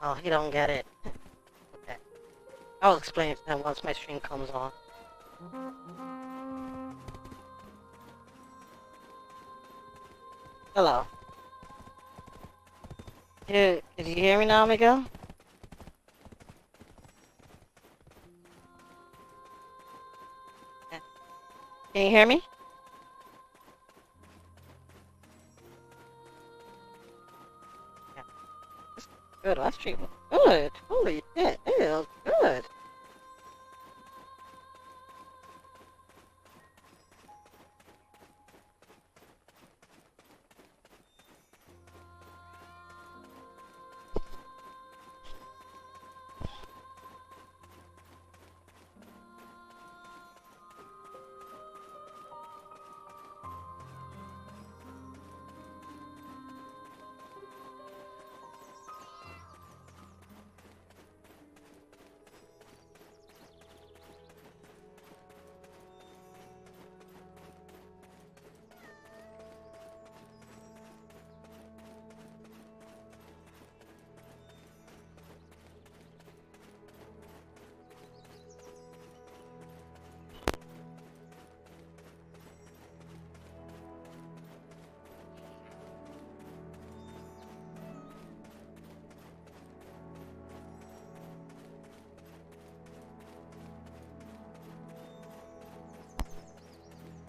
Oh, he don't get it. Okay. I'll explain it to him once my stream comes on. Hello. Did you hear me now, Miguel? Yeah. Can you hear me? Yeah. Good, last stream was good. Holy shit, it was good.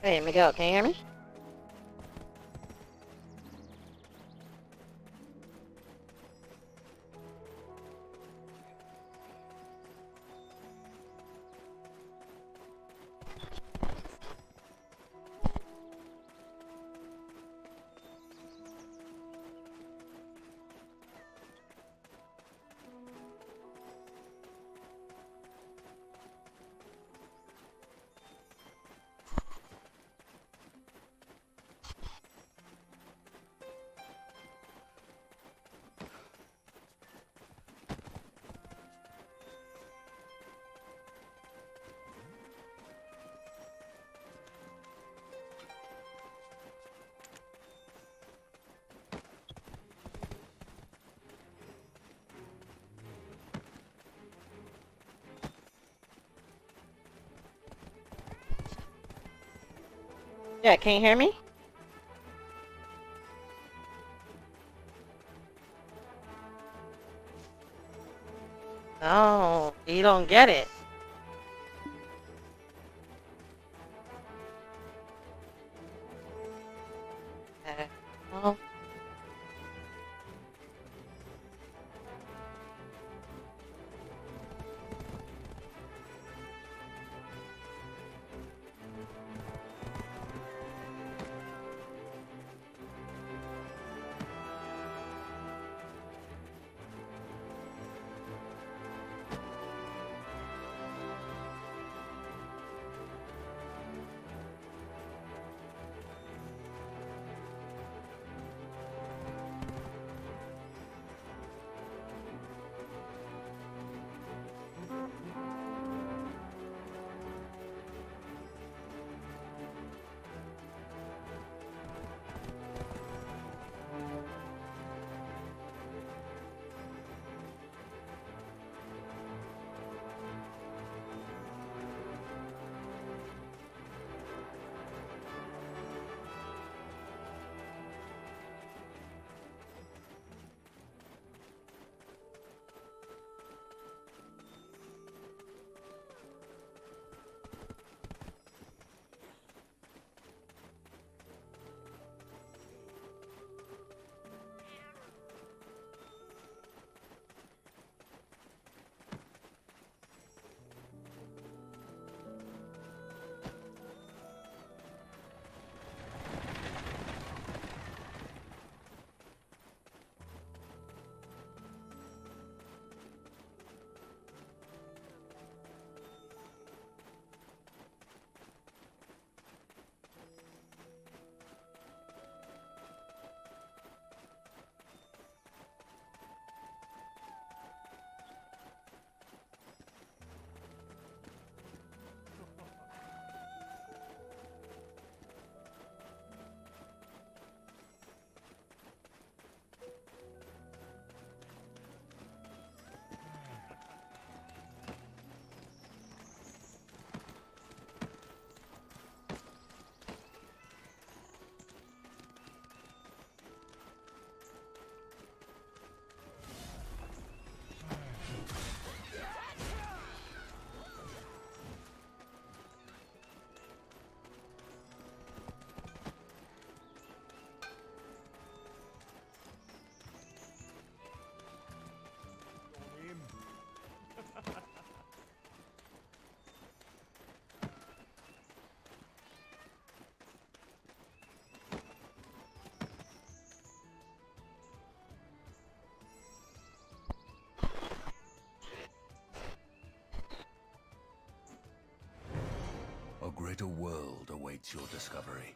Hey, Miguel, can you hear me? Yeah, can you hear me? No, you don't get it. No. quite a world awaits your discovery.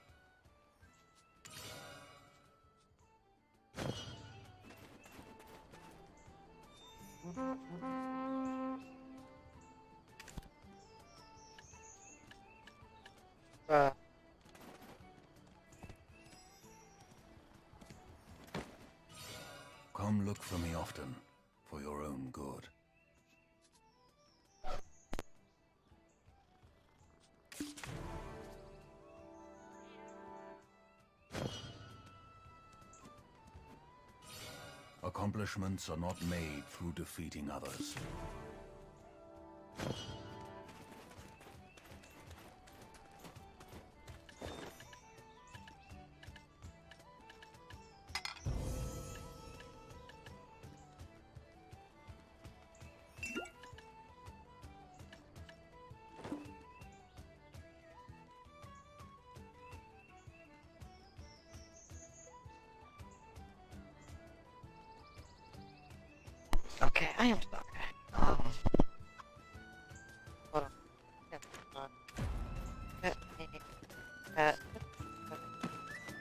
Uh, Come look for me often, for your own good. Accomplishments are not made through defeating others. okay, I am stuck. Um, hold on. Let me, uh,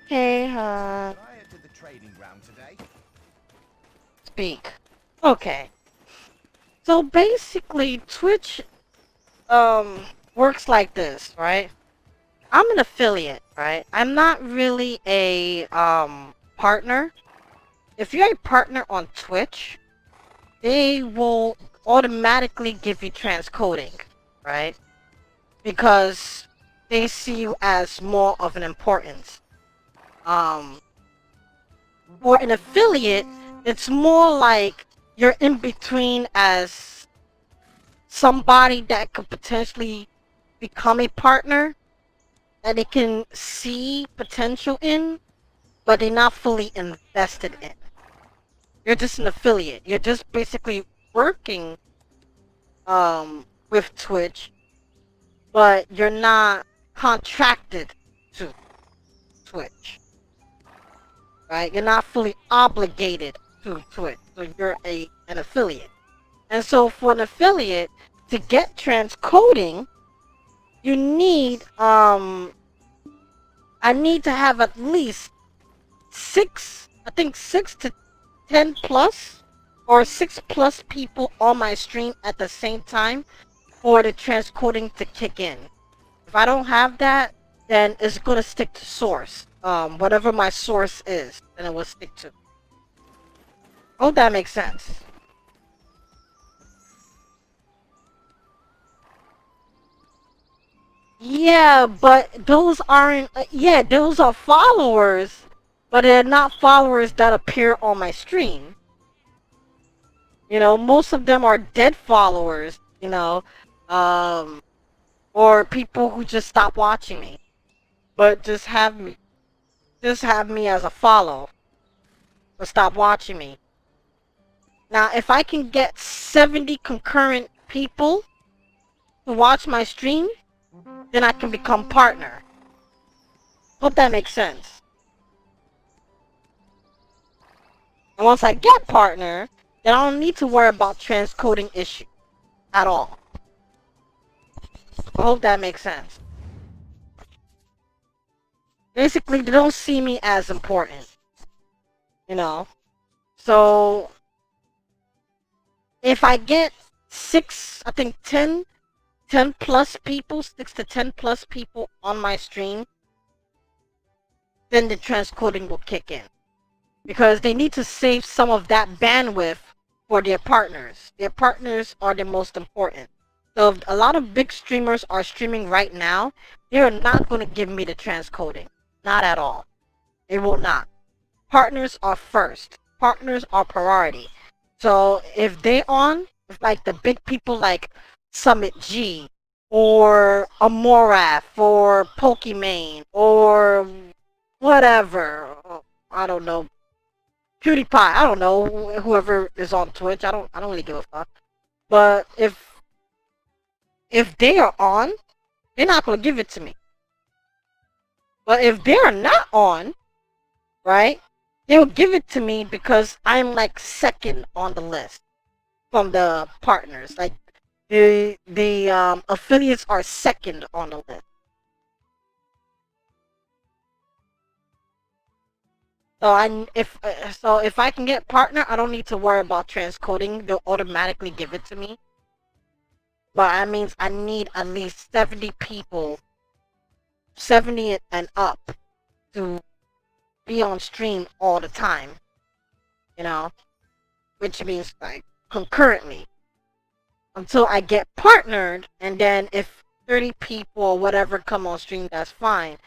Hey, Can I head to the trading ground today? speak. Okay. So basically, Twitch, works like this, right? I'm an affiliate, right? I'm not really a, partner. If you're a partner on Twitch, they will automatically give you transcoding, right? Because they see you as more of an importance. For an affiliate, it's more like you're in between as somebody that could potentially become a partner that they can see potential in, but they're not fully invested in. You're just an affiliate. You're just basically working with Twitch, but you're not contracted to Twitch. Right? You're not fully obligated to Twitch. So you're an affiliate. And so for an affiliate to get transcoding, you need I need to have at least 6 to 10 plus or 6+ people on my stream at the same time for the transcoding to kick in. If I don't have that, then it's gonna stick to source. Whatever my source is, then it will stick to. Hope that makes sense. Yeah, but those aren't. Yeah, those are followers, but they're not followers that appear on my stream. You know, most of them are dead followers. You know, um, or people who just stop watching me, but just have me as a follow, but stop watching me. Now, if I can get 70 concurrent people to watch my stream, then I can become partner. Hope that makes sense. And once I get partner, then I don't need to worry about transcoding issue at all. I hope that makes sense. Basically, they don't see me as important. You know? So, if I get 10 plus people, 6 to 10 plus people on my stream, then the transcoding will kick in. Because they need to save some of that bandwidth for their partners. Their partners are the most important. So if a lot of big streamers are streaming right now, they're not going to give me the transcoding. Not at all. They will not. Partners are first. Partners are priority. So if they on, if like the big people like Summit G, or Amoraph, or Pokimane, or whatever, I don't know, PewDiePie, I don't know, whoever is on Twitch, I don't really give a fuck. But if they are on, they're not gonna give it to me. But if they are not on, right, they'll give it to me because I'm like second on the list from the partners. Like the affiliates are second on the list. If I can get partner, I don't need to worry about transcoding. They'll automatically give it to me. But that means I need at least 70 people, 70 and up, to be on stream all the time. You know, which means like concurrently until I get partnered, and then if 30 people or whatever come on stream, that's fine.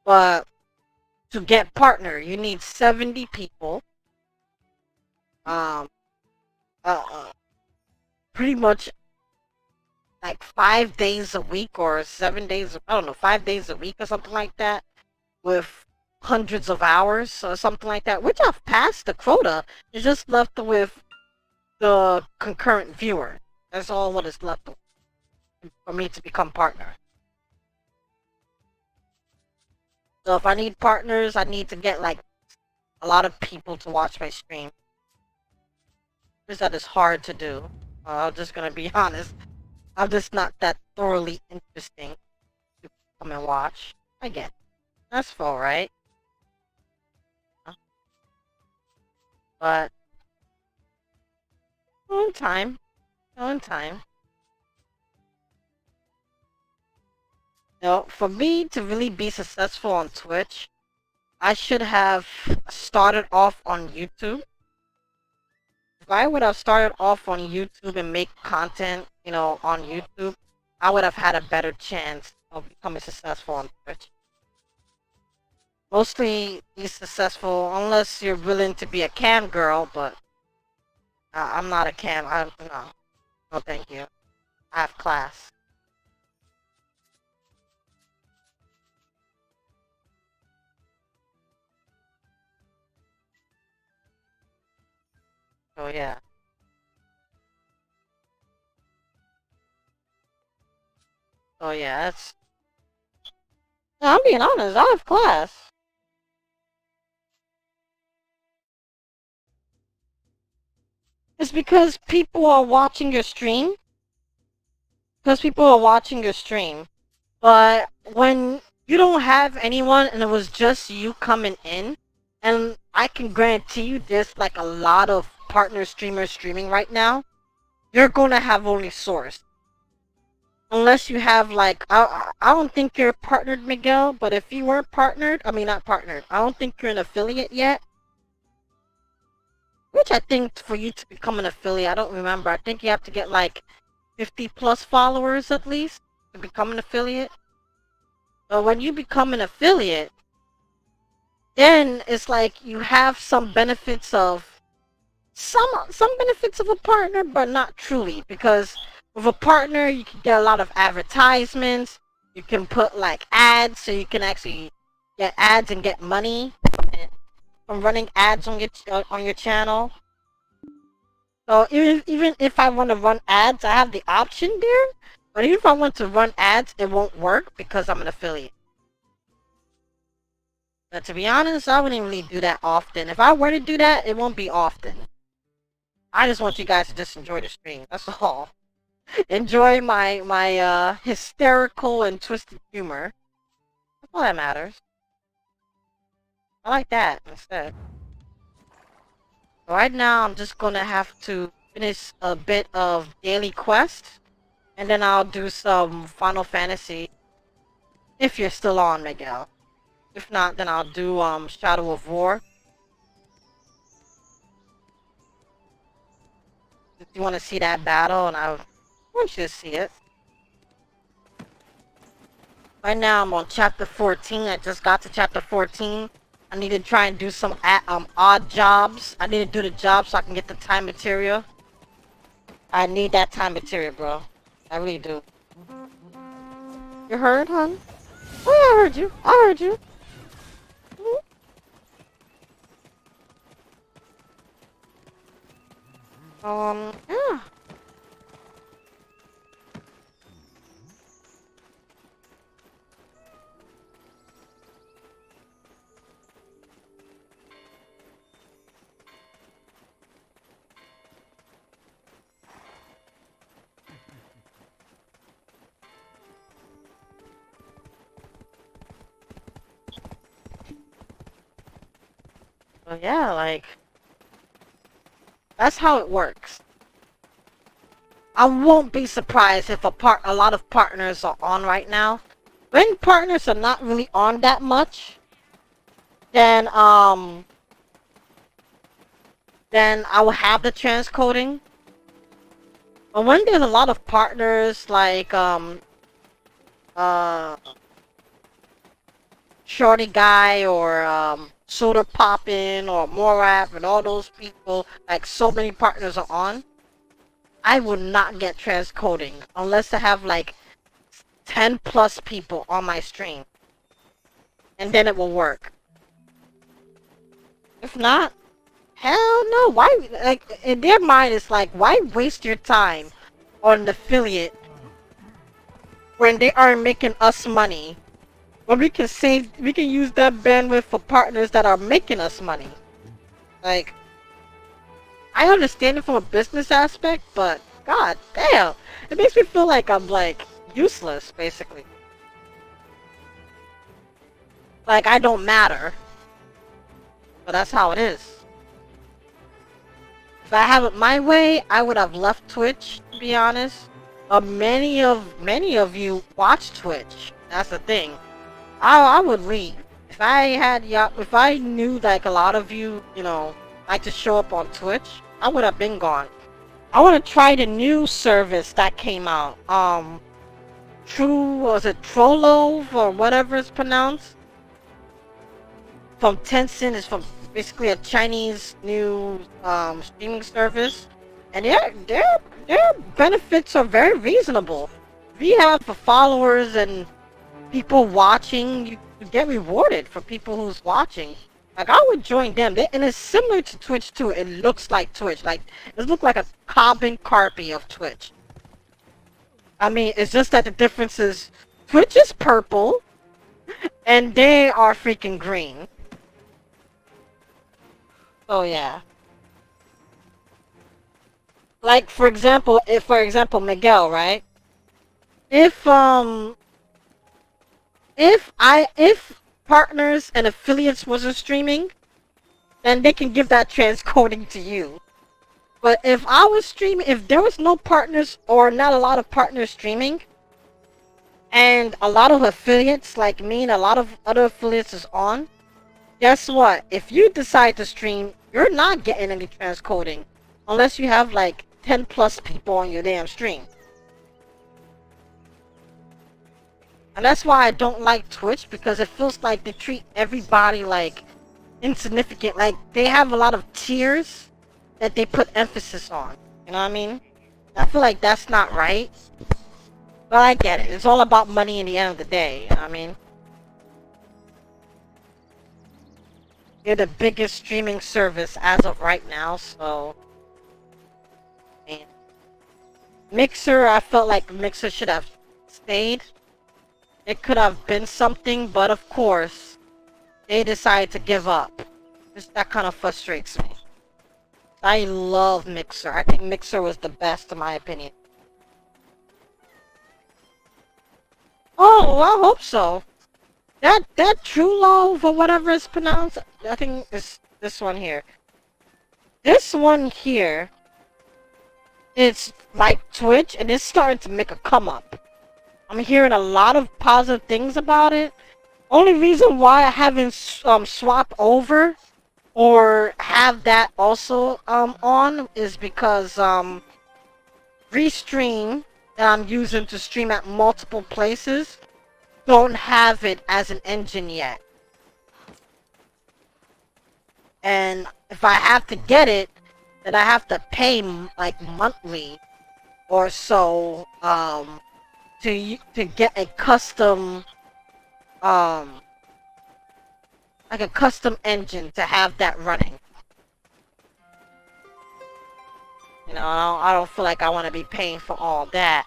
But to get partner, you need 70 people. Um, pretty much like 5 days a week or 7 days. I don't know, 5 days a week or something like that, with hundreds of hours or something like that. Which I've passed the quota. It's just left with the concurrent viewer. That's all what is left for me to become partner. So if I need partners, I need to get like a lot of people to watch my stream. Because that is hard to do. I'm just gonna be honest. I'm just not that thoroughly interesting to come and watch. I get it. That's full, right? But on time. On time. For me to really be successful on Twitch, I should have started off on YouTube. If I would have started off on YouTube and make content, on YouTube, I would have had a better chance of becoming successful on Twitch. Mostly be successful unless you're willing to be a cam girl, but I'm not a cam. No, thank you. I have class. So yeah. So yeah, that's. No, I'm being honest. I have class. It's because people are watching your stream. Because people are watching your stream. But when you don't have anyone and it was just you coming in, and I can guarantee you there's like a lot of partner streamers streaming right now, you're gonna have only source. Unless you have like, I don't think you're partnered, Miguel, but if you weren't partnered, I mean not partnered, I don't think you're an affiliate yet. Which I think for you to become an affiliate, I don't remember, I think you have to get like 50 plus followers at least to become an affiliate. But when you become an affiliate, then it's like you have some benefits of some benefits of a partner, but not truly, because with a partner you can get a lot of advertisements. You can put like ads, so you can actually get ads and get money from running ads on your channel. So even if I want to run ads, I have the option there. But even if I want to run ads, it won't work because I'm an affiliate. But to be honest, I wouldn't really do that often. If I were to do that, it won't be often. I just want you guys to just enjoy the stream. That's all. Enjoy my hysterical and twisted humor. That's all that matters. I like that instead. So right now, I'm just gonna have to finish a bit of daily quest, and then I'll do some Final Fantasy. If you're still on, Miguel. If not, then I'll do Shadow of War. If you want to see that battle, and I want you to see it. Right now I'm on chapter 14. I just got to chapter 14. I need to try and do some odd jobs. I need to do the job so I can get the time material. I need that time material, bro. I really do. You heard, hon? Oh yeah, I heard you. I heard you. Yeah. So yeah, like, that's how it works. I won't be surprised if a lot of partners are on right now. When partners are not really on that much, then I will have the transcoding. But when there's a lot of partners like uh Shorty Guy or Soda Poppin' or Morap and all those people, like so many partners are on, I will not get transcoding unless I have like 10 plus people on my stream. And then it will work. If not, hell no. Why, like, in their mind it's like, why waste your time on an affiliate when they aren't making us money? When we can use that bandwidth for partners that are making us money. Like, I understand it from a business aspect, but god damn, it makes me feel like I'm like useless, basically. Like I don't matter. But that's how it is. If I have it my way, I would have left Twitch, to be honest. But many of you watch Twitch. That's the thing. I would leave. If I knew like a lot of you, you know, like to show up on Twitch, I would have been gone. I want to try the new service that came out. Was it Trollo or whatever it's pronounced? From Tencent. It's from basically a Chinese new streaming service, and their benefits are very reasonable. If you have followers and people watching, you get rewarded for people who's watching. Like, I would join them. And it's similar to Twitch too. It looks like Twitch. Like, it looks like a carbon copy of Twitch. I mean, it's just that the difference is Twitch is purple and they are freaking green. Oh yeah. Like, for example, Miguel, right? If partners and affiliates wasn't streaming, then they can give that transcoding to you. But if I was streaming, if there was no partners or not a lot of partners streaming, and a lot of affiliates like me and a lot of other affiliates is on, guess what? If you decide to stream, you're not getting any transcoding unless you have like 10 plus people on your damn stream. And that's why I don't like Twitch, because it feels like they treat everybody like insignificant. Like, they have a lot of tiers that they put emphasis on. You know what I mean? I feel like that's not right. But I get it. It's all about money in the end of the day. You know what I mean? You're the biggest streaming service as of right now, so... Man. Mixer, I felt like Mixer should have stayed. It could have been something, but of course, they decided to give up. That kind of frustrates me. I love Mixer. I think Mixer was the best, in my opinion. Oh, I hope so. That True Love or whatever it's pronounced, I think it's this one here. This one here, it's like Twitch, and it's starting to make a come up. I'm hearing a lot of positive things about it. Only reason why I haven't swapped over or have that also on is because Restream that I'm using to stream at multiple places don't have it as an engine yet. And if I have to get it, then I have to pay like monthly or so to get a custom like a custom engine to have that running. You know, I don't feel like I want to be paying for all that.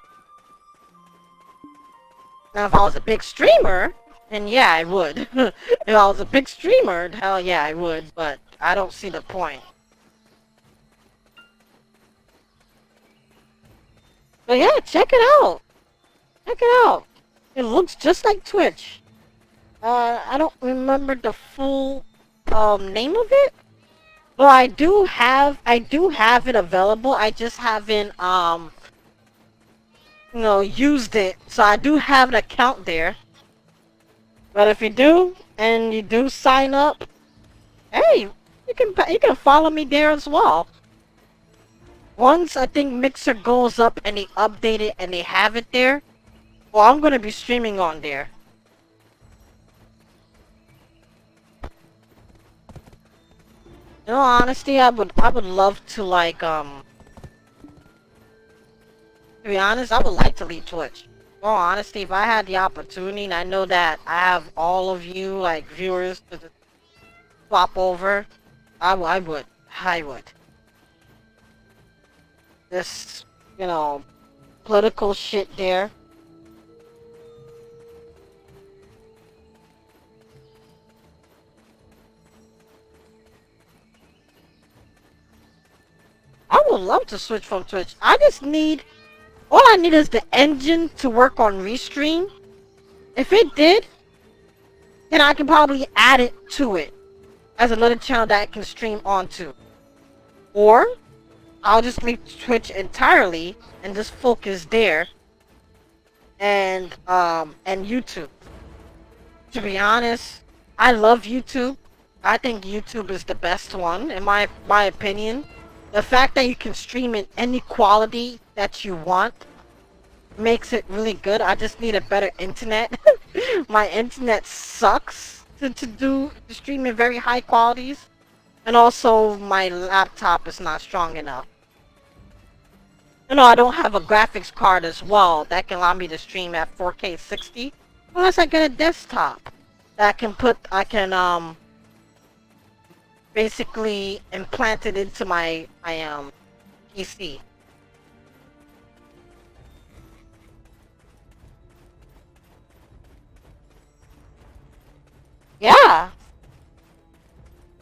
Now, if I was a big streamer, then yeah, I would. If I was a big streamer, hell yeah, I would. But I don't see the point. But yeah, check it out. Check it out. It looks just like Twitch. I don't remember the full name of it, So I do have it available. I just haven't used it. So I do have an account there. But if you do and you do sign up, hey, you can follow me there as well. Once I think Mixer goes up and they update it and they have it there, well, I'm gonna be streaming on there. In all honesty, I would love to like to be honest, I would like to leave Twitch. In all honesty, if I had the opportunity, and I know that I have all of you like viewers to just swap over, I would. I would. This, political shit there. I would love to switch from Twitch. All I need is the engine to work on Restream. If it did, then I can probably add it to it as another channel that I can stream onto. Or, I'll just leave Twitch entirely and just focus there and YouTube. To be honest, I love YouTube. I think YouTube is the best one in my opinion. The fact that you can stream in any quality that you want makes it really good. I just need a better internet. My internet sucks to stream in very high qualities. And also my laptop is not strong enough. I don't have a graphics card as well that can allow me to stream at 4K 60 unless I get a desktop that I can basically implant it into my PC. Yeah,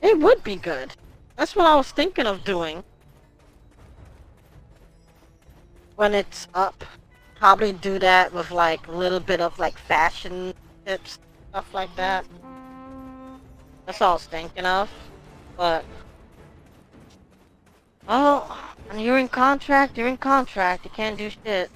it would be good. That's what I was thinking of doing when it's up. Probably do that with like a little bit of like fashion tips, stuff like that. That's all I was thinking of. But when you're in contract, you're in contract. You can't do shit.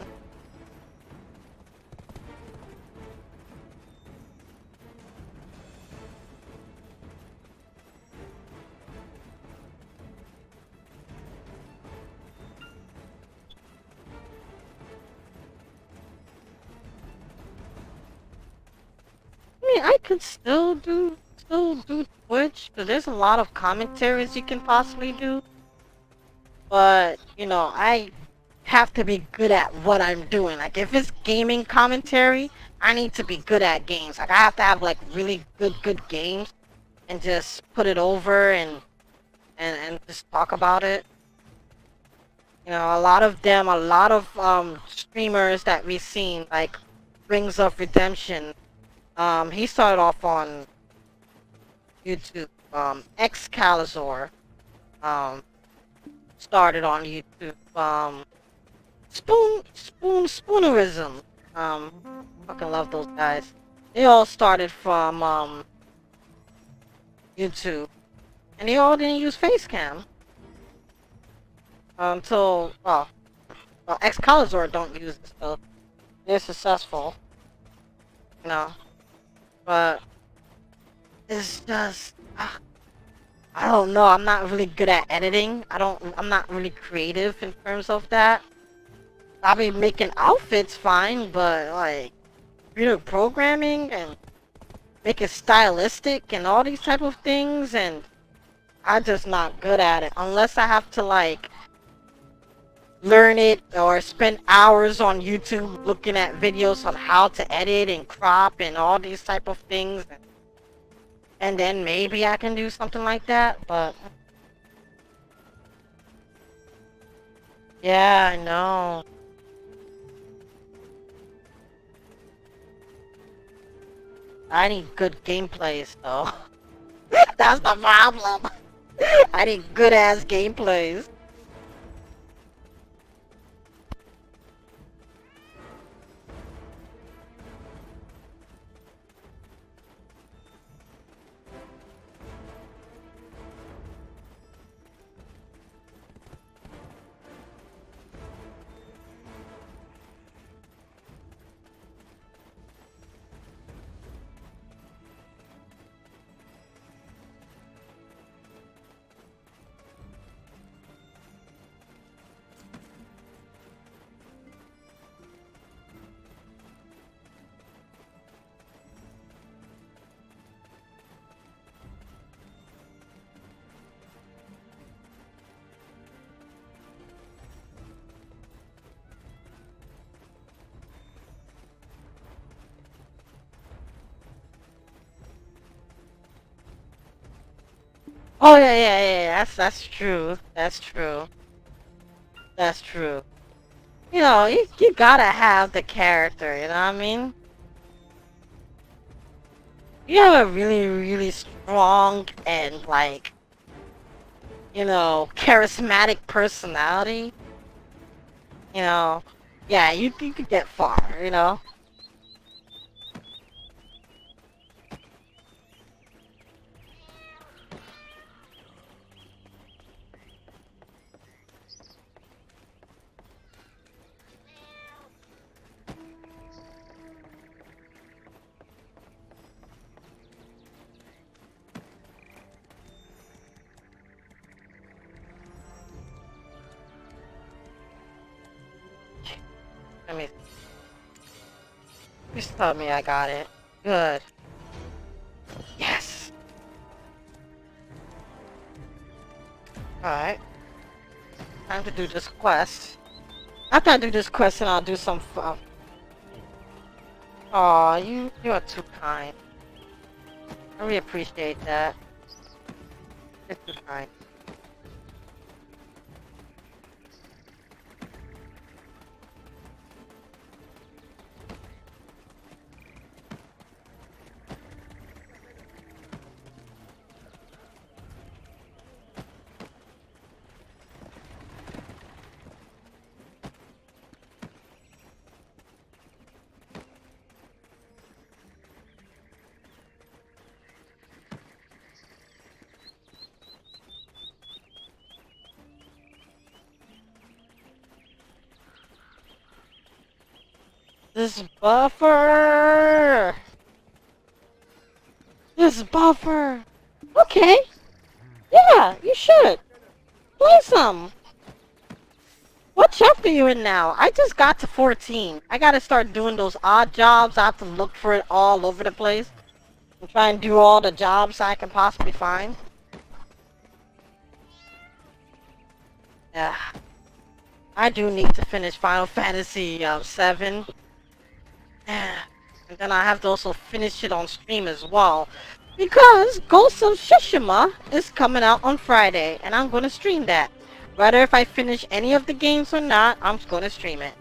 I mean, I could still do Twitch, because there's a lot of commentaries you can possibly do. But, I have to be good at what I'm doing. Like, if it's gaming commentary, I need to be good at games. Like, I have to have, like, really good games and just put it over and just talk about it. A lot of streamers that we've seen, like, Rings of Redemption, he started off on YouTube. Excalibur, started on YouTube. Spoonerism. Fucking love those guys. They all started from YouTube, and they all didn't use Facecam until Excalibur don't use it, so they're successful. But it's just I don't know. I'm not really good at editing. I'm not really creative in terms of that. I'll be making outfits fine, but like computer programming and make it stylistic and all these type of things, and I'm just not good at it unless I have to like learn it or spend hours on YouTube looking at videos on how to edit and crop and all these type of things, and then maybe I can do something like that. But yeah, I know. I need good gameplays though. That's the problem. I need good ass gameplays. Oh yeah. That's true. That's true. That's true. You know, you gotta have the character. You know what I mean? You have a really strong and like, you know, charismatic personality. You know, yeah, you could get far. You know. Let me. Just tell me I got it. Good. Yes. All right. Time to do this quest. After I do this quest, and I'll do some fun. Aw, you are too kind. I really appreciate that. You're too kind. This buffer! This buffer! Okay! Yeah, you should! Play some! What chapter you in now? I just got to 14. I gotta start doing those odd jobs. I have to look for it all over the place. And try and do all the jobs I can possibly find. Yeah. I do need to finish Final Fantasy 7. And then I have to also finish it on stream as well. Because Ghost of Tsushima is coming out on Friday. And I'm going to stream that. Whether if I finish any of the games or not, I'm going to stream it.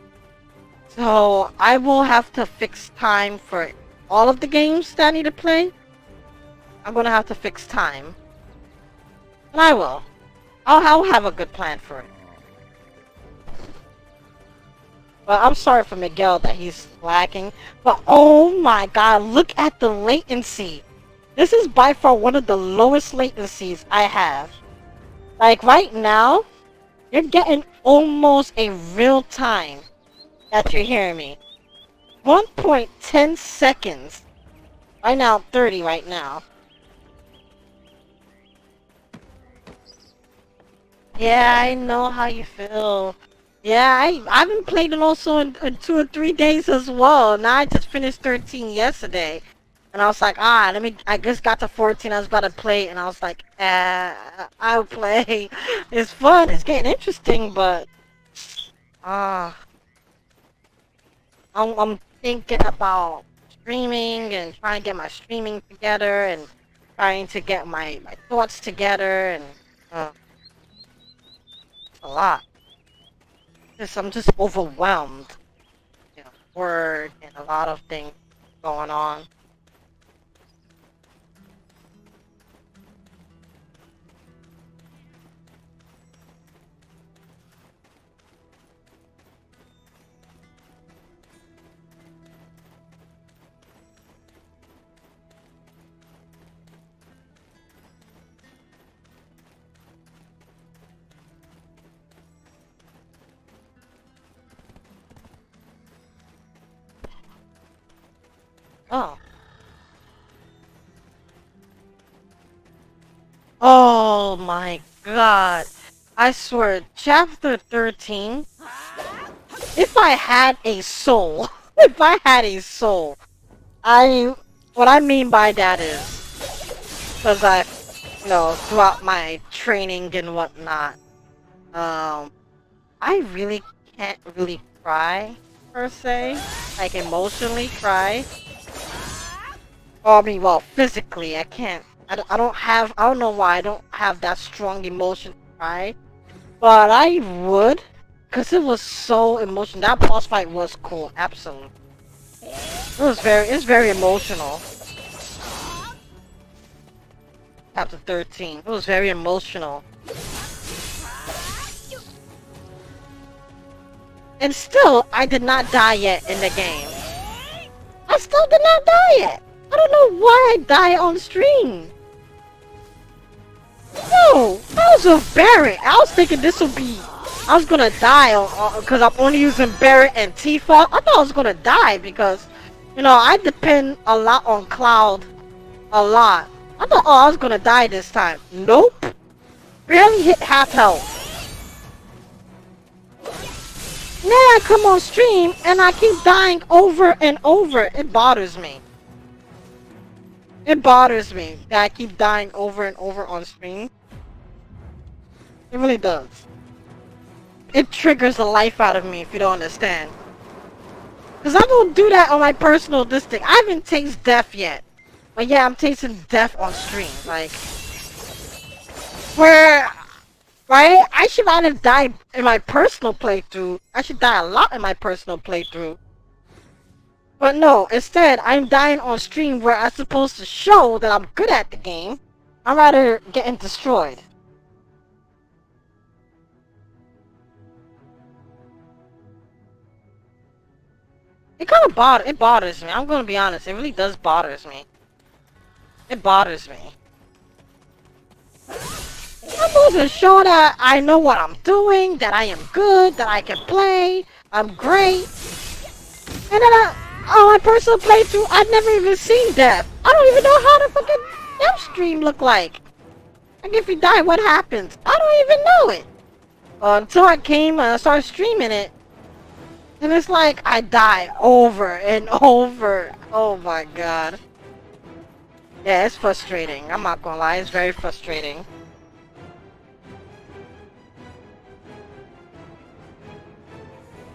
So I will have to fix time for all of the games that I need to play. I'm going to have to fix time. And I will. I'll have a good plan for it. But I'm sorry for Miguel that he's lacking. But oh my god, look at the latency. This is by far one of the lowest latencies I have. Like right now, you're getting almost a real time that you're hearing me. 1.10 seconds. Right now, 30 right now. Yeah, I know how you feel. Yeah, I haven't played it also in 2 or 3 days as well. Now I just finished 13 yesterday. And I was like, I just got to 14, I was about to play, and I was like, I'll play. It's fun, it's getting interesting, but, I'm thinking about streaming and trying to get my streaming together and trying to get my thoughts together and, a lot. I'm just overwhelmed. You know, work and a lot of things going on. Oh. Oh my god. I swear, chapter 13, if I had a soul, if I had a soul, what I mean by that is, because you know, throughout my training and whatnot, I really can't really cry, per se, like emotionally cry. Or, I mean, well, physically, I can't I don't know why I don't have that strong emotion to cry. But I would. Because it was so emotional. That boss fight was cool. Absolutely. It's very emotional. Chapter 13. It was very emotional. And still, I did not die yet in the game. I still did not die yet. I don't know why I die on stream. No, I was with Barret. I was thinking this would be... I was gonna die because I'm only using Barret and Tifa. I thought I was gonna die because, you know, I depend a lot on Cloud. A lot. I thought, oh, I was gonna die this time. Nope. Barely hit half health. Now I come on stream and I keep dying over and over. It bothers me. It bothers me that I keep dying over and over on stream. It really does. It triggers the life out of me if you don't understand. Because I don't do that on my personal distinct. I haven't tasted death yet. But yeah, I'm tasting death on stream. Like, where, right? I should not have died in my personal playthrough. I should die a lot in my personal playthrough. But no, instead, I'm dying on stream where I'm supposed to show that I'm good at the game. I'm rather getting destroyed. It kind of bothers me. I'm gonna be honest. It really does bothers me. It bothers me. I'm supposed to show that I know what I'm doing, that I am good, that I can play, I'm great. And then on my personal playthrough, I've never even seen death. I don't even know how the fucking death stream look like. Like if you die, what happens? I don't even know it. Until I came and started streaming it. And it's like I die over and over. Oh my god. Yeah, it's frustrating. I'm not gonna lie, it's very frustrating.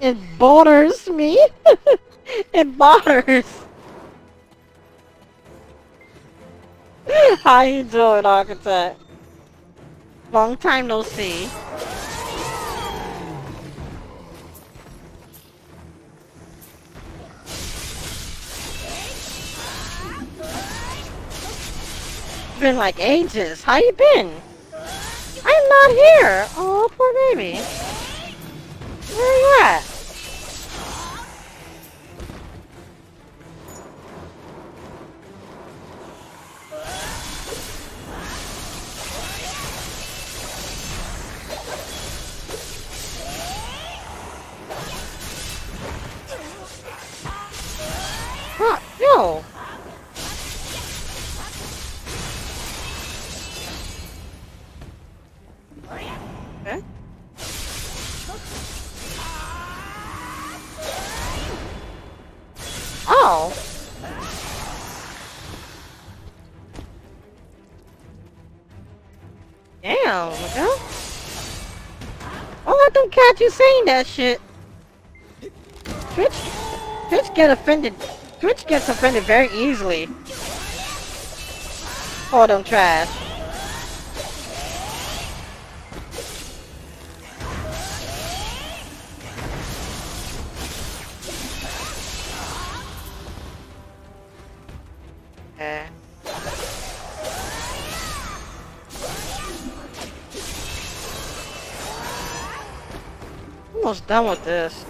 It bothers me. It bothers. How you doing, Architect? Long time no see. Been like ages. How you been? I'm not here. Oh, poor baby. Where are you at? Huh, no. Okay. Oh. Damn, Miguel. Oh, I don't catch you saying that shit. Twitch get offended. Twitch gets offended very easily. Oh, them trash. Yeah. Almost done with this.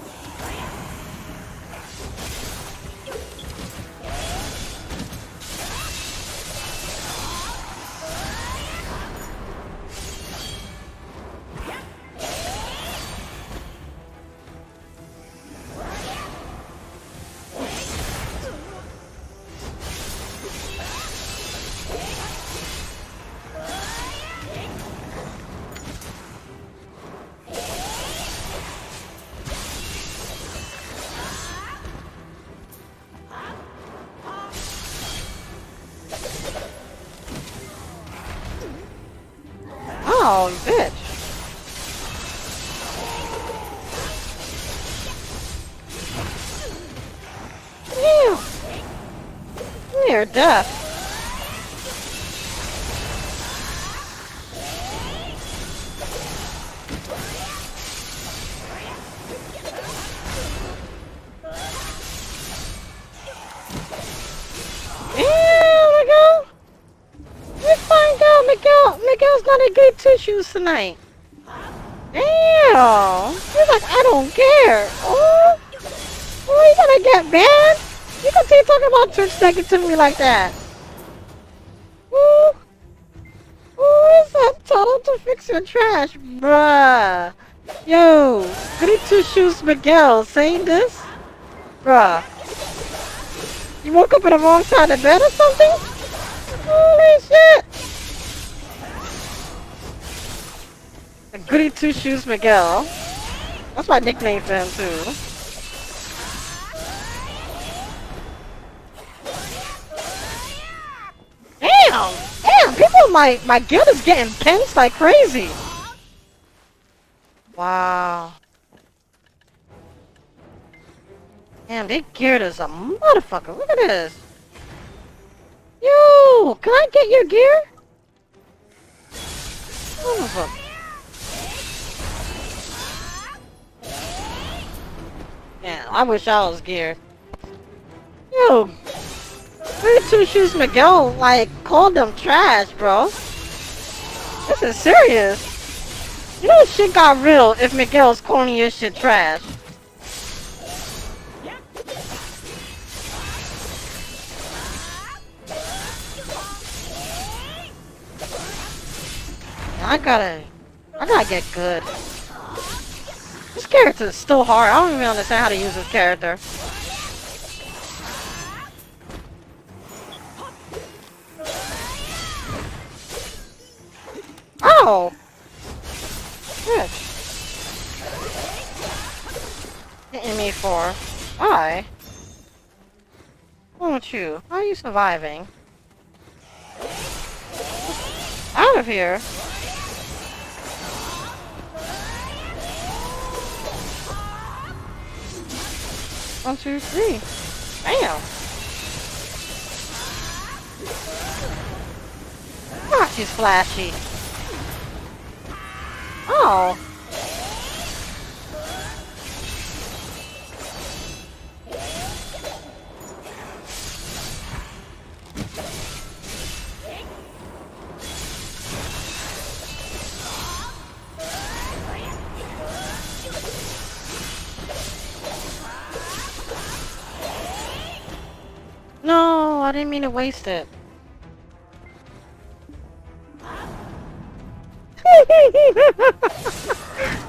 Oh, you bitch. Ew. Near death. not get tissues tonight. Damn! He's like, I don't care. Oh, you gonna get banned? You continue talking about Twitch negativity like that. Ooh. Ooh, is that total to fix your trash? Bruh. Yo, goody two shoes Miguel saying this? Bruh. You woke up in the wrong side of bed or something? Holy shit! A goody two shoes Miguel. That's my nickname for him too. Damn, people, my guild is getting pinched like crazy. Wow. Damn, they geared us a motherfucker. Look at this. Yo, can I get your gear? Motherfucker. Yeah, I wish I was geared. Yo, Two Shoes Miguel, like, called them trash, bro. This is serious. You know shit got real if Miguel's calling your shit trash. I gotta get good. This character is still hard. I don't even understand how to use this character. Oh! Shit. Hitting me for? Why? What's wrong with you? How are you surviving? Out of here! 1, 2, 3. Damn! Ah, she's flashy. Oh! No, I didn't mean to waste it.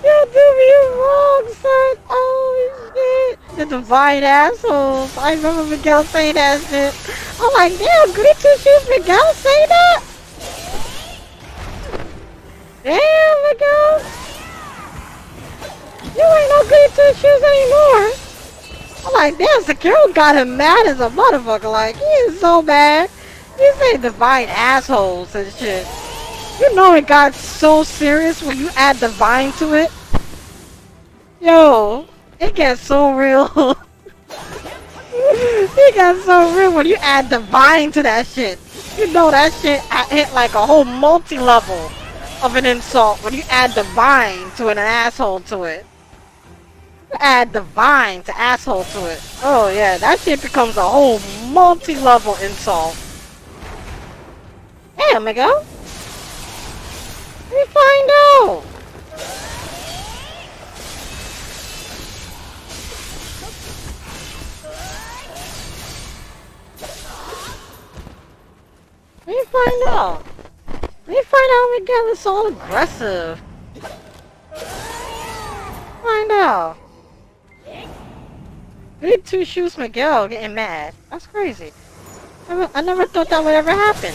You do me wrong, son. Oh shit. The divine assholes. I remember Miguel saying that shit. I'm like, damn, goody two shoes Miguel say that? Damn, Miguel. You ain't no goody two shoes anymore. I'm like, damn, Sekiro got him mad as a motherfucker. Like, he is so mad. He say divine assholes and shit. You know it got so serious when you add divine to it. Yo, it gets so real. It gets so real when you add divine to that shit. You know that shit hit like a whole multi-level of an insult when you add divine to an asshole to it. Add divine to asshole to it. Oh yeah, that shit becomes a whole multi-level insult. Damn, Miguel. Let me find out. Let me find out. Let me find out Miguel is so aggressive. Find out. We had two shoes Miguel getting mad. That's crazy. I never thought that would ever happen.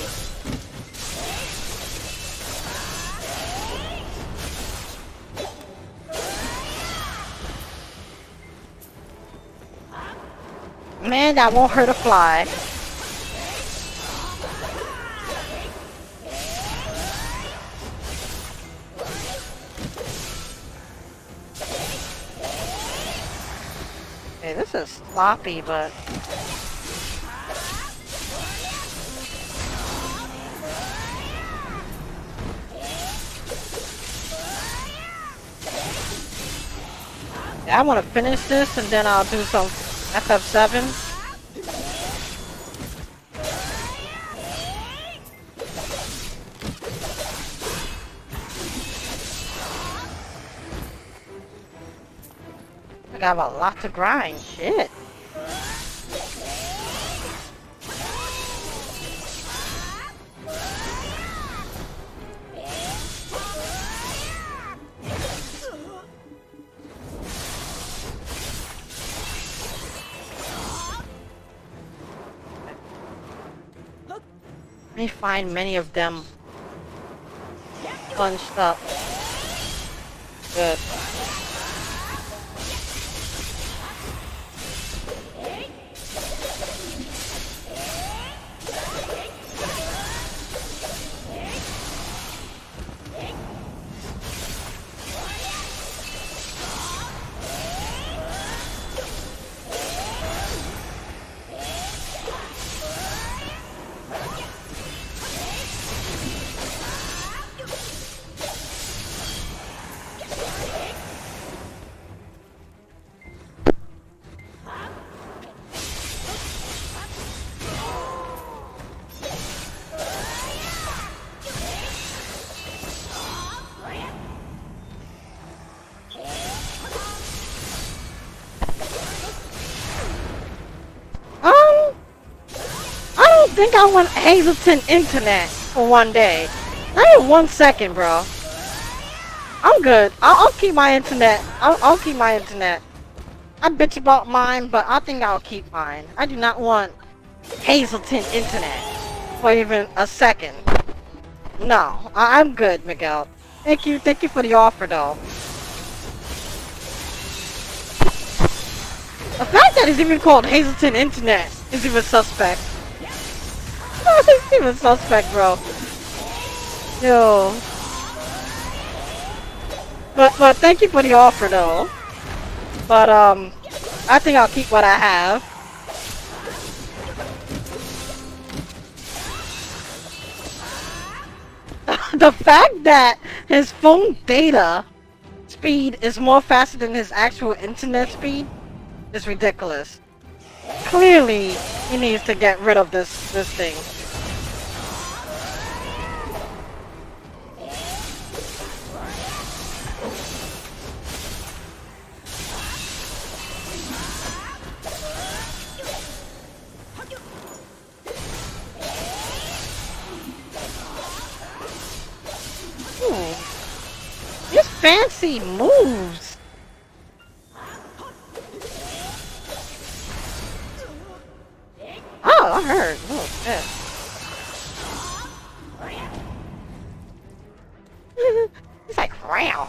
Man, that won't hurt a fly. Okay, this is sloppy, but... Yeah, I want to finish this and then I'll do some FF7. got a lot to grind. Shit. Let me find many of them bunched up. Good. I think I want Hazleton internet for one day. Not in 1 second, bro. I'm good. I'll keep my internet. I'll keep my internet. I bitch about mine, but I think I'll keep mine. I do not want Hazleton internet for even a second. No, I'm good, Miguel. Thank you for the offer, though. The fact that it's even called Hazleton internet is even suspect. It's even suspect, bro. Yo. But thank you for the offer, though. But I think I'll keep what I have. The fact that his phone data speed is more faster than his actual internet speed is ridiculous. Clearly, he needs to get rid of this thing. His fancy moves. Oh, I heard. Oh, shit. He's like, wow.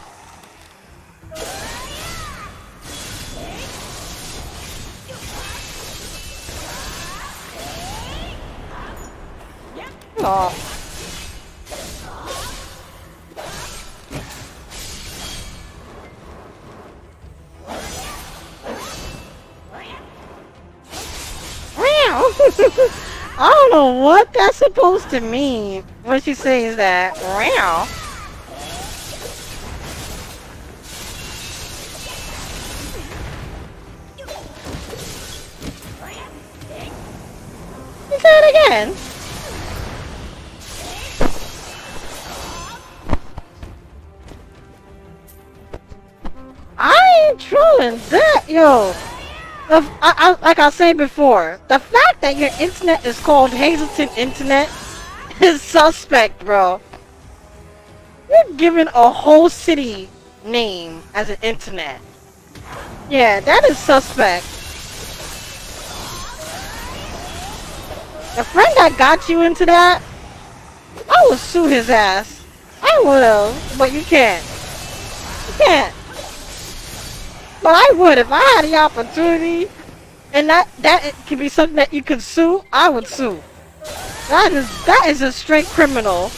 Oh. I don't know what that's supposed to mean when she says that. Wow. You say it again. I ain't trolling that, yo. Like I said before, the fact that your internet is called Hazleton Internet is suspect, bro. You're giving a whole city name as an internet. Yeah, that is suspect. The friend that got you into that, I would sue his ass. I will, but you can't. You can't. But I would if I had the opportunity, and that could be something that you could sue. I would sue. That is a straight criminal.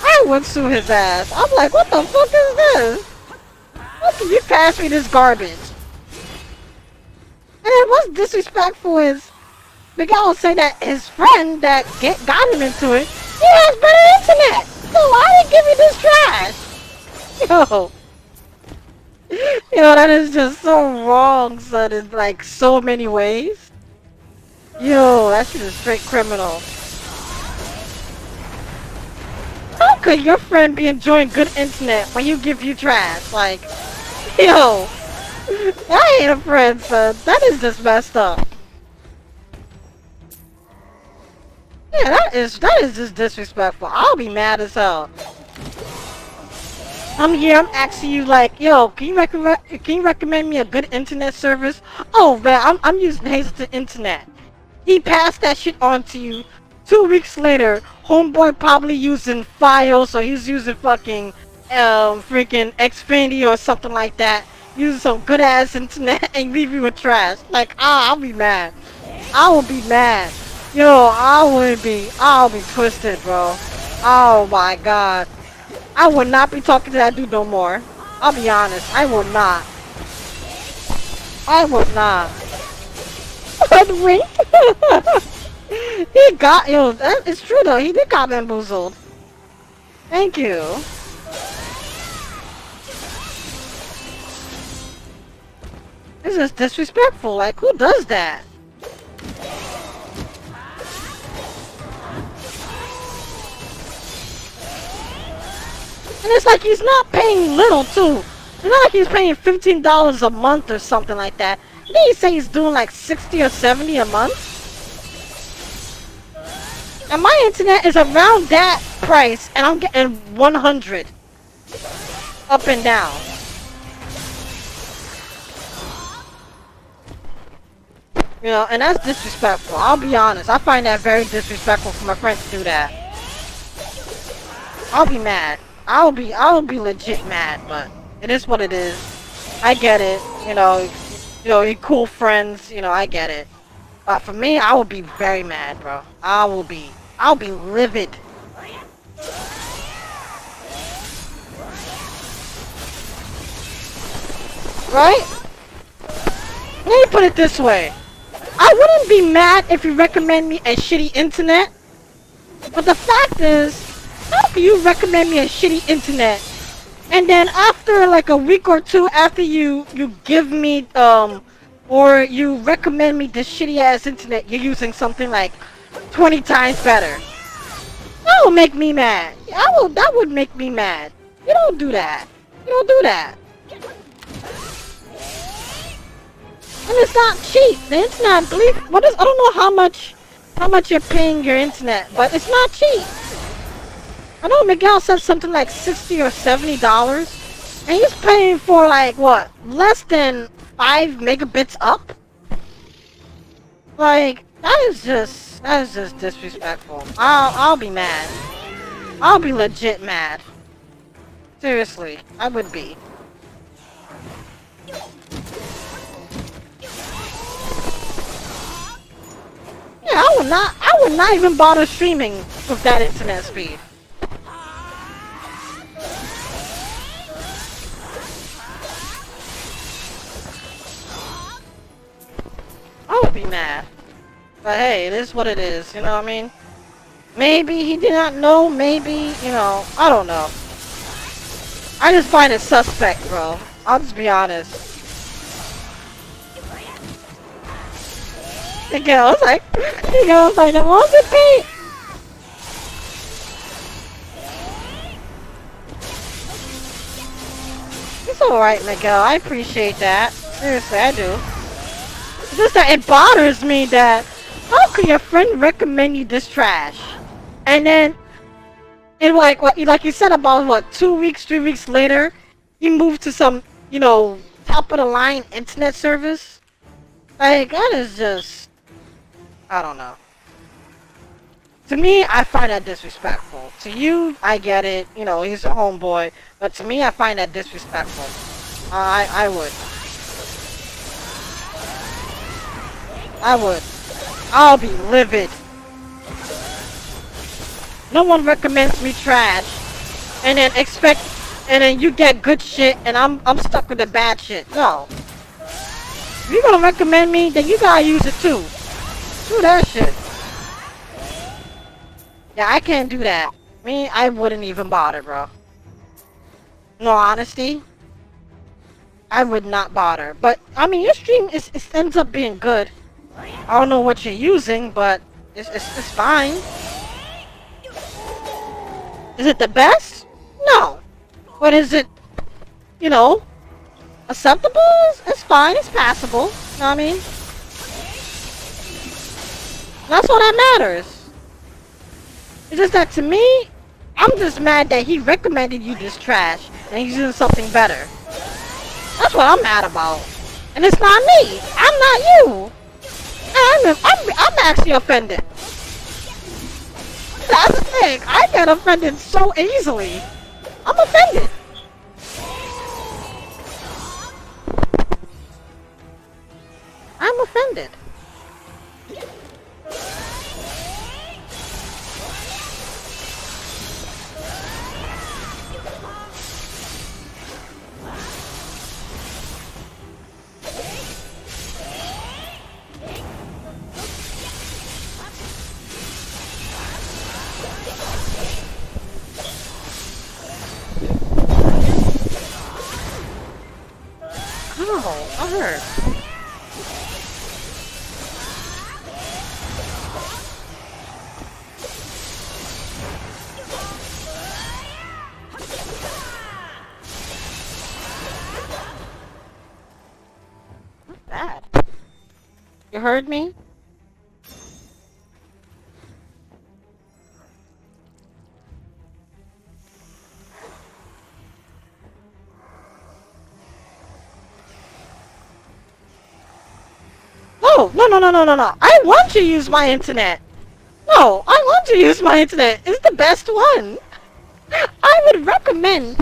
I would sue his ass. I'm like, what the fuck is this? How can you pass me this garbage? And what's disrespectful is Miguel say that his friend that got him into it, he has better internet. So why did he give me this trash? Yo, that is just so wrong, son, in like so many ways. Yo, that shit is straight criminal. How could your friend be enjoying good internet when you give you trash? Like, yo, that ain't a friend, son. That is just messed up. Yeah, that is just disrespectful. I'll be mad as hell. I'm asking you like, yo, can you recommend me a good internet service? Oh man, I'm using Hazelton Internet. He passed that shit on to you. 2 weeks later, homeboy probably using Fios or he's using fucking freaking Xfinity or something like that. Using some good ass internet and leave you with trash. Like, I'll be mad. I will be mad. Yo, I'll be twisted, bro. Oh my god. I would not be talking to that dude no more. I'll be honest, I will not. I will not. Wink. He got, yo, it's true though, he did got bamboozled. Thank you. This is disrespectful, like who does that? And it's like he's not paying little too. It's not like he's paying $15 a month or something like that. Did he say he's doing like 60 or 70 a month? And my internet is around that price and I'm getting 100 up and down. You know, and that's disrespectful. I'll be honest. I find that very disrespectful for my friend to do that. I'll be mad. I'll be legit mad, but it is what it is. I get it. You know, you're cool friends. You know, I get it. But for me, I will be very mad, bro. I'll be livid. Right? Let me put it this way. I wouldn't be mad if you recommend me a shitty internet. But the fact is, how can you recommend me a shitty internet? And then after like a week or two after you give me or you recommend me this shitty ass internet, you're using something like 20 times better. That will make me mad. That would make me mad. You don't do that. You don't do that. And it's not cheap. The internet, I don't know how much you're paying your internet, but it's not cheap. I know Miguel said something like $60 or $70, and he's paying for like what, less than 5 megabits up? Like that is just disrespectful. I'll be mad. I'll be legit mad. Seriously, I would be. Yeah, I would not even bother streaming with that internet speed. I would be mad. But hey, it is what it is, you know what I mean? Maybe he did not know, maybe, you know, I don't know. I just find it suspect, bro. I'll just be honest. The girl's like, I want to pay. It's alright, Miguel. I appreciate that. Seriously, I do. It's just that it bothers me that how could your friend recommend you this trash? And then, and like you said about what, 2 weeks, 3 weeks later, you move to some, you know, top of the line internet service? Like, that is just, I don't know. To me, I find that disrespectful. To you, I get it. You know, he's a homeboy. But to me, I find that disrespectful. I would. I'll be livid. No one recommends me trash. And then you get good shit and I'm stuck with the bad shit. No. If you're gonna recommend me, then you gotta use it too. Do that shit. Yeah, I can't do that. Me, I wouldn't even bother, bro. No honesty, I would not bother. But I mean, your stream it ends up being good. I don't know what you're using, but it's fine. Is it the best? No. But is it, you know, acceptable? It's fine. It's passable. You know what I mean? That's all that matters. It's just that to me, I'm just mad that he recommended you this trash and he's doing something better. That's what I'm mad about. And it's not me. I'm not you. I'm actually offended. That's the thing. I get offended so easily. I'm offended. I'm offended. Oh, I heard. What's that? You heard me? No. I want to use my internet. No, I want to use my internet. It's the best one. I would recommend.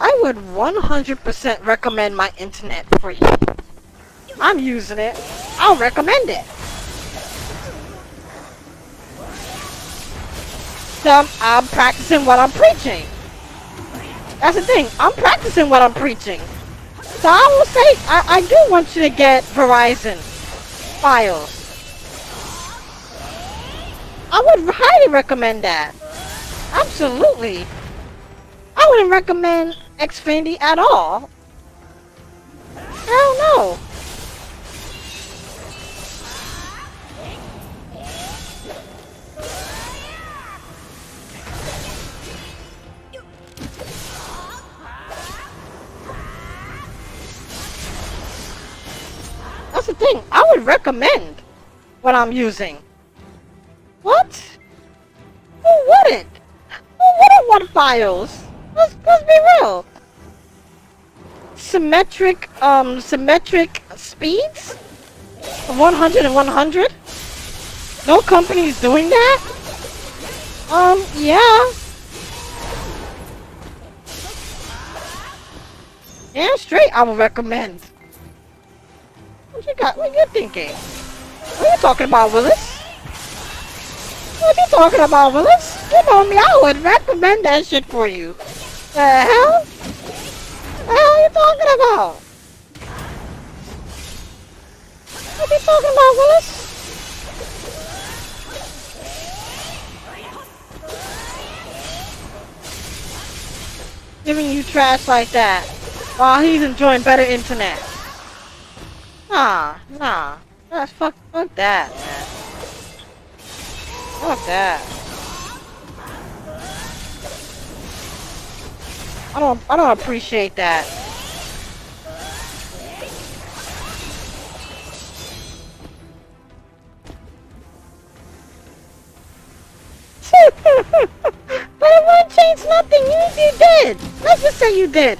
I would 100% recommend my internet for you. I'm using it. I'll recommend it. So I'm practicing what I'm preaching. That's the thing. I'm practicing what I'm preaching. So I will say, I do want you to get Verizon Files. I would highly recommend that. Absolutely. I wouldn't recommend Xfinity at all. Hell no. That's the thing. I would recommend what I'm using. What? Who wouldn't? Who wouldn't want files? Let's be real. Symmetric speeds? 100 and 100? No company's doing that? Yeah. Yeah, straight I would recommend. What you thinking? What are you talking about, Willis? What are you talking about, Willis? You know me, I would recommend that shit for you. The hell? The hell are you talking about? What are you talking about, Willis? Giving you trash like that while he's enjoying better internet. Nah. That's fuck that, man. Fuck that. I don't appreciate that. But it won't change nothing. You did. Let's just say you did.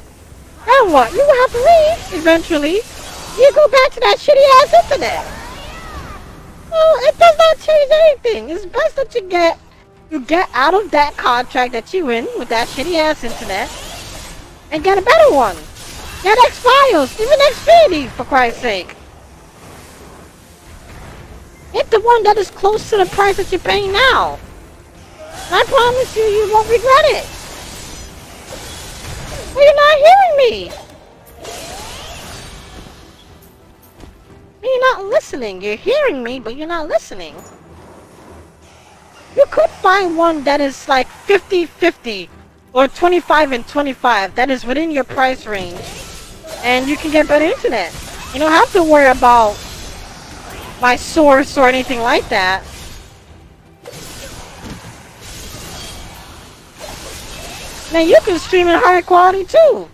Now what? You will have to leave eventually. You go back to that shitty ass internet. Well, it does not change anything. It's best that you get out of that contract that you in with that shitty ass internet and get a better one. Get X-Files, even Xfinity, for Christ's sake. Get the one that is close to the price that you're paying now. I promise you, you won't regret it. Well, you're not hearing me. You're not listening. You're hearing me, but you're not listening. You could find one that is like 50-50 or 25 and 25 that is within your price range, and you can get better internet. You don't have to worry about my source or anything like that. Now you can stream in high quality too.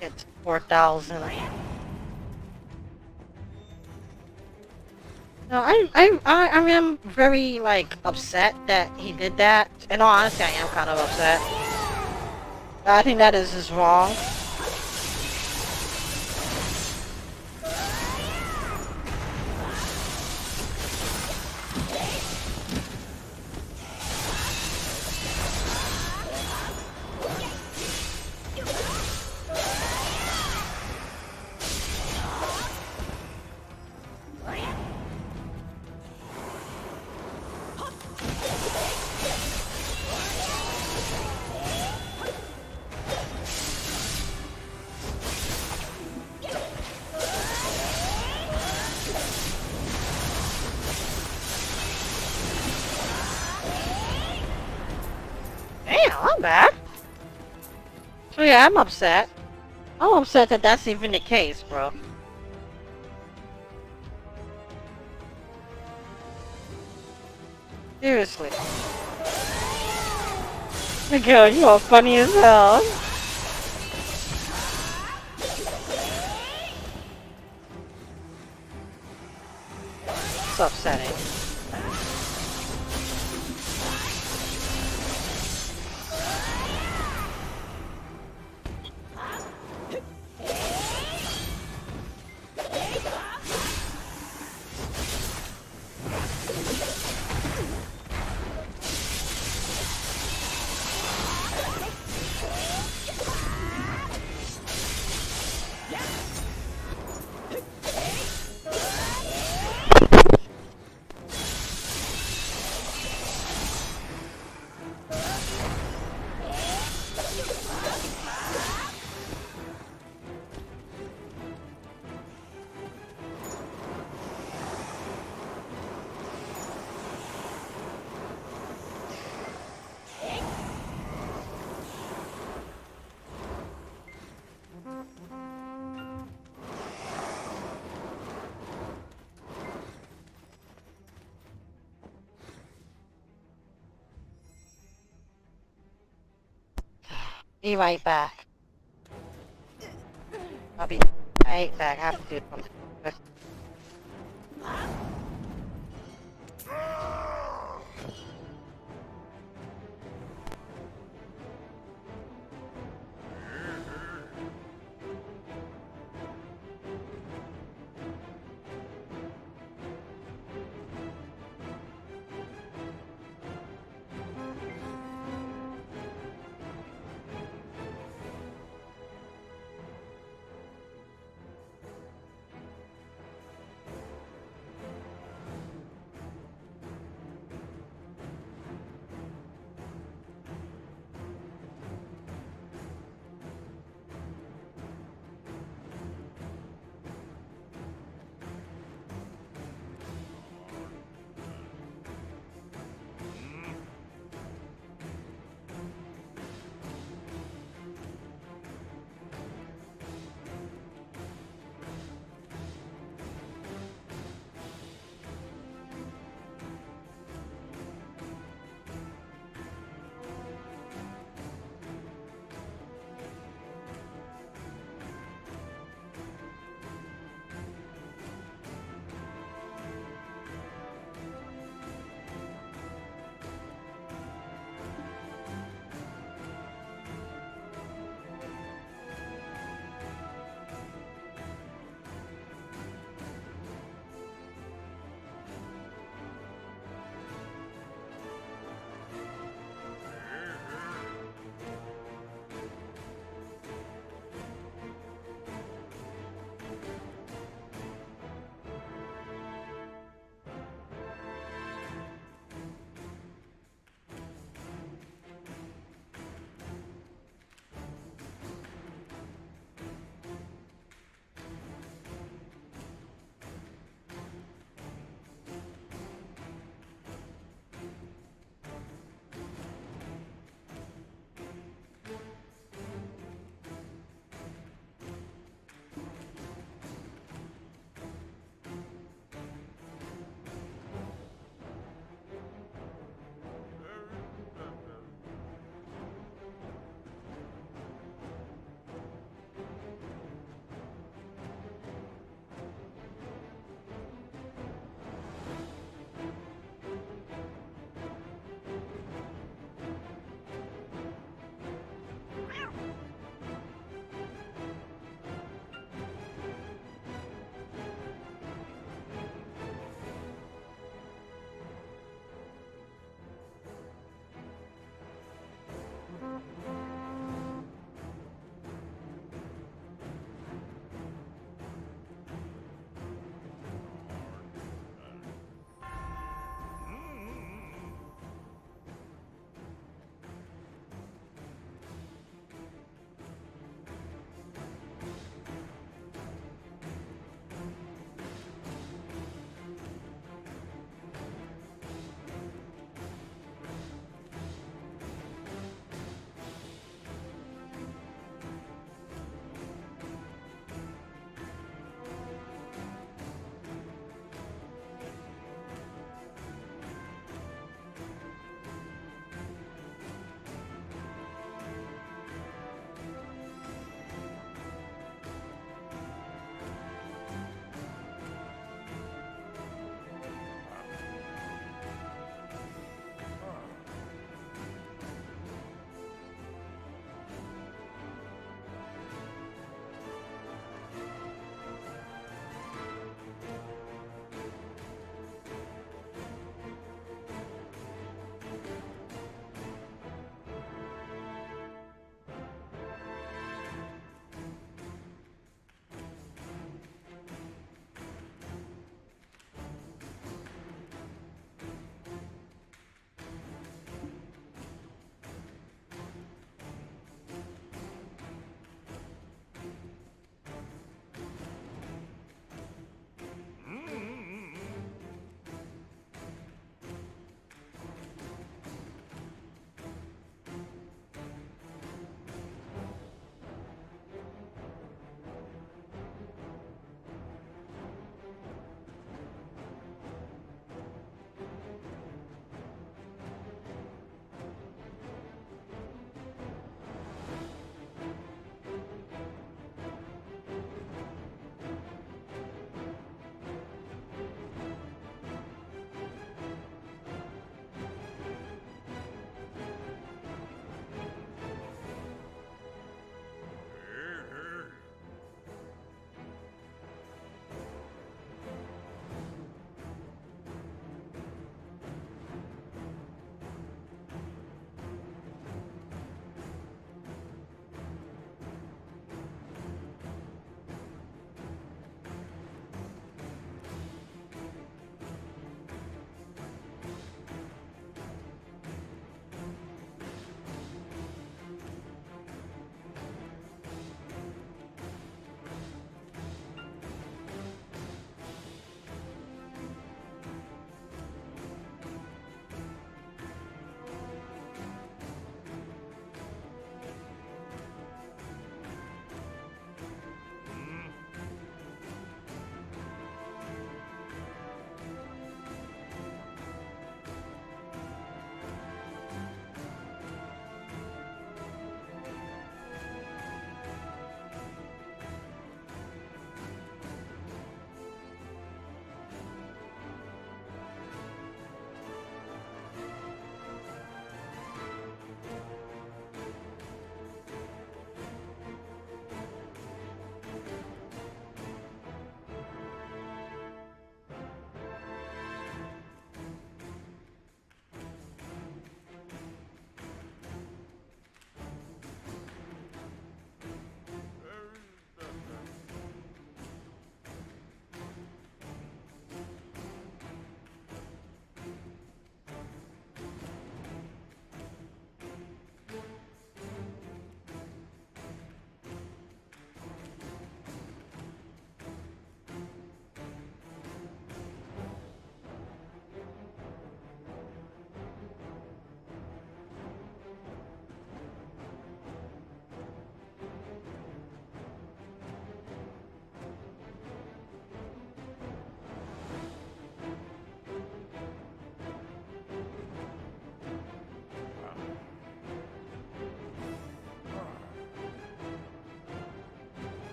It's 4,000. No, I am very like upset that he did that. In all honesty, I am kind of upset. I think that is just wrong. Damn, I'm bad. So yeah, I'm upset. I'm upset that that's even the case, bro. Seriously. Miguel, you are funny as hell. It's upsetting. Be right back. I'll be right back. I have to do something.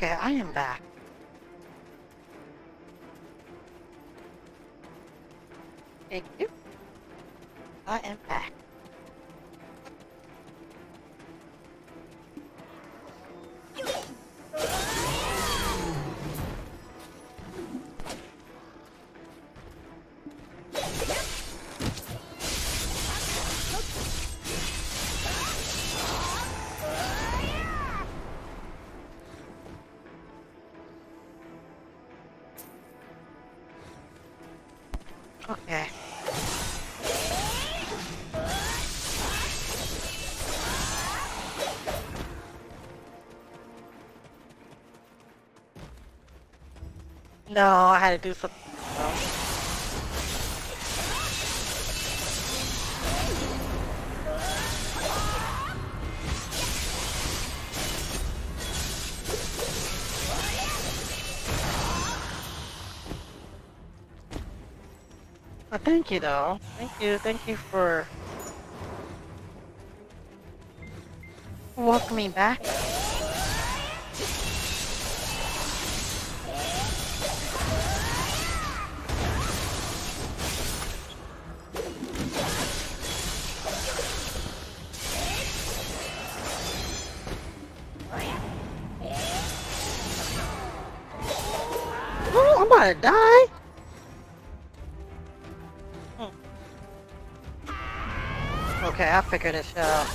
Okay, I am back. Thank you. I am back. Okay. No, I had to do something else. Well, thank you though. Thank you for welcoming back. Oh, I'm about to die. Okay, I figured this out.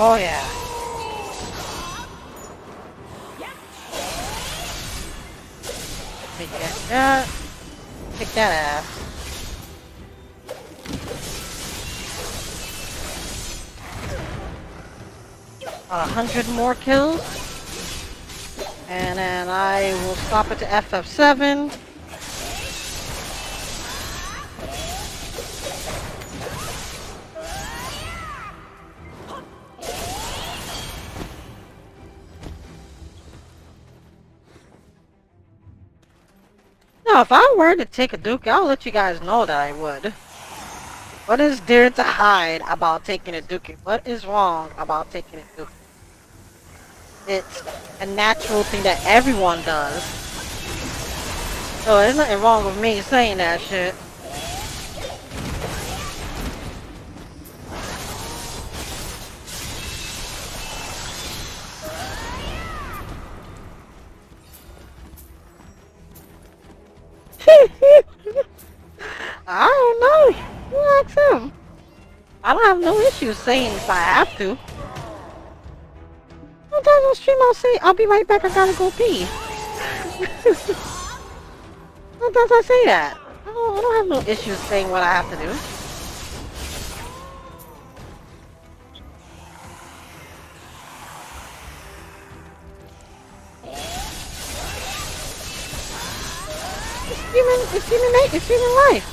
Oh yeah. Take that. Take that ass. About 100 more kills. And then I will stop it to FF7. Now, if I were to take a Duke, I'll let you guys know that I would. What is there to hide about taking a Duke? What is wrong about taking a Duke? It's a natural thing that everyone does. So there's nothing wrong with me saying that shit. I don't know. You ask him. I don't have no issue saying if I have to. Sometimes on stream I'll say, I'll be right back, I gotta go pee. Sometimes I say that. I don't have no issue saying what I have to do. It's human life.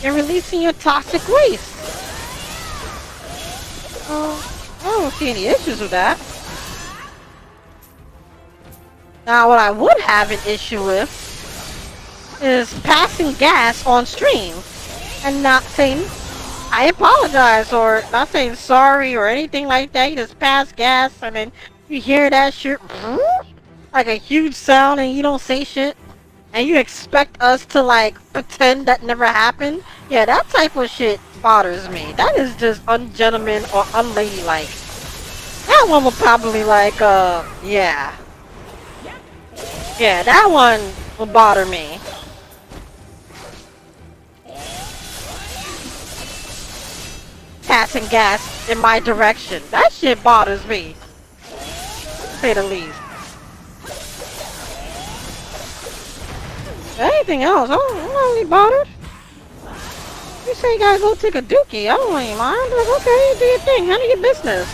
You're releasing your toxic waste. I don't see any issues with that. Now, what I would have an issue with is passing gas on stream and not saying, I apologize, or not saying sorry or anything like that. You just pass gas and then you hear that shit like a huge sound and you don't say shit. And you expect us to like pretend that never happened? Yeah, that type of shit bothers me. That is just ungentleman or unladylike. That one will probably like, yeah. Yeah, that one will bother me. Passing gas in my direction. That shit bothers me. To say the least. Anything else, I'm not really bothered. You say you gotta go take a dookie, I don't really mind. Like, okay, do your thing, handle your business.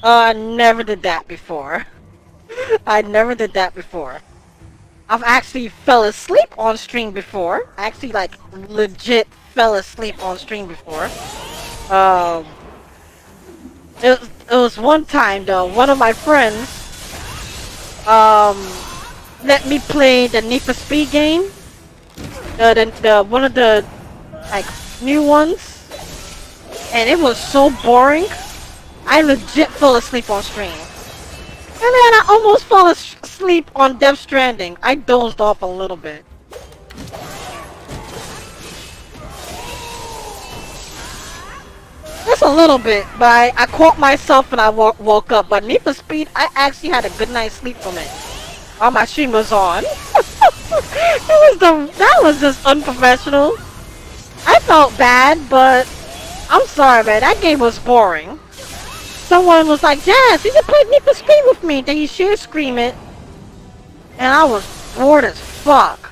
I never did that before. I never did that before. I've actually fell asleep on stream before. I actually like legit fell asleep on stream before. Um, it was one time though. One of my friends let me play the Need for Speed game. The one of the like new ones, and it was so boring. I legit fell asleep on stream. And then I almost fell asleep on Death Stranding. I dozed off a little bit. Just a little bit, but I caught myself and I woke up. But Need for Speed, I actually had a good night's sleep from it. While my stream was on. That was just unprofessional. I felt bad, but I'm sorry, man. That game was boring. Someone was like, "Jazz, you can play Need for Speed with me." Then you share scream it, and I was bored as fuck.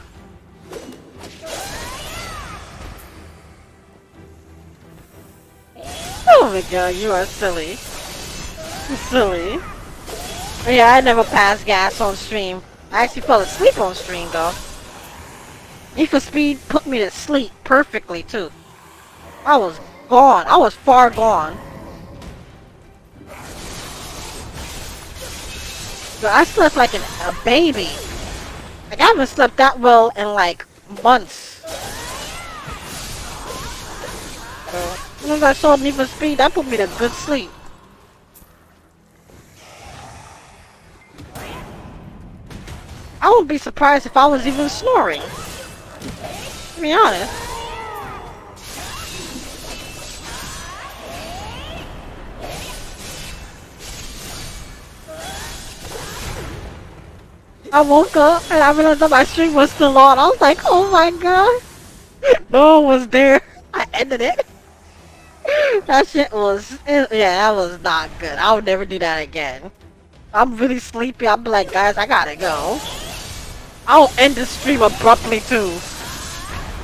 Oh my god, you are silly. Silly. But yeah, I never passed gas on stream. I actually fell asleep on stream though. Need for Speed put me to sleep perfectly too. I was gone. I was far gone. But I slept like a baby. Like I haven't slept that well in like months. So, as soon as I saw Need for Speed, that put me to good sleep. I wouldn't be surprised if I was even snoring. To be honest. I woke up and I realized that my stream was still on. I was like, oh my god. No one was there. I ended it. That shit was, yeah, that was not good. I would never do that again. I'm really sleepy. I'll be like, guys, I gotta go. I'll end the stream abruptly too.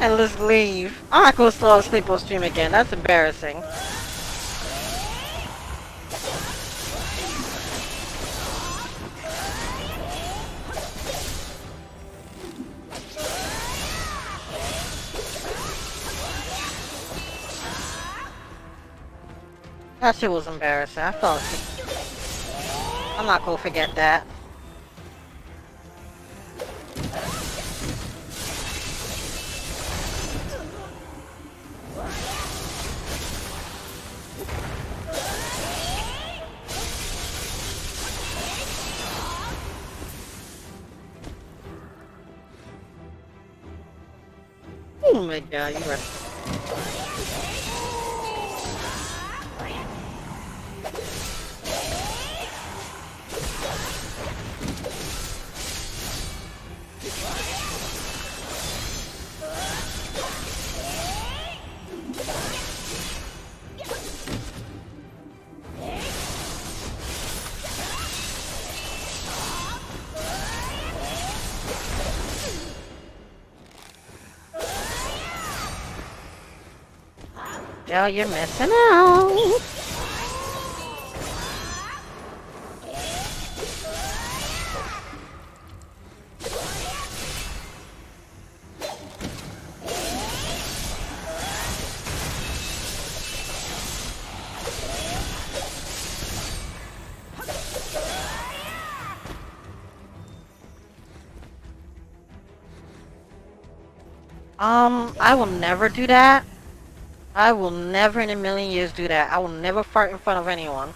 And just leave. I'm not gonna fall asleep on stream again. That's embarrassing. That shit was embarrassing. I fell asleep. I'm not gonna forget that. Oh my god, you are... Yo, you're missing out. I will never do that. I will never in a million years do that. I will never fart in front of anyone.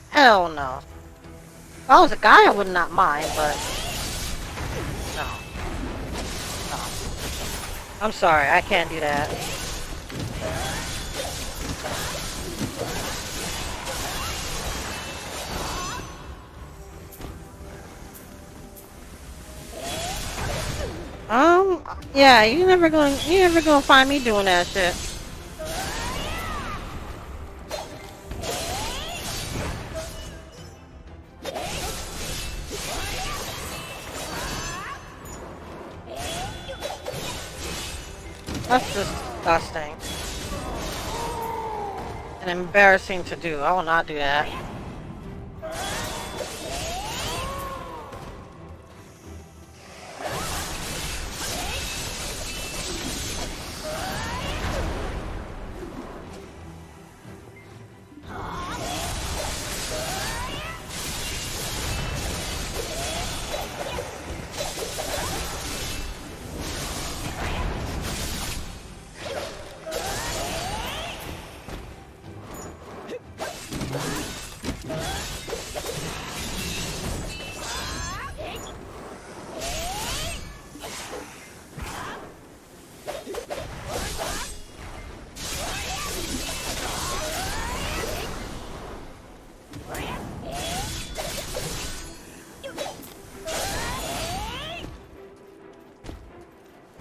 Hell no. If I was a guy, I would not mind, but... No. No. I'm sorry, I can't do that. Yeah, you're never gonna find me doing that shit. That's just disgusting. and embarrassing to do. I will not do that.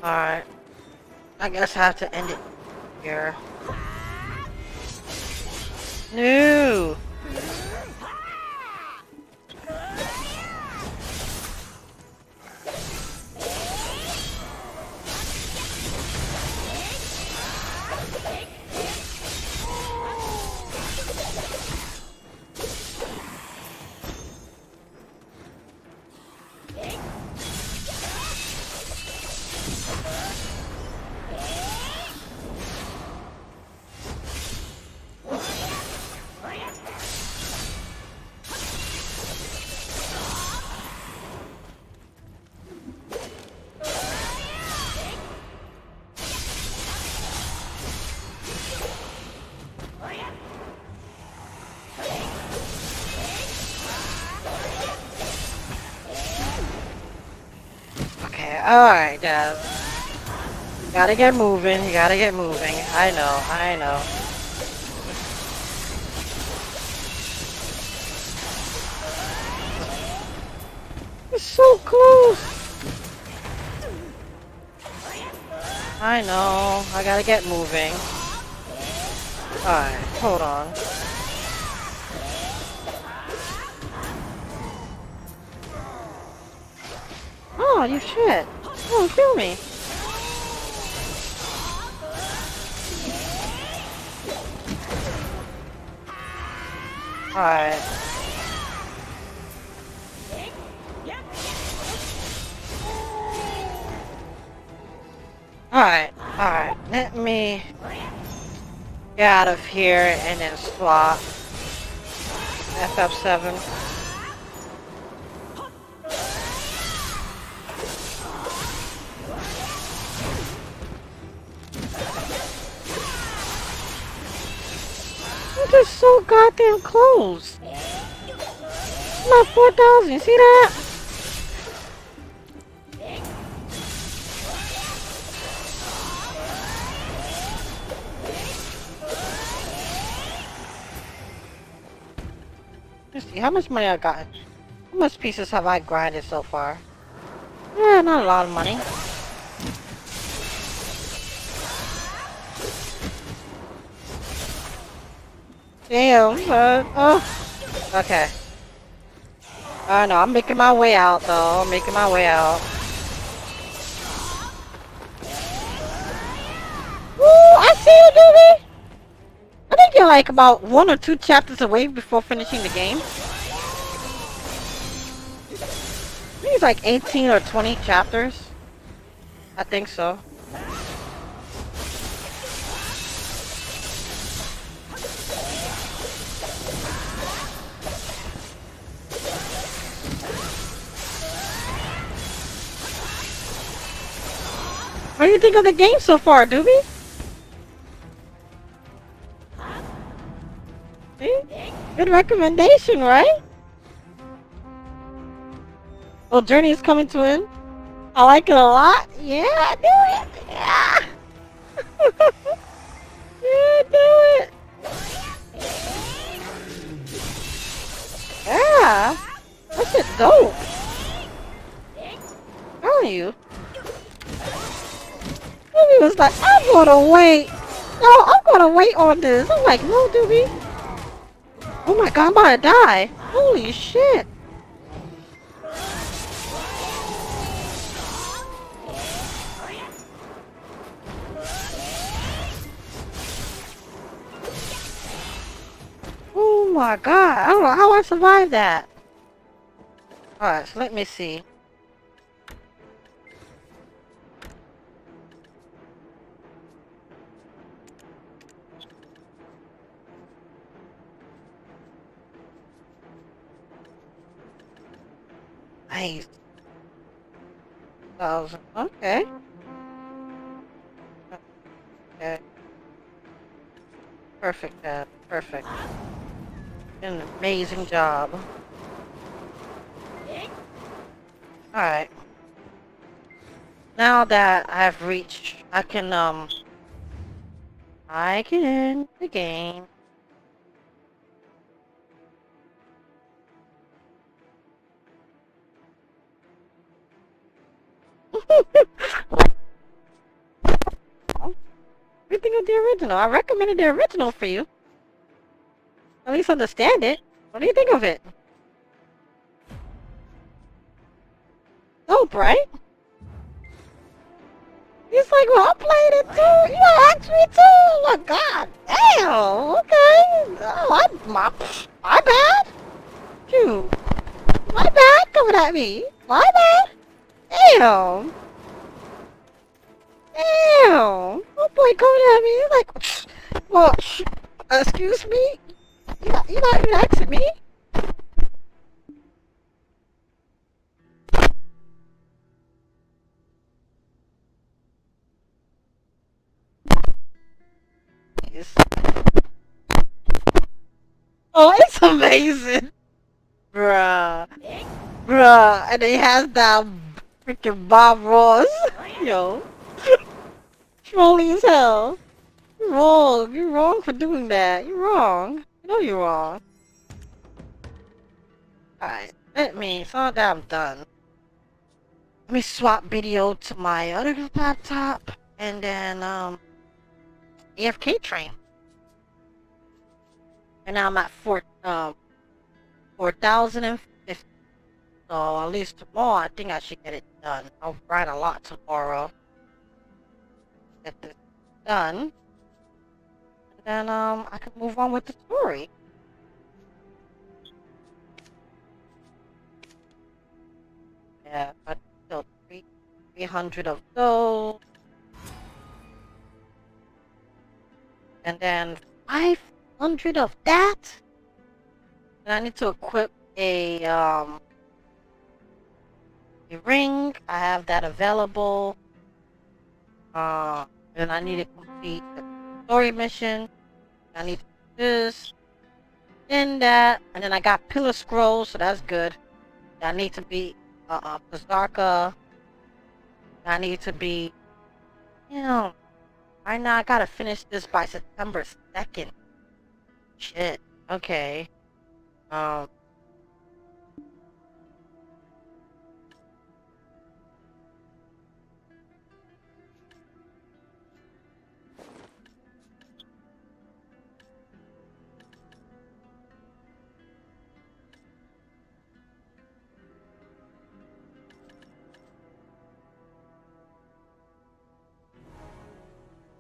Alright. I guess I have to end it here. No! Alright, Dev. You gotta get moving, you gotta get moving. I know. It's so close! I know, I gotta get moving. Alright, hold on. Oh, you shit. Oh, kill me. Alright. Alright. Let me get out of here and then swap. FF7. It's so goddamn close. Not 4,000. See that? Let's see how much money I got. How much pieces have I grinded so far? Yeah, not a lot of money. Damn, son. Oh. Okay. I know, I'm making my way out, though. I'm making my way out. Woo! I see you, Doobie! I think you're like about 1 or 2 chapters away before finishing the game. I think it's like 18 or 20 chapters. I think so. What do you think of the game so far, Doobie? See? Good recommendation, right? Well, Journey is coming to an end. I like it a lot. Yeah, do it. Yeah. Yeah, do it. Yeah. That shit dope. How are you? Doobie was like, I'm gonna wait. No, I'm gonna wait on this. I'm like, no, Doobie. Oh my god, I'm about to die. Holy shit. my god, I don't know how I survived that. Alright, so let me see. Nice. 1,000. Okay. Okay. Perfect, Dad. Perfect. An amazing job. Alright. Now that I've reached, I can end the game. What do you think of the original? I recommended the original for you. At least understand it. What do you think of it? Dope, right? He's like, well, I played it too. You asked me too. Oh my god. Damn. Okay. Oh, my bad. Phew. My bad coming at me. My bad. Damn. Damn. Oh boy coming at me. He's like, well, excuse me. You're not even asking me. Yes. Oh, it's amazing. Bruh. Bruh. And he has that freaking Bob Ross. Yo. Trolling as hell. You're wrong. You're wrong for doing that. You're wrong. You know you're wrong. Alright. Let me. So that I'm done. Let me swap video to my other laptop. And then, AFK train. And now I'm at 4,050. So at least tomorrow, I think I should get it done. I'll grind a lot tomorrow. Get this done. And then, I can move on with the story. Yeah, but still 300 of those. And then 500 of that. And I need to equip a ring. I have that available. And I need to complete the story mission. I need to do this. And that. And then I got pillar scrolls, so that's good. I need to be Berserker. I need to be, right now I gotta finish this by September 2nd. Shit. Okay. Um.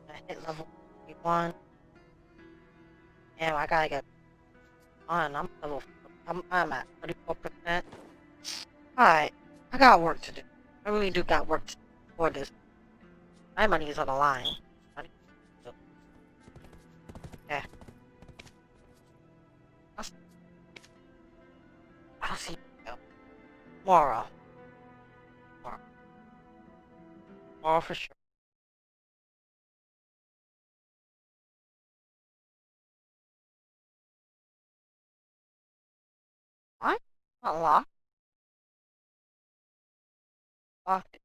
I hit level 51. Damn, I gotta get on. I'm at 34%. Alright. I got work to do. I really do got work to do for this. My money is on the line. Yeah. I'll see you tomorrow. Tomorrow for sure. What? Not locked. Locked.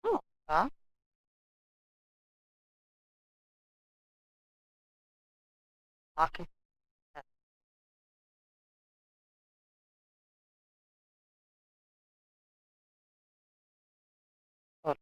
Oh, oh, locking. Oh,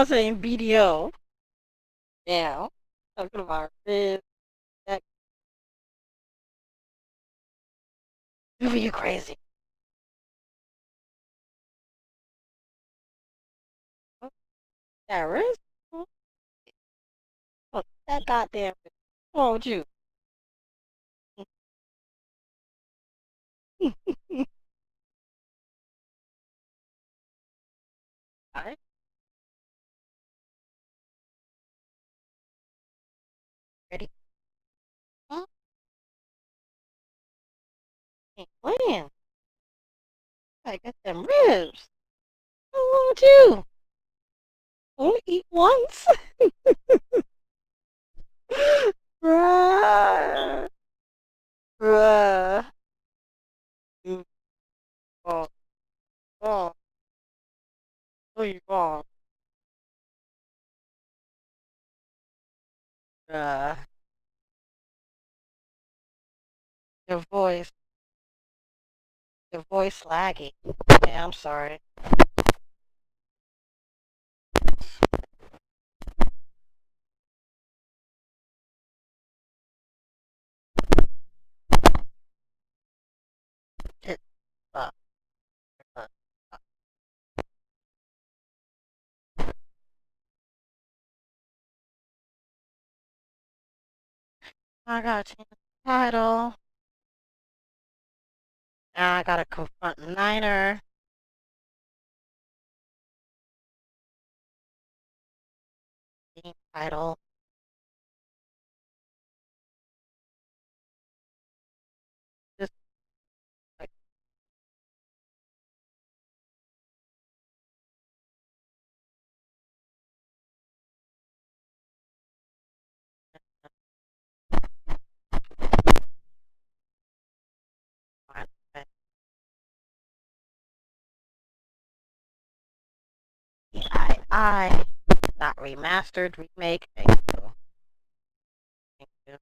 was saying BDO. Yeah. Talking about this. That. You crazy. That wrist? Oh, that goddamn wrist. What's wrong with you? Alright. Ready? Huh? Ain't playing. I got them ribs. What's wrong with you? Only eat once? Bruh. Bruh. You wrong. Wrong. Oh, you wrong. Bruh. Your voice. Your voice laggy. Yeah, I'm sorry. It, uh, uh, I gotta change the title. Now I gotta confront Niner. Change title. Just like that. I not remastered, remake. Thank you. Thank you.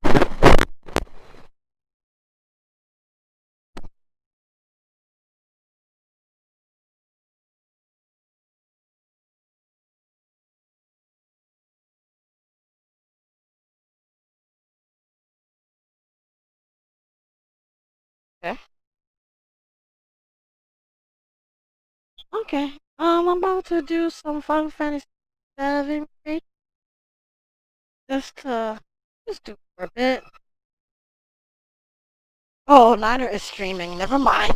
Okay. Okay. I'm about to do some Final Fantasy 7 just do for a bit. Oh, Niner is streaming. Never mind.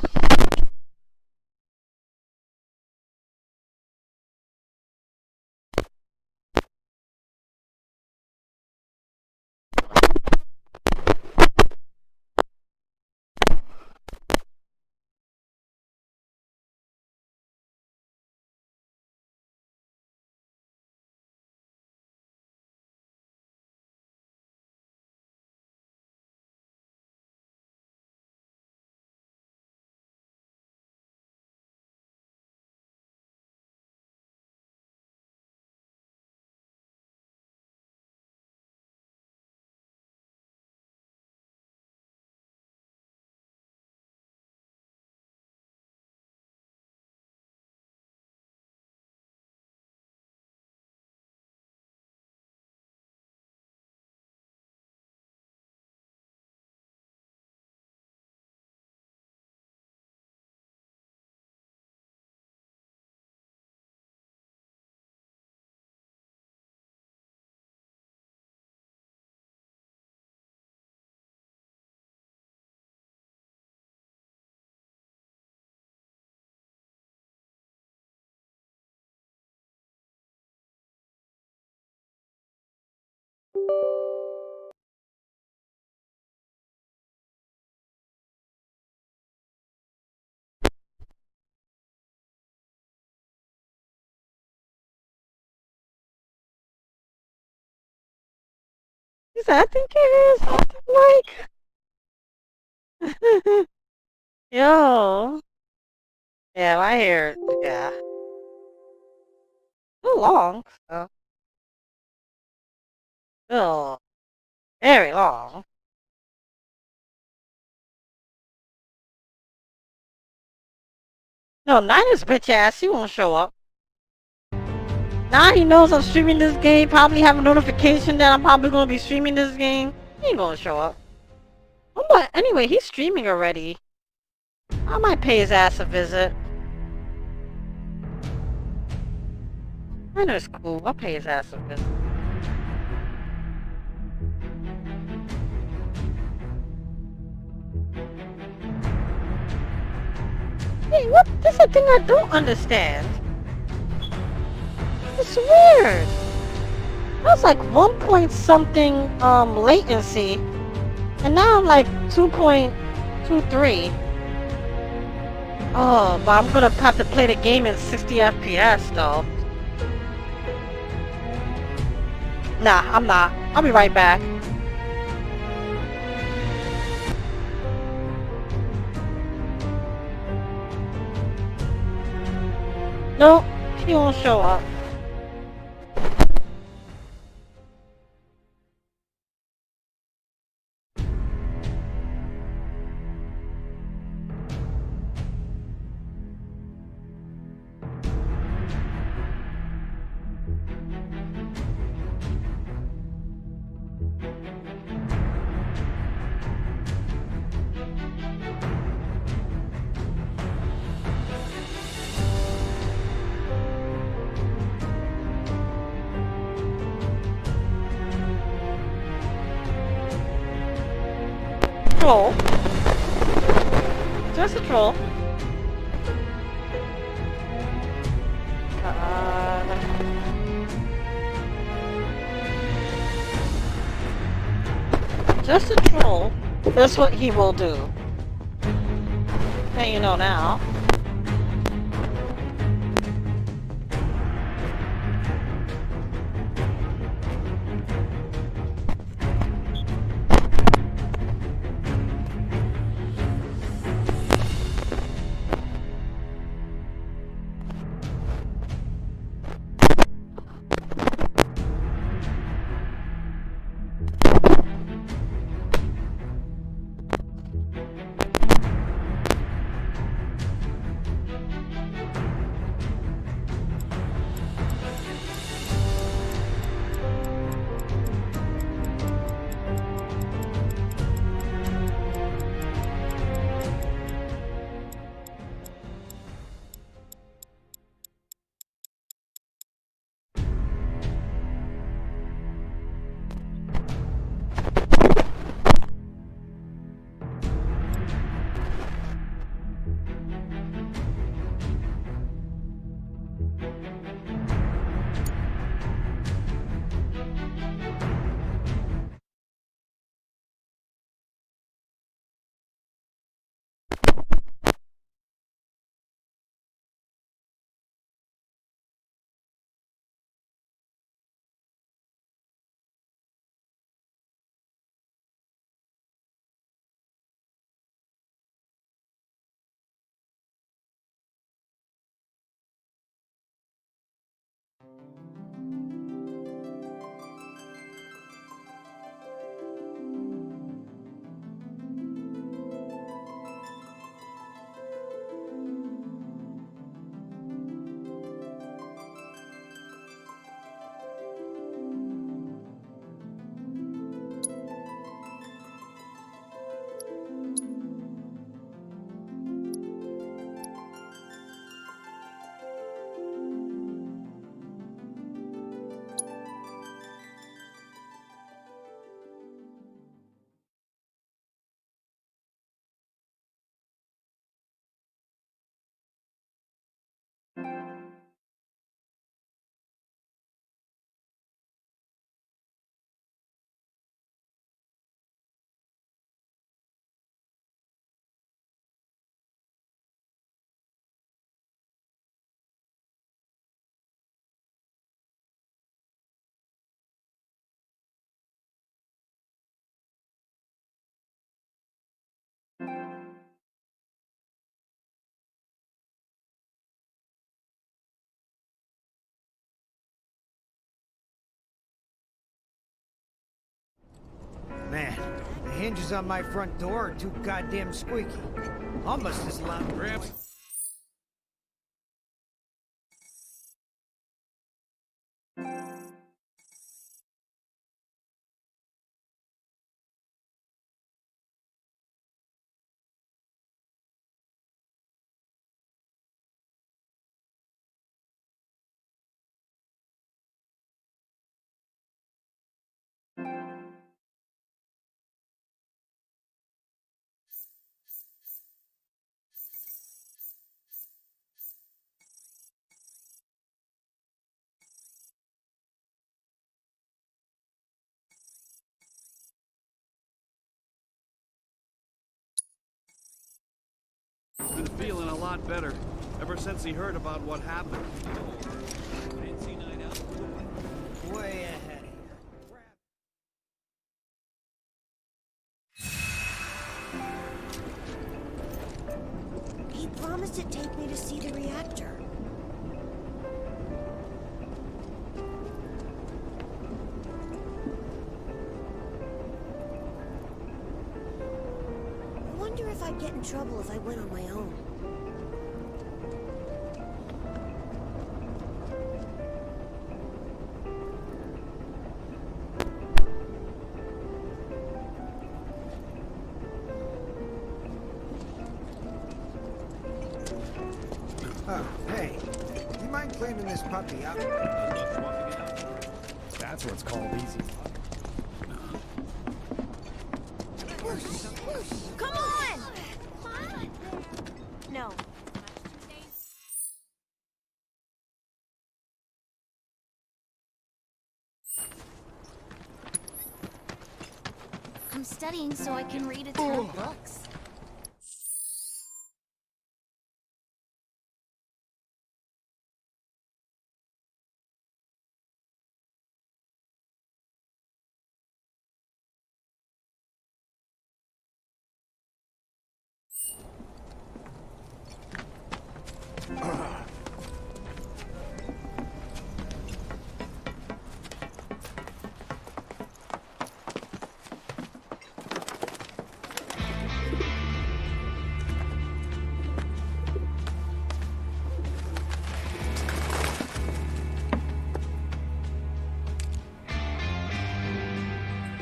I think it is something like. Yo. Yeah, I hear it. Yeah. Too long. So. Still very long. No, Niner's bitch ass. He won't show up. Now he knows I'm streaming this game. Probably have a notification that I'm probably gonna be streaming this game. He ain't gonna show up. Oh, but anyway, he's streaming already. I might pay his ass a visit. I know it's cool. I'll pay his ass a visit. Hey, what? This is a thing I don't understand. It's weird. That's like 1 point something latency, and now I'm like 2.23. Oh, but I'm gonna have to play the game in 60 FPS though. Nah, I'm not. I'll be right back. Nope, he won't show up. Troll. Just a troll. Just a troll. That's what he will do. Hey, you know now. Man, the hinges on my front door are too goddamn squeaky. Almost as loud. Been feeling a lot better ever since he heard about what happened. Fancy night out. Way ahead of here. He promised to take me to see the reactor. I wonder if I'd get in trouble if I went on my own. Oh, hey. Do you mind cleaning this puppy up? That's what's called easy. Come on! No. I'm studying so I can read a ton of books.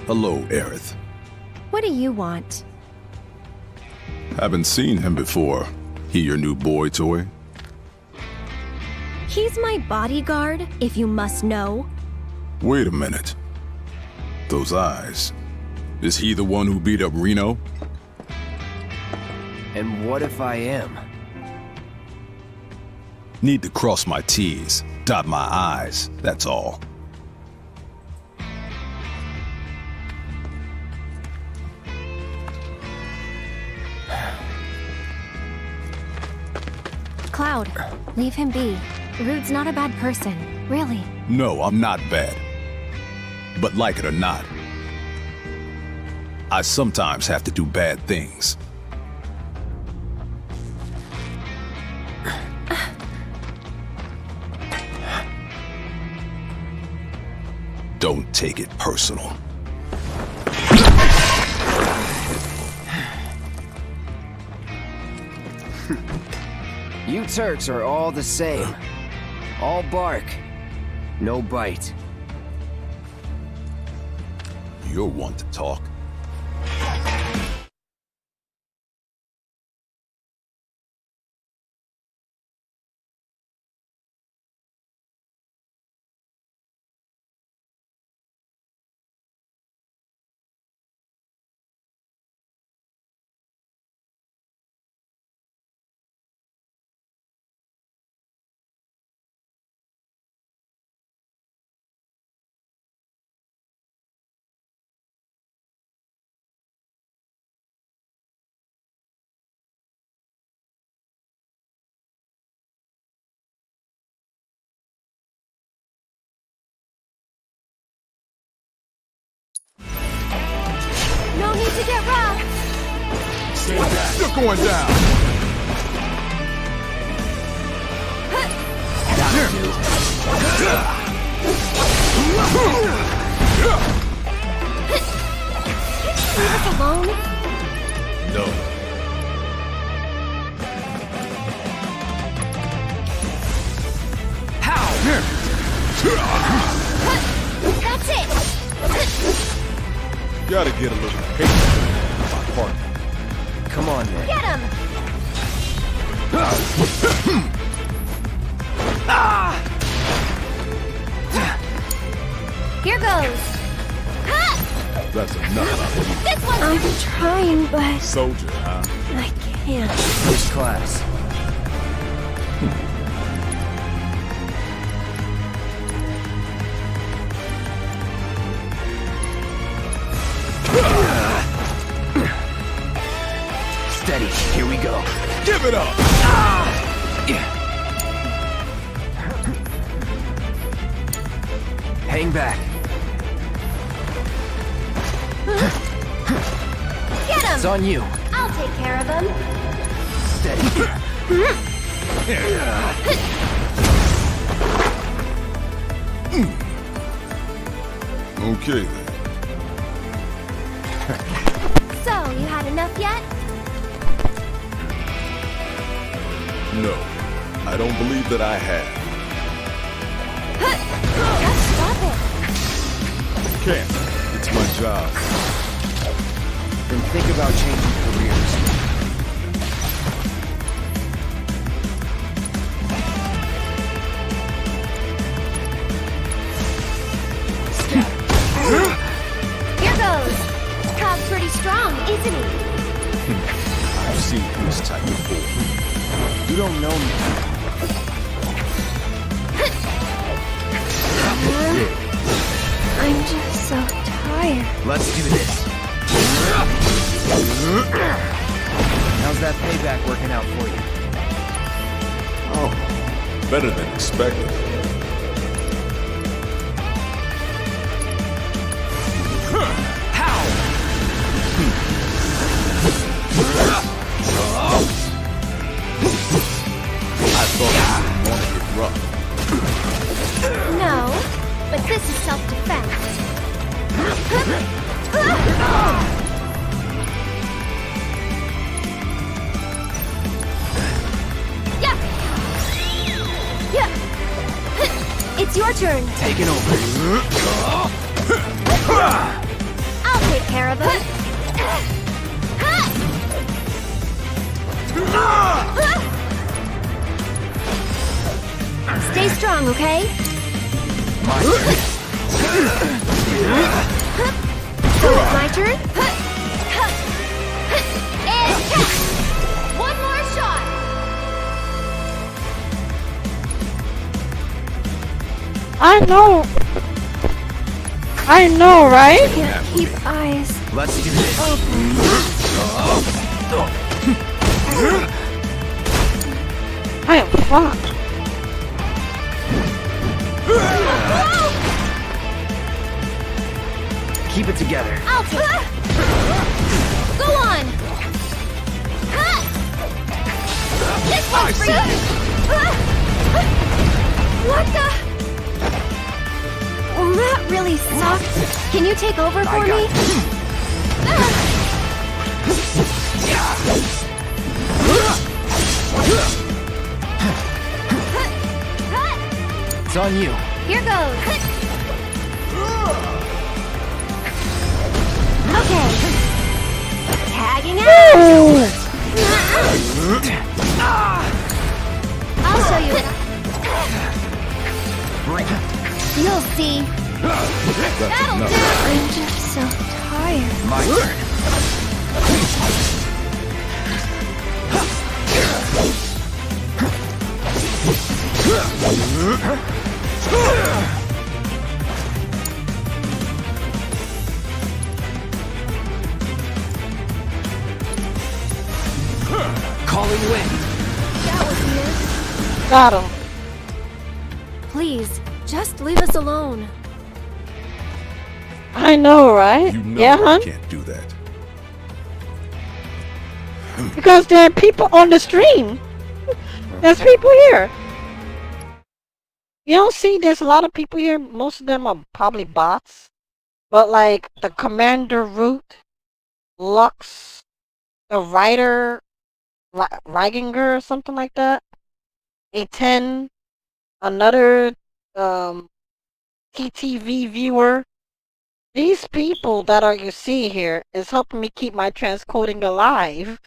Hello, Aerith. What do you want? Haven't seen him before. He your new boy toy? He's my bodyguard, if you must know. Wait a minute. Those eyes. Is he the one who beat up Reno? And what if I am? Need to cross my T's, dot my I's, that's all. Cloud, leave him be. Rude's not a bad person, really. No, I'm not bad. But like it or not, I sometimes have to do bad things. Don't take it personal. You Turks are all the same. All bark, no bite. You're one to talk. No need to get rough! You're going down! Leave us alone? No. That's it! Gotta get a little patient with my partner. Come on, then. Get him! Here goes! That's enough. This one! I'm trying, but Soldier, huh? I can't. First class. Steady. Here we go. Give it up! Hang back. Get him! It's on you. I'll take care of him. Steady. Okay then. So, you had enough yet? No, I don't believe that I have. Just stop it. Can't. It's my job. Then think about changing careers. Here goes. Cob's pretty strong, isn't he? I've seen this type before. You don't know me. I'm just so tired. Let's do this. How's that payback working out for you? Oh, better than expected. I thought you wanted to get rough. No, but this is self-defense. Yeah. Yeah. It's your turn. Taking over. I'll take care of him. Stay strong, okay? My turn. So it's my turn? And catch! One more shot! I know, right? Can't keep eyes Let's do this. I am fucked. Keep it together. I'll take it. Go on! This one's for you! What the? Well, that really sucked. Can you take over for I got me? It's on you. Here goes. Okay. Tagging out. I'll show you. Bring it. You'll see. That's That'll enough. do. I'm just so tired. My turn. Calling wind. That was weird. Got him. Please, just leave us alone. I know, right? You know Yeah, I hun? can't do that. Because there are people on the stream. There's people here. You don't see there's a lot of people here. Most of them are probably bots. But like the Commander Root, Lux, the Writer, Reiginger or something like that. A10, another TTV viewer. These people that are you see here is helping me keep my transcoding alive.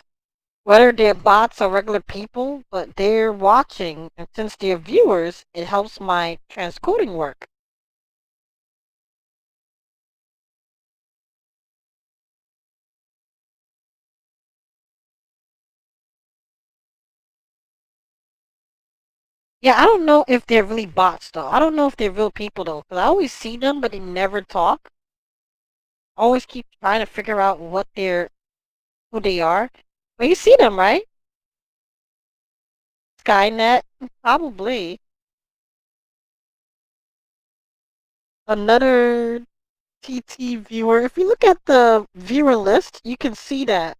Whether they're bots or regular people, but they're watching, and since they're viewers, it helps my transcoding work. Yeah, I don't know if they're really bots though. I don't know if they're real people though, because I always see them, but they never talk. I always keep trying to figure out who they are. Well, you see them, right? Skynet, probably. Another TT viewer. If you look at the viewer list, you can see that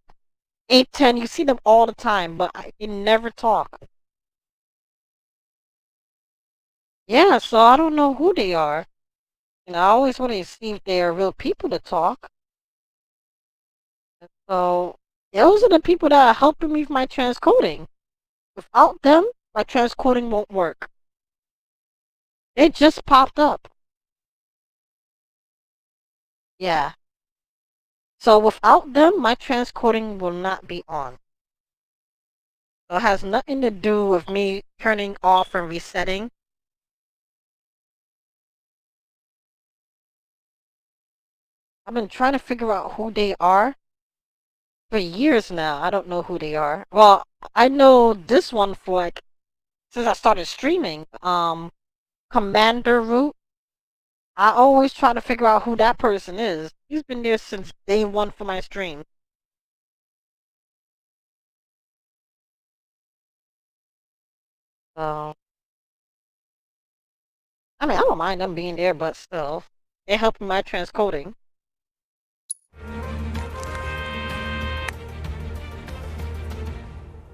810. You see them all the time, but they never talk. Yeah, so I don't know who they are. I always want to see if they are real people to talk. So those are the people that are helping me with my transcoding. Without them, my transcoding won't work. They just popped up. Yeah. So without them, my transcoding will not be on. So it has nothing to do with me turning off and resetting. I've been trying to figure out who they are for years now. I don't know who they are. Well, I know this one for like since I started streaming. Commander Root. I always try to figure out who that person is. He's been there since day one for my stream. So I mean, I don't mind them being there, but still, they're helping my transcoding.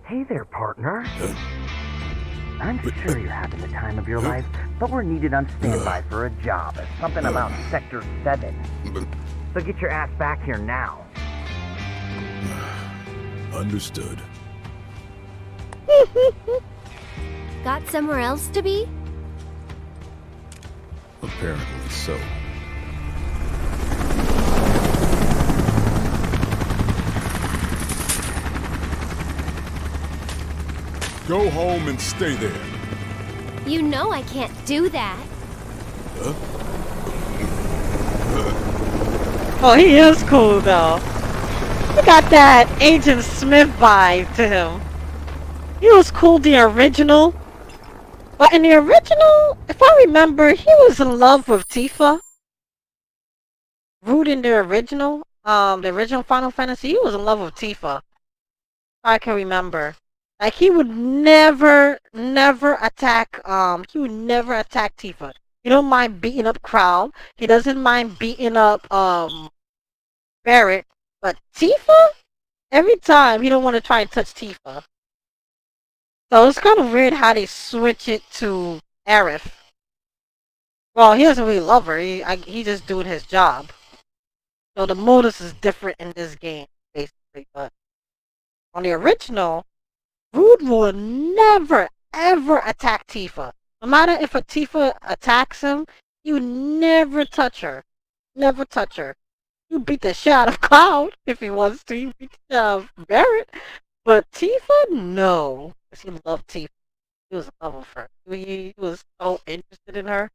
Hey there, partner. I'm sure you're having the time of your life, but we're needed on standby for a job at something about Sector 7. So get your ass back here now. Understood. Got somewhere else to be? Apparently so. Go home and stay there. You know I can't do that. Huh? Oh, he is cool though. He got that Agent Smith vibe to him. He was cool the original. But in the original, if I remember, he was in love with Tifa. Root in the original Final Fantasy, he was in love with Tifa. I can remember. Like he would never attack Tifa. He don't mind beating up Crown. He doesn't mind beating up Barrett. But Tifa? Every time he don't want to try and touch Tifa. So it's kind of weird how they switch it to Aerith. Well, he doesn't really love her. He just doing his job. So the modus is different in this game, basically. But on the original, Rude will never, ever attack Tifa. No matter if a Tifa attacks him, you never touch her. Never touch her. You beat the shit out of Cloud if he wants to. You beat the shit out of Barrett. But Tifa, no. Because he loved Tifa. He was in love with her. He was so interested in her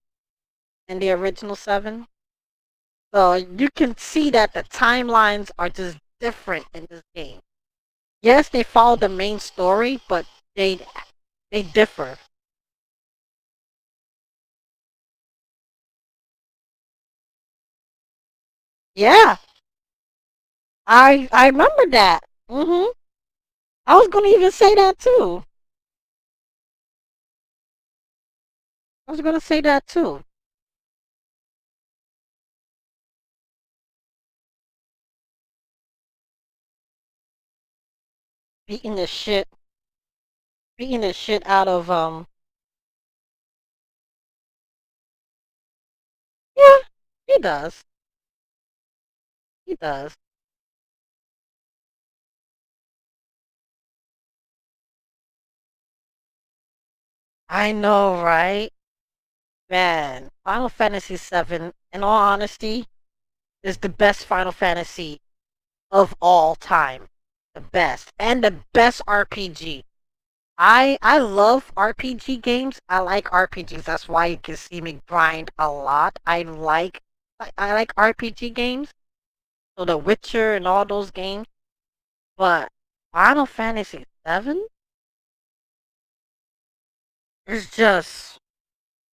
in the original 7. So you can see that the timelines are just different in this game. Yes, they follow the main story, but they differ. Yeah, I remember that. I was gonna even say that too. I was gonna say that too. Beating the shit, beating the shit out of Yeah, he does. He does. I know, right? Man, Final Fantasy 7, in all honesty, is the best Final Fantasy of all time. The best. And the best RPG. I love RPG games. I like RPGs. That's why you can see me grind a lot. I like RPG games. So The Witcher and all those games. But Final Fantasy 7 is just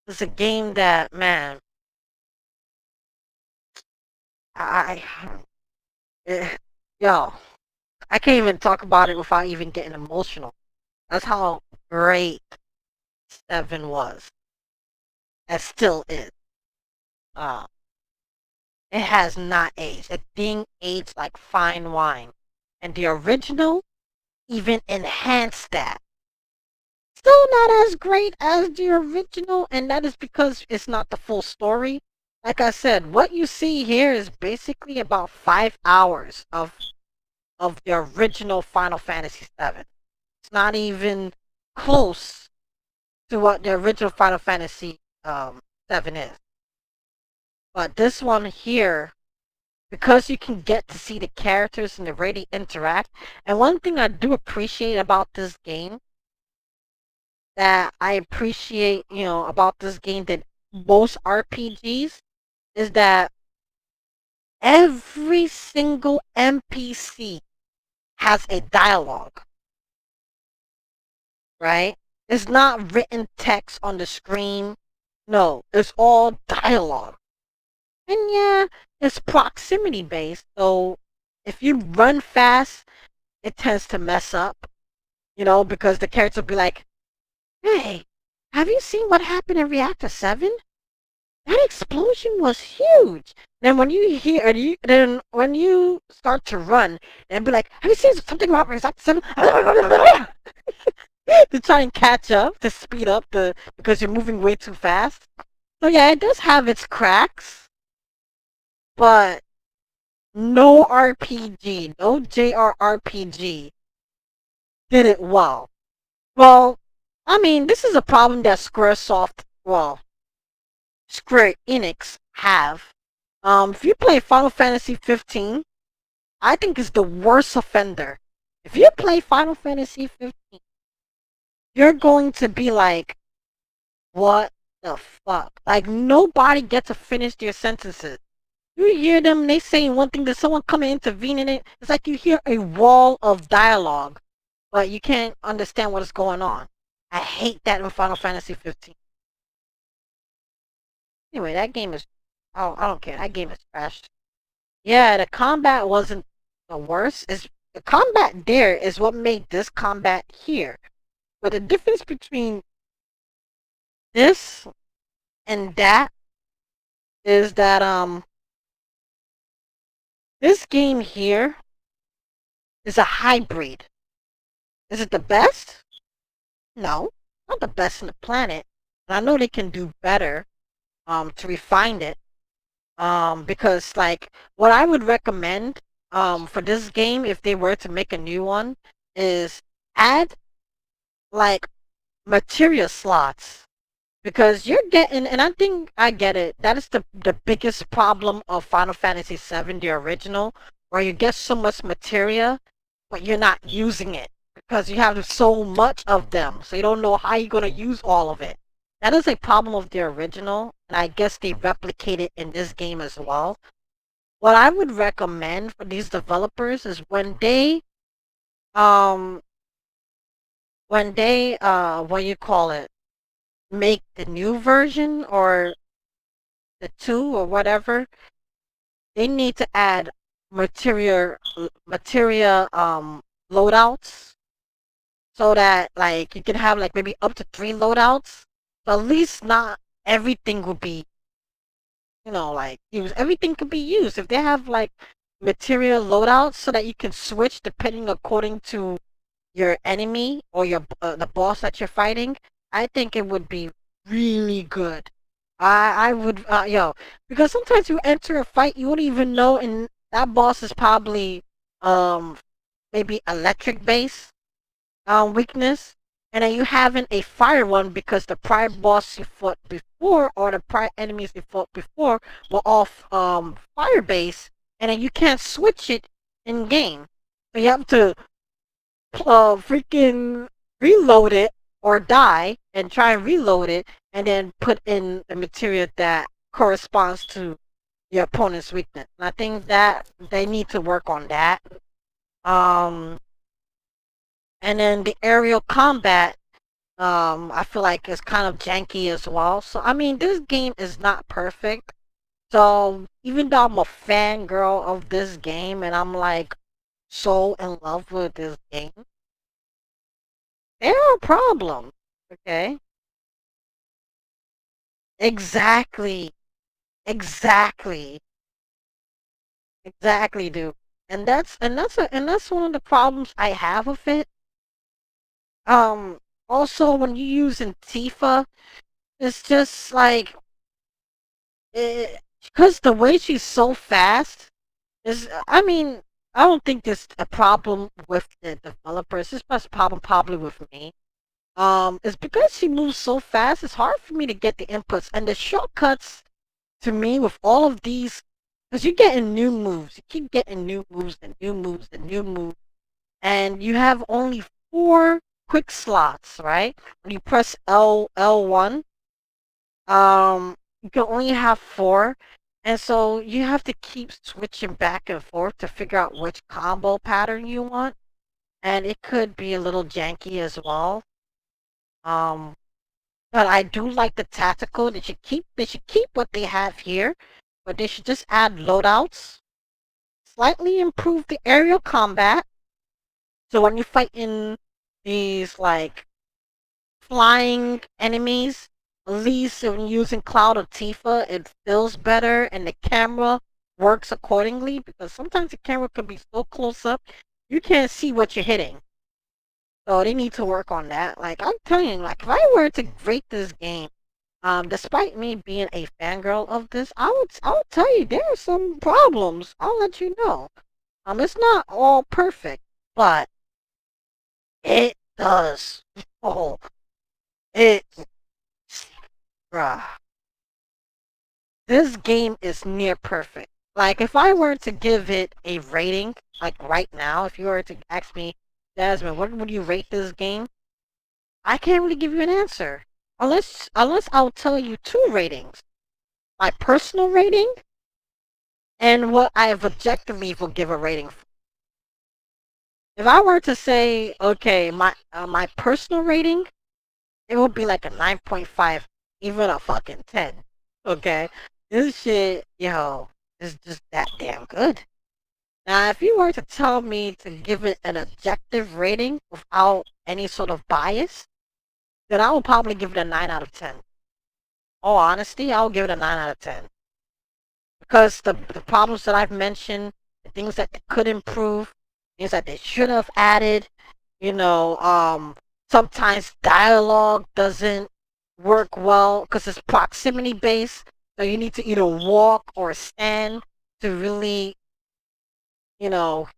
it's a game that, man, I yo, I can't even talk about it without even getting emotional. That's how great 7 was. It still is. Uh, it has not aged. It thing aged like fine wine. And the original even enhanced that. Still not as great as the original, and that is because it's not the full story. Like I said, what you see here is basically about 5 hours of the original Final Fantasy VII. It's not even close to what the original Final Fantasy 7 is. But this one here, because you can get to see the characters and the way they interact, and one thing I do appreciate about this game, that I appreciate, about this game than most RPGs, is that every single NPC has a dialogue, right? It's not written text on the screen. No, it's all dialogue. And yeah, it's proximity based, so if you run fast, it tends to mess up, because the character will be like, hey, have you seen what happened in Reactor 7? That explosion was huge. Then when you start to run, and be like, have you seen something about Reactor 7? To try and catch up, to speed up because you're moving way too fast. So yeah, it does have its cracks, but no RPG, no JRPG did it well. Well, I mean, this is a problem that Square Enix have. If you play Final Fantasy 15, I think it's the worst offender. If you play Final Fantasy 15, you're going to be like, what the fuck? Like, nobody gets to finish their sentences. You hear them, they saying one thing, there's someone come and intervene in it. It's like you hear a wall of dialogue, but you can't understand what is going on. I hate that in Final Fantasy 15. Anyway, that game is... Oh, I don't care. That game is trash. Yeah, the combat wasn't the worst. The combat there is what made this combat here. But the difference between this and that is that, this game here is a hybrid. Is it the best? No, not the best in the planet. And I know they can do better, to refine it. Because like what I would recommend for this game, if they were to make a new one, is add like materia slots, because you're getting, and I think I get it, that is the biggest problem of Final Fantasy VII, the original, where you get so much materia but you're not using it because you have so much of them, so you don't know how you're going to use all of it. That is a problem of the original, and I guess they replicate it in this game as well. What I would recommend for these developers is when they what you call it, make the new version or the 2 or whatever, they need to add materia loadouts, so that like you can have like maybe up to 3 loadouts. So at least not everything would be, like used. Everything could be used if they have like materia loadouts, so that you can switch depending according to your enemy or your the boss that you're fighting. I think it would be really good. I would because sometimes you enter a fight, you won't even know, and that boss is probably maybe electric base weakness, and then you having a fire one because the prior boss you fought before or the prior enemies you fought before were all fire base, and then you can't switch it in game, so you have to freaking reload it or die and try and reload it, and then put in the material that corresponds to your opponent's weakness. And I think that they need to work on that. And then the aerial combat, I feel like is kind of janky as well. So I mean, this game is not perfect. So even though I'm a fangirl of this game and I'm like so in love with this game, they're a problem. Okay? Exactly. Exactly. Exactly, dude. And that's one of the problems I have with it. Also when you using Tifa, it's just like because the way she's so fast is, I mean, I don't think there's a problem with the developers. It's just a problem probably with me. It's because she moves so fast. It's hard for me to get the inputs and the shortcuts to me with all of these. Because you're getting new moves. You keep getting new moves and new moves and new moves. And you have only 4 quick slots, right? When you press L1, you can only have 4. And so you have to keep switching back and forth to figure out which combo pattern you want. And it could be a little janky as well. Um, but I do like the tactical. They should keep what they have here, but they should just add loadouts, slightly improve the aerial combat. So when you fight in these like flying enemies, at least when you're using Cloud or Tifa, it feels better and the camera works accordingly, because sometimes the camera can be so close up you can't see what you're hitting. So they need to work on that. Like I'm telling you, like if I were to rate this game, despite me being a fangirl of this, I would tell you there are some problems. I'll let you know. It's not all perfect, but it does. Oh, it, bruh. This game is near perfect. Like if I were to give it a rating, like right now, if you were to ask me, Jasmine, what would you rate this game? I can't really give you an answer. Unless I'll tell you 2 ratings. My personal rating and what I objectively will give a rating for. If I were to say, okay, my personal rating, it would be like a 9.5, even a fucking 10. Okay? This shit, yo, is just that damn good. Now, if you were to tell me to give it an objective rating without any sort of bias, then I would probably give it a 9 out of 10. All honesty, I would give it a 9 out of 10. Because the problems that I've mentioned, the things that they could improve, things that they should have added, sometimes dialogue doesn't work well because it's proximity based. So you need to either walk or stand to really,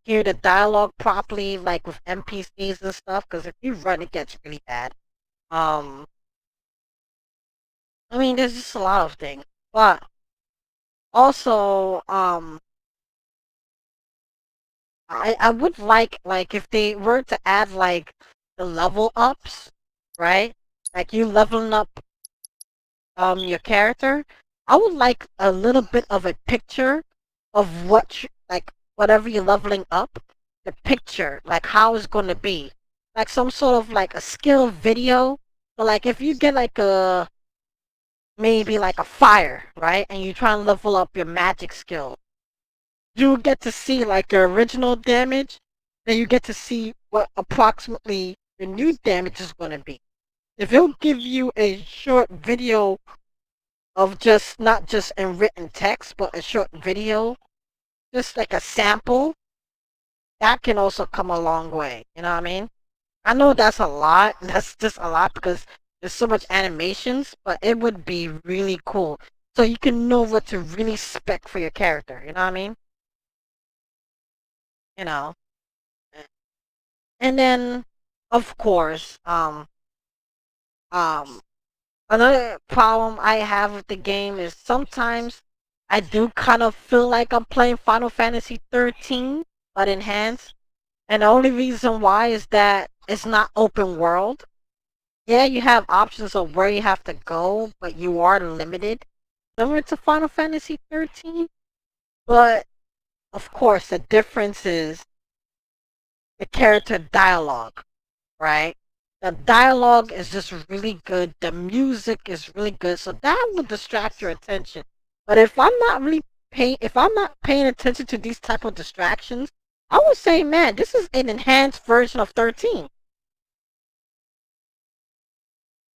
hear the dialogue properly, like with NPCs and stuff. Because if you run, it gets really bad. I mean, there's just a lot of things, but also, I would like if they were to add like the level ups, right? Like you leveling up your character. I would like a little bit of a picture of like whatever you're leveling up, the picture, like how it's going to be, like some sort of like a skill video. So like if you get like maybe like a fire, right, and you try and level up your magic skill, you get to see like your original damage, then you get to see what approximately the new damage is going to be. If it'll give you a short video of just not just in written text, but a short video, just like a sample, that can also come a long way. You know what I mean? I know that's a lot. That's just a lot because there's so much animations, but it would be really cool. So you can know what to really spec for your character. You know what I mean? You know. And then, of course, um, another problem I have with the game is sometimes I do kind of feel like I'm playing Final Fantasy 13, but enhanced. And the only reason why is that it's not open world. Yeah, you have options of where you have to go, but you are limited. Similar to Final Fantasy 13. But, of course, the difference is the character dialogue, right? The dialogue is just really good. The music is really good. So that will distract your attention. But if I'm not paying attention to these type of distractions, I would say, man, this is an enhanced version of 13.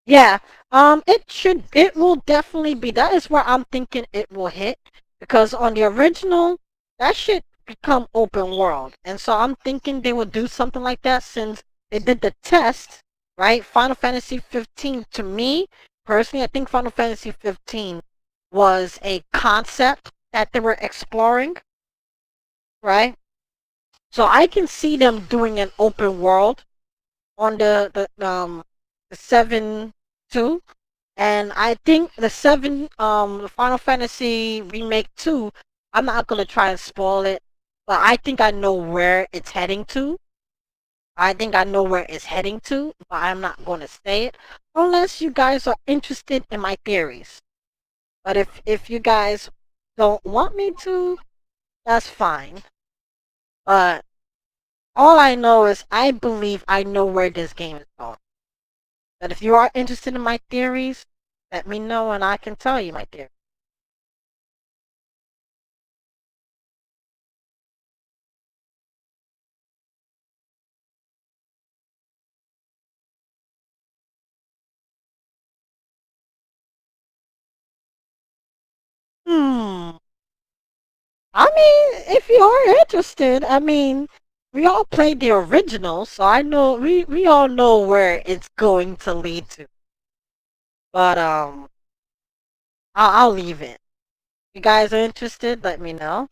Yeah. It will definitely be. That is where I'm thinking it will hit. Because on the original, that shit become open world. And so I'm thinking they would do something like that since they did the test, right? Final Fantasy 15, to me, personally, I think Final Fantasy 15 was a concept that they were exploring, right? So I can see them doing an open world on the 7-2, and I think the Final Fantasy Remake 2, I'm not gonna try and spoil it, but I think I know where it's heading to. I think I know where it's heading to, but I'm not gonna say it unless you guys are interested in my theories. But if you guys don't want me to, that's fine. But all I know is I believe I know where this game is going. But if you are interested in my theories, let me know and I can tell you my theory. Hmm. I mean, if you are interested, I mean, we all played the original, so I know we all know where it's going to lead to. But I'll leave it. If you guys are interested, let me know.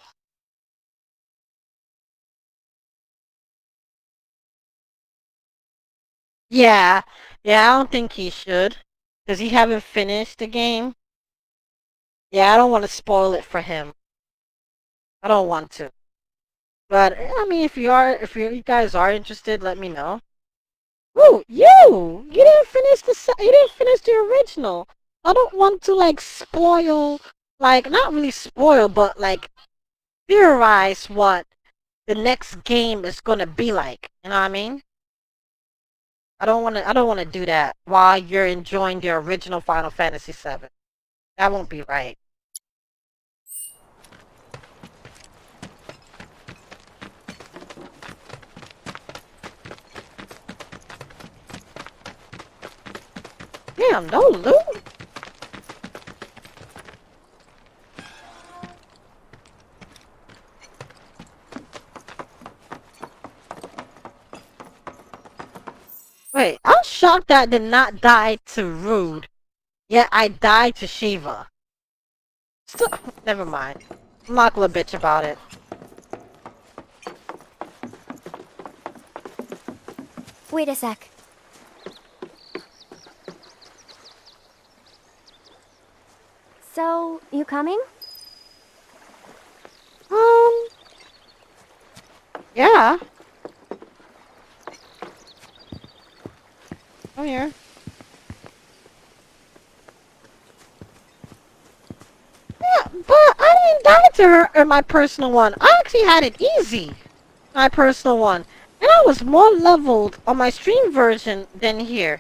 Yeah, yeah, I don't think he should, cause he haven't finished the game. Yeah, I don't want to spoil it for him. I don't want to. But I mean, if you guys are interested, let me know. Ooh, you didn't finish you didn't finish the original. I don't want to like spoil, like not really spoil, but like theorize what the next game is gonna be like. You know what I mean? I don't wanna do that while you're enjoying the original Final Fantasy VII. That won't be right. Damn, no loot. Wait, I'm shocked that I did not die to Rude, yet I died to Shiva. Still, never mind. I'm not gonna bitch about it. Wait a sec. So, you coming? Yeah. Come here. Yeah, but I didn't die to her in my personal one. I actually had it easy. My personal one. And I was more leveled on my stream version than here.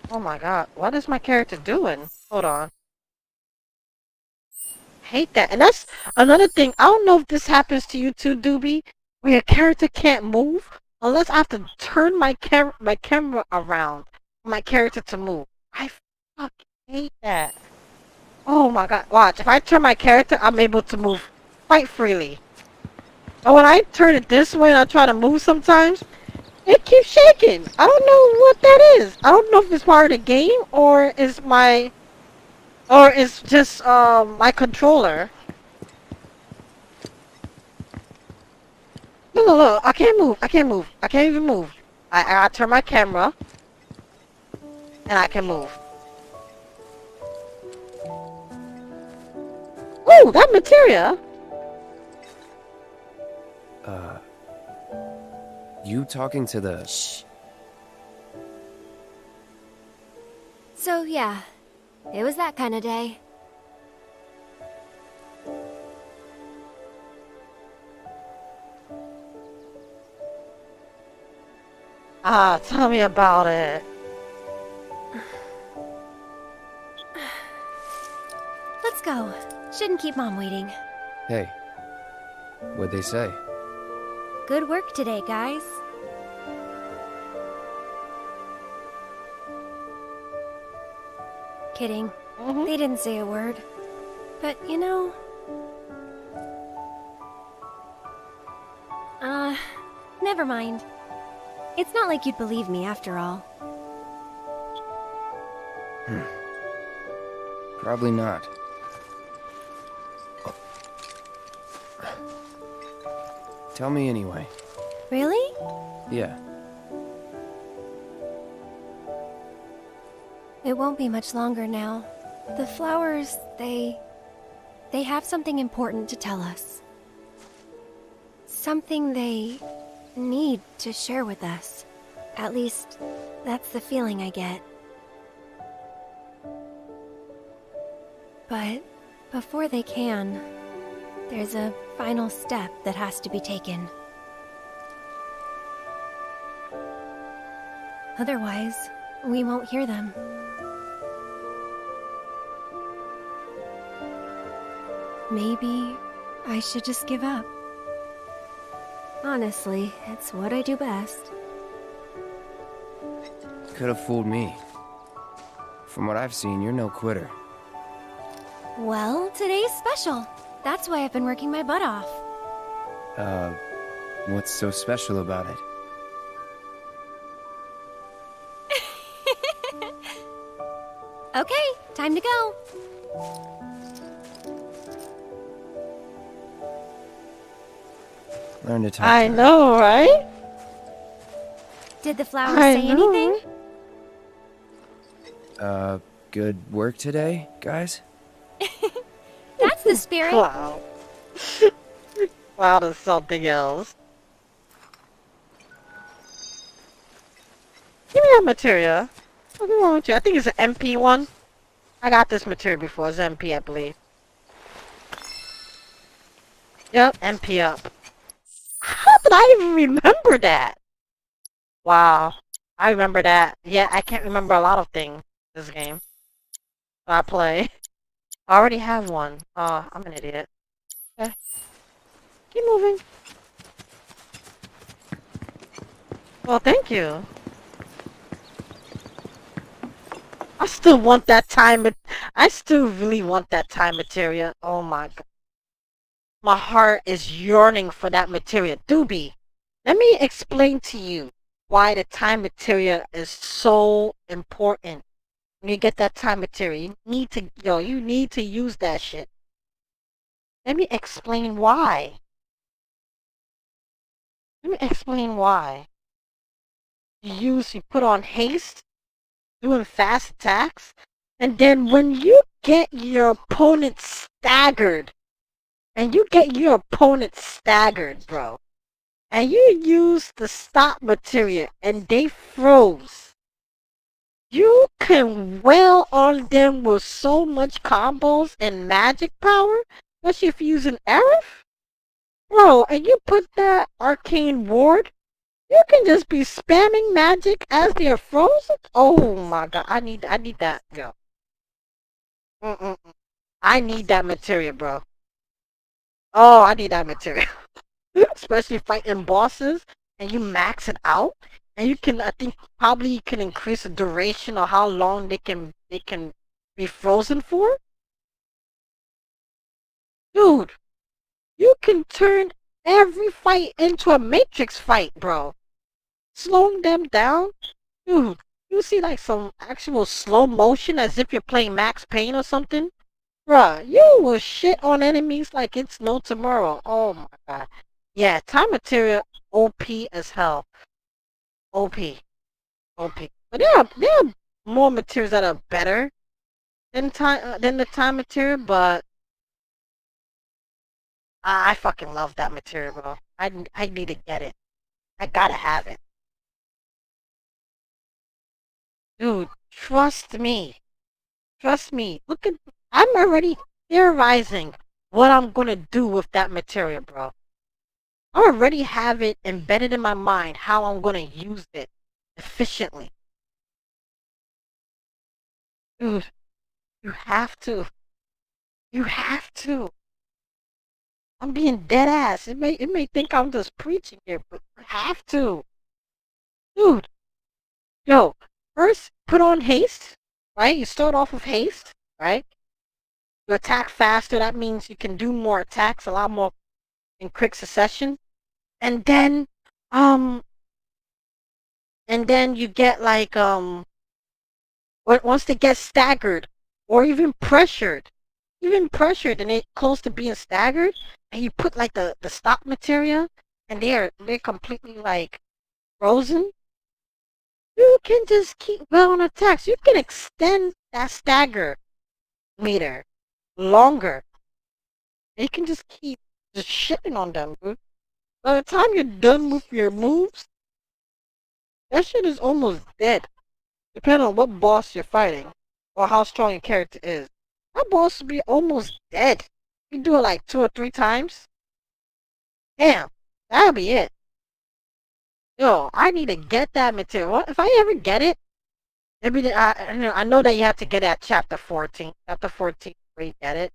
Oh my god, what is my character doing? Hold on. Hate that. And that's another thing. I don't know if this happens to you too, Doobie, where your character can't move unless I have to turn my camera around for my character to move. I fucking hate that. Oh my god, watch. If I turn my character, I'm able to move quite freely. But when I turn it this way and I try to move sometimes, it keeps shaking. I don't know what that is. I don't know if it's part of the game or it's just my controller. Look, I can't move. I can't move. I can't even move. I turn my camera and I can move. Ooh, that materia. You talking to the... Shh. So, yeah. It was that kind of day. Ah, tell me about it. Let's go. Shouldn't keep Mom waiting. Hey, What'd they say? Good work today, guys. Kidding. They didn't say a word. But, you know... never mind. It's not like you'd believe me after all. Probably not. Tell me anyway. Really? Yeah. It won't be much longer now. The flowers, they have something important to tell us. Something they need to share with us. At least, that's the feeling I get. But before they can, there's a final step that has to be taken. Otherwise, we won't hear them. Maybe I should just give up. Honestly, it's what I do best. Could have fooled me. From what I've seen, you're no quitter. Well, today's special. That's why I've been working my butt off. What's so special about it? Okay, time to go. Learn to talk. I know, right? Did the flowers I say know. anything? Good work today, guys? That's the spirit. Wow. Wow, there's something else. Give me that material. What's wrong with you? I think it's an MP one. I got this material before. It's MP, I believe. Yep, MP up. How did I even remember that? Wow. I remember that. Yeah, I can't remember a lot of things in this game. I play. I already have one. Oh, I'm an idiot. Okay. Keep moving. Well, thank you. I still want that time. I still really want that time materia. Oh my god. My heart is yearning for that materia. Doobie, let me explain to you why the time materia is so important. When you get that time materia, you need to use that shit. Let me explain why. Let me explain why. You put on haste, doing fast attacks, and then when you get your opponent staggered, bro, and you use the stop material and they froze, you can wail on them with so much combos and magic power, especially if you're using Aerith. Bro, and you put that arcane ward, you can just be spamming magic as they're frozen. Oh my god, I need that, yo. I need that material, bro. Oh, I need that material. Especially fighting bosses and you max it out. And you can, I think, probably you can increase the duration of how long they can be frozen for. Dude, you can turn every fight into a Matrix fight, bro. Slowing them down. Dude, you see like some actual slow motion as if you're playing Max Payne or something? Bruh, you will shit on enemies like it's no tomorrow. Oh my god. Yeah, time material OP as hell. OP. OP. But there are more materials that are better than the time material, but I fucking love that material, bro. I need to get it. I gotta have it. Dude, trust me. Trust me. I'm already theorizing what I'm gonna do with that material, bro. I already have it embedded in my mind how I'm gonna use it efficiently. Dude, you have to. You have to. I'm being dead ass. It may think I'm just preaching here, but I have to. Dude, yo, first put on haste, right? You start off with haste, right? You attack faster, that means you can do more attacks, a lot more in quick succession. And then um you get like once they get staggered or even pressured and they close to being staggered, and you put like the stock material and they're completely like frozen, you can just keep going on attacks. You can extend that stagger meter longer. You can just keep just shitting on them, dude. By the time you're done with your moves, that shit is almost dead. Depending on what boss you're fighting or how strong your character is. That boss will be almost dead. You do it like 2 or 3 times. Damn, that'll be it. Yo, I need to get that material. If I ever get it, maybe I know that you have to get it at chapter 14. Chapter 14, where you get it.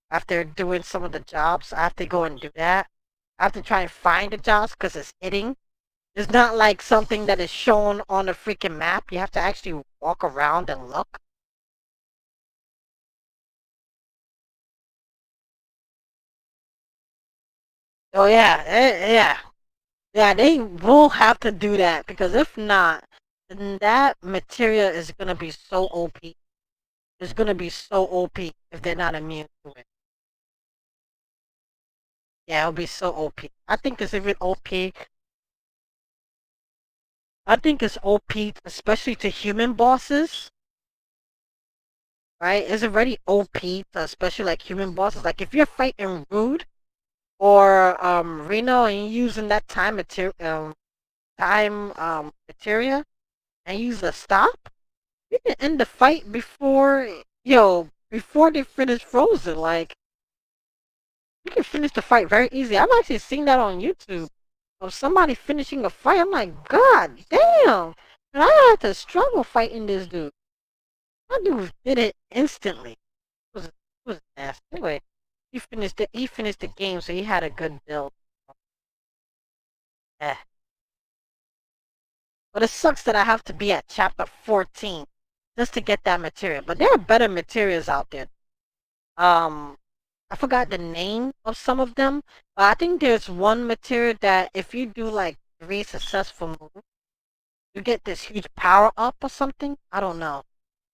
After doing some of the jobs, I have to go and do that. I have to try and find the jobs because it's hidden. It's not like something that is shown on the freaking map. You have to actually walk around and look. Oh yeah, yeah. They will have to do that because if not, then that material is gonna be so OP. It's gonna be so OP if they're not immune to it. Yeah, it'll be so OP. I think it's even OP. I think it's OP, especially to human bosses. Right? It's already OP, especially like human bosses. Like if you're fighting Rude or Reno and you're using that time materia and use a stop, you can end the fight before they finish frozen. Like you can finish the fight very easy. I've actually seen that on YouTube of somebody finishing a fight. I'm like, God damn! And I had to struggle fighting this dude. That dude did it instantly. It was nasty. Anyway, he finished the game, so he had a good build. Eh. But it sucks that I have to be at chapter 14 just to get that material. But there are better materials out there. I forgot the name of some of them. But I think there's one material that if you do like 3 successful moves, you get this huge power up or something. I don't know.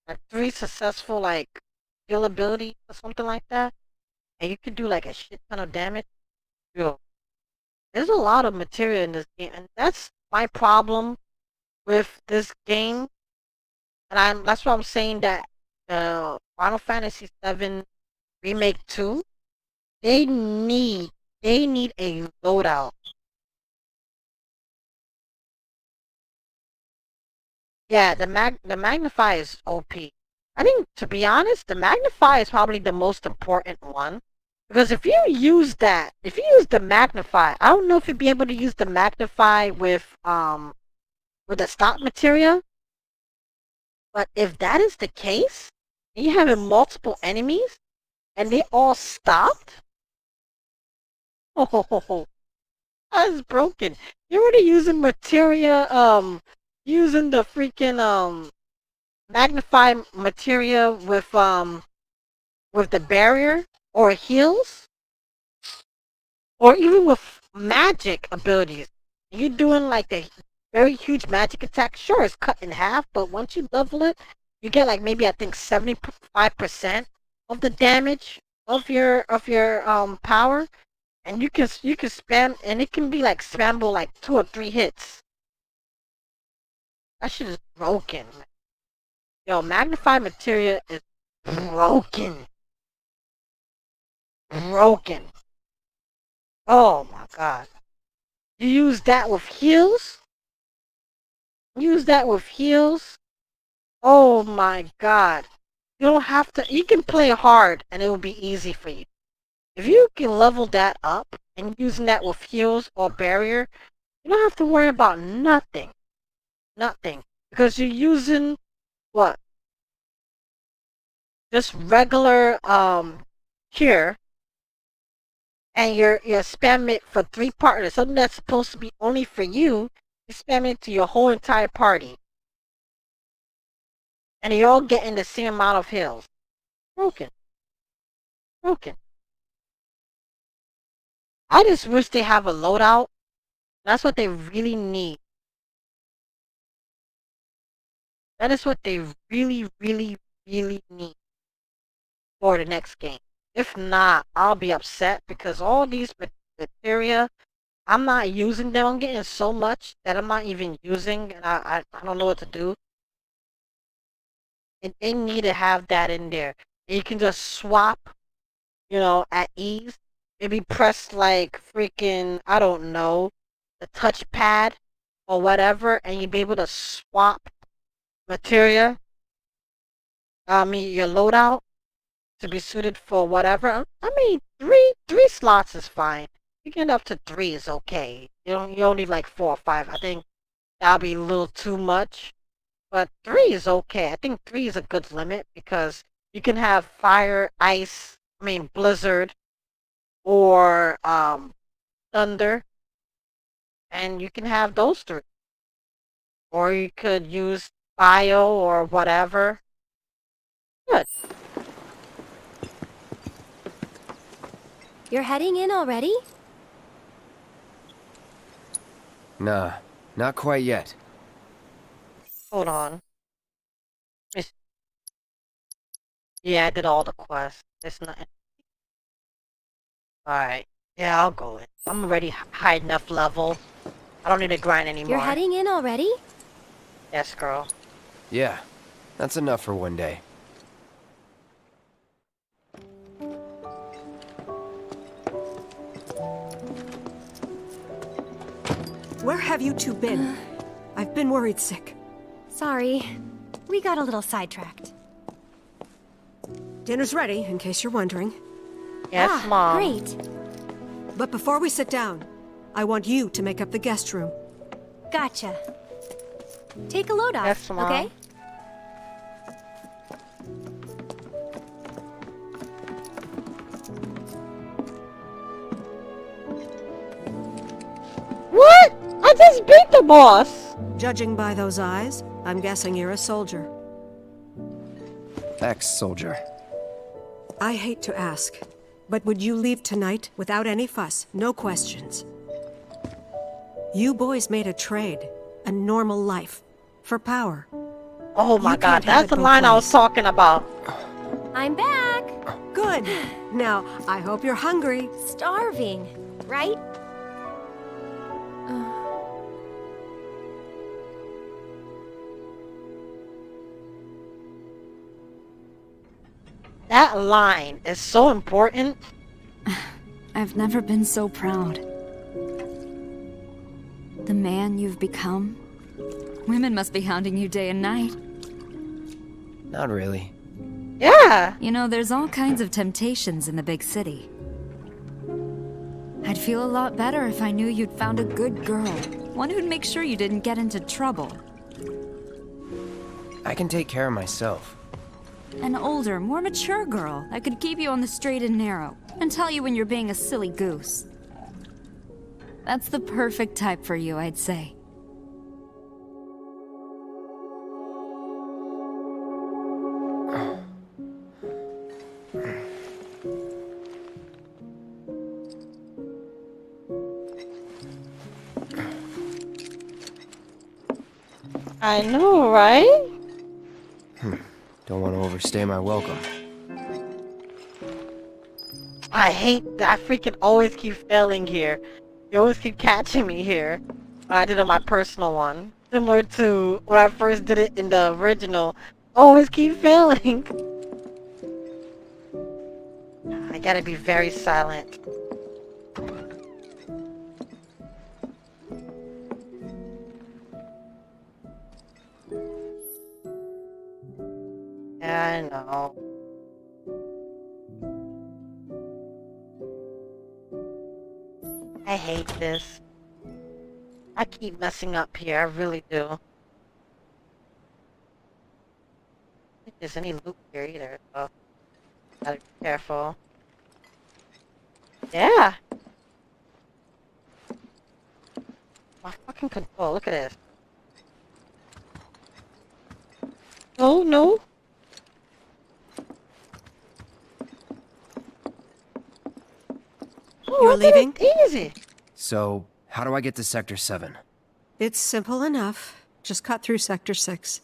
Like 3 successful like skill ability or something like that. And you can do like a shit ton of damage. Yo, there's a lot of material in this game, and that's my problem with this game. And that's why I'm saying that Final Fantasy VII Remake 2, they need a loadout. Yeah, the Magnify is OP. I think, to be honest, the Magnify is probably the most important one. Because if you use the Magnify, I don't know if you'd be able to use the Magnify with the stock material. But if that is the case, and you're having multiple enemies, and they all stopped, oh, that's broken. You're already using materia, using the freaking magnify materia with the barrier or heals, or even with magic abilities. You're doing like the very huge magic attack. Sure, it's cut in half, but once you level it, you get like maybe I think 75% of the damage of your power, and you can spam, and it can be like spamable like 2 or 3 hits. That shit is broken. Yo, magnify materia is broken. Broken. Oh my god. You use that with heals? Use that with heals? Oh my god. You don't have to, you can play hard and it will be easy for you. If you can level that up and using that with heals or barrier, you don't have to worry about nothing. Nothing. Because you're using what? Just regular cure and you're spamming it for 3 partners, something that's supposed to be only for you, you're spamming it to your whole entire party. And you're all getting the same amount of heals. Broken. Broken. I just wish they have a loadout. That's what they really need. That is what they really, really, really need for the next game. If not, I'll be upset because all these materia, I'm not using them. I'm getting so much that I'm not even using, and I don't know what to do. And they need to have that in there. And you can just swap, at ease. Maybe press like freaking, I don't know, the touchpad or whatever, and you'll be able to swap materia. Your loadout to be suited for whatever. I mean, three slots is fine. You get up to 3 is okay. You don't need like 4 or 5. I think that'll be a little too much. But 3 is okay. I think 3 is a good limit because you can have fire, ice, blizzard, or thunder, and you can have those 3. Or you could use bio or whatever. Good. You're heading in already? Nah, not quite yet. Hold on. Yeah, I did all the quests. It's nothing. Alright. Yeah, I'll go in. I'm already high enough level. I don't need to grind anymore. You're heading in already? Yes, girl. Yeah, that's enough for one day. Where have you two been? I've been worried sick. Sorry. We got a little sidetracked. Dinner's ready, in case you're wondering. Yes, Mom. Great. But before we sit down, I want you to make up the guest room. Gotcha. Take a load off, Yes, Mom. okay? What? I just beat the boss! Judging by those eyes, I'm guessing you're a soldier. Ex-soldier. I hate to ask, but would you leave tonight without any fuss, no questions? You boys made a trade, a normal life, for power. Oh my You god, can't have that's it the both line I was ways. talking about. I'm back! Good. Now, I hope you're hungry. Starving, right? That line is so important. I've never been so proud. The man you've become. Women must be hounding you day and night. Not really. Yeah. You know, there's all kinds of temptations in the big city. I'd feel a lot better if I knew you'd found a good girl. One who'd make sure you didn't get into trouble. I can take care of myself. An older, more mature girl that could keep you on the straight and narrow and tell you when you're being a silly goose. That's the perfect type for you, I'd say. I know, right? Don't want to overstay my welcome. I hate that. I freaking always keep failing here. You always keep catching me here. I did it on my personal one. Similar to when I first did it in the original. Always keep failing. I gotta be very silent. Yeah, I know. I hate this. I keep messing up here, I really do. I don't think there's any loot here either, so gotta be careful. Yeah, My fucking control. Look at this. No, no. Oh, You're I thought leaving? it's easy. So, how do I get to Sector 7? It's simple enough. Just cut through Sector 6.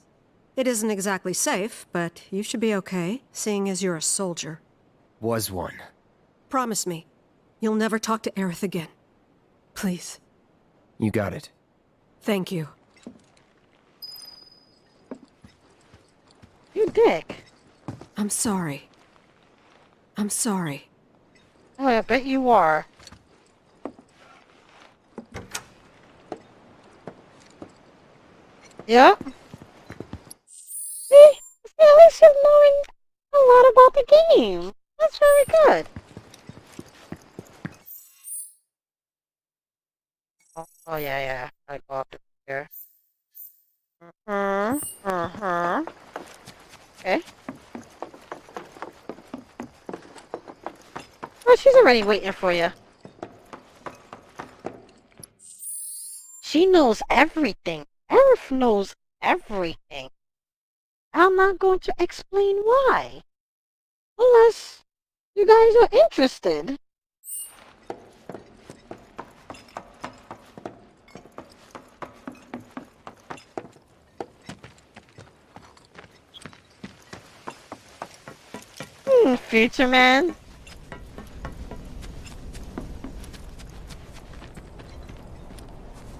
It isn't exactly safe, but you should be okay, seeing as you're a soldier. Was one. Promise me, you'll never talk to Aerith again. Please. You got it. Thank you. You dick. I'm sorry. I'm sorry. Oh, I bet you are. Yep. See, at least you're knowing a lot about the game. That's very good. Oh yeah, yeah. I go up here. Okay. Oh, she's already waiting for you. She knows everything. Earth knows everything. I'm not going to explain why. Unless you guys are interested. Future man.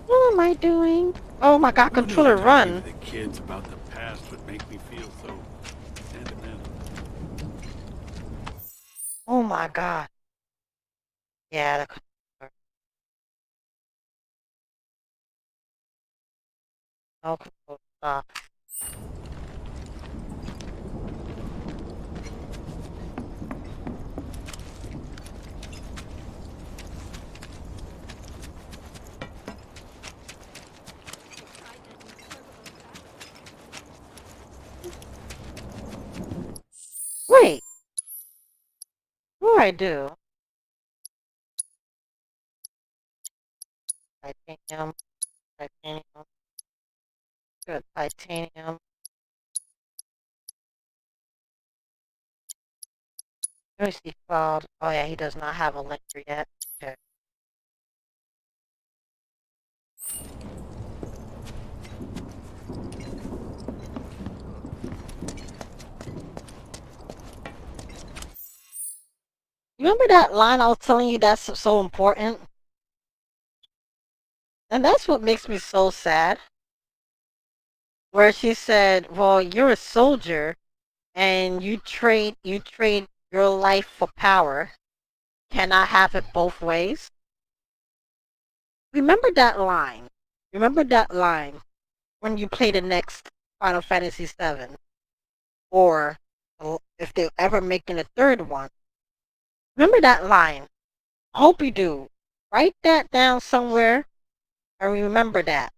What am I doing? Oh my god, controller, run. The kids about the past would make me feel so sentimental. Oh my god. Yeah, the controller. No controller, stop. Wait. What do I do? Titanium. Titanium. Good. Titanium. Mercy filed. Oh yeah, he does not have a lecture yet. Okay. Remember that line I was telling you that's so important? And that's what makes me so sad. Where she said, well, you're a soldier and you trade your life for power. Cannot have it both ways. Remember that line. Remember that line when you play the next Final Fantasy VII. Or if they're ever making a third one. Remember that line. I hope you do. Write that down somewhere and remember that.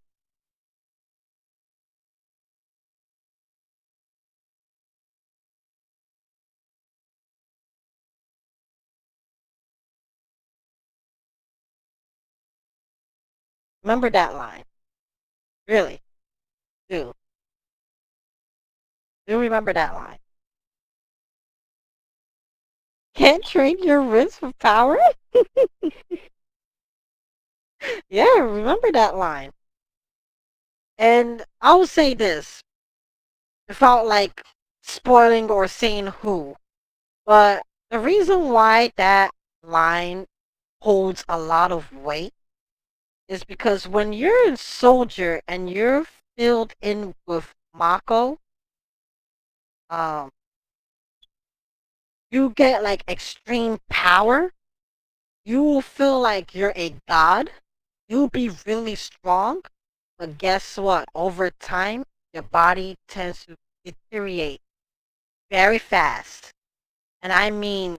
Remember that line. Really. Do. Do remember that line. Can't trade your wrist for power? Yeah, remember that line. And I'll say this. Without like spoiling or saying who. But the reason why that line holds a lot of weight is because when you're a soldier and you're filled in with Mako, you get like extreme power. You will feel like you're a god. You'll be really strong. But guess what? Over time, your body tends to deteriorate very fast. And I mean,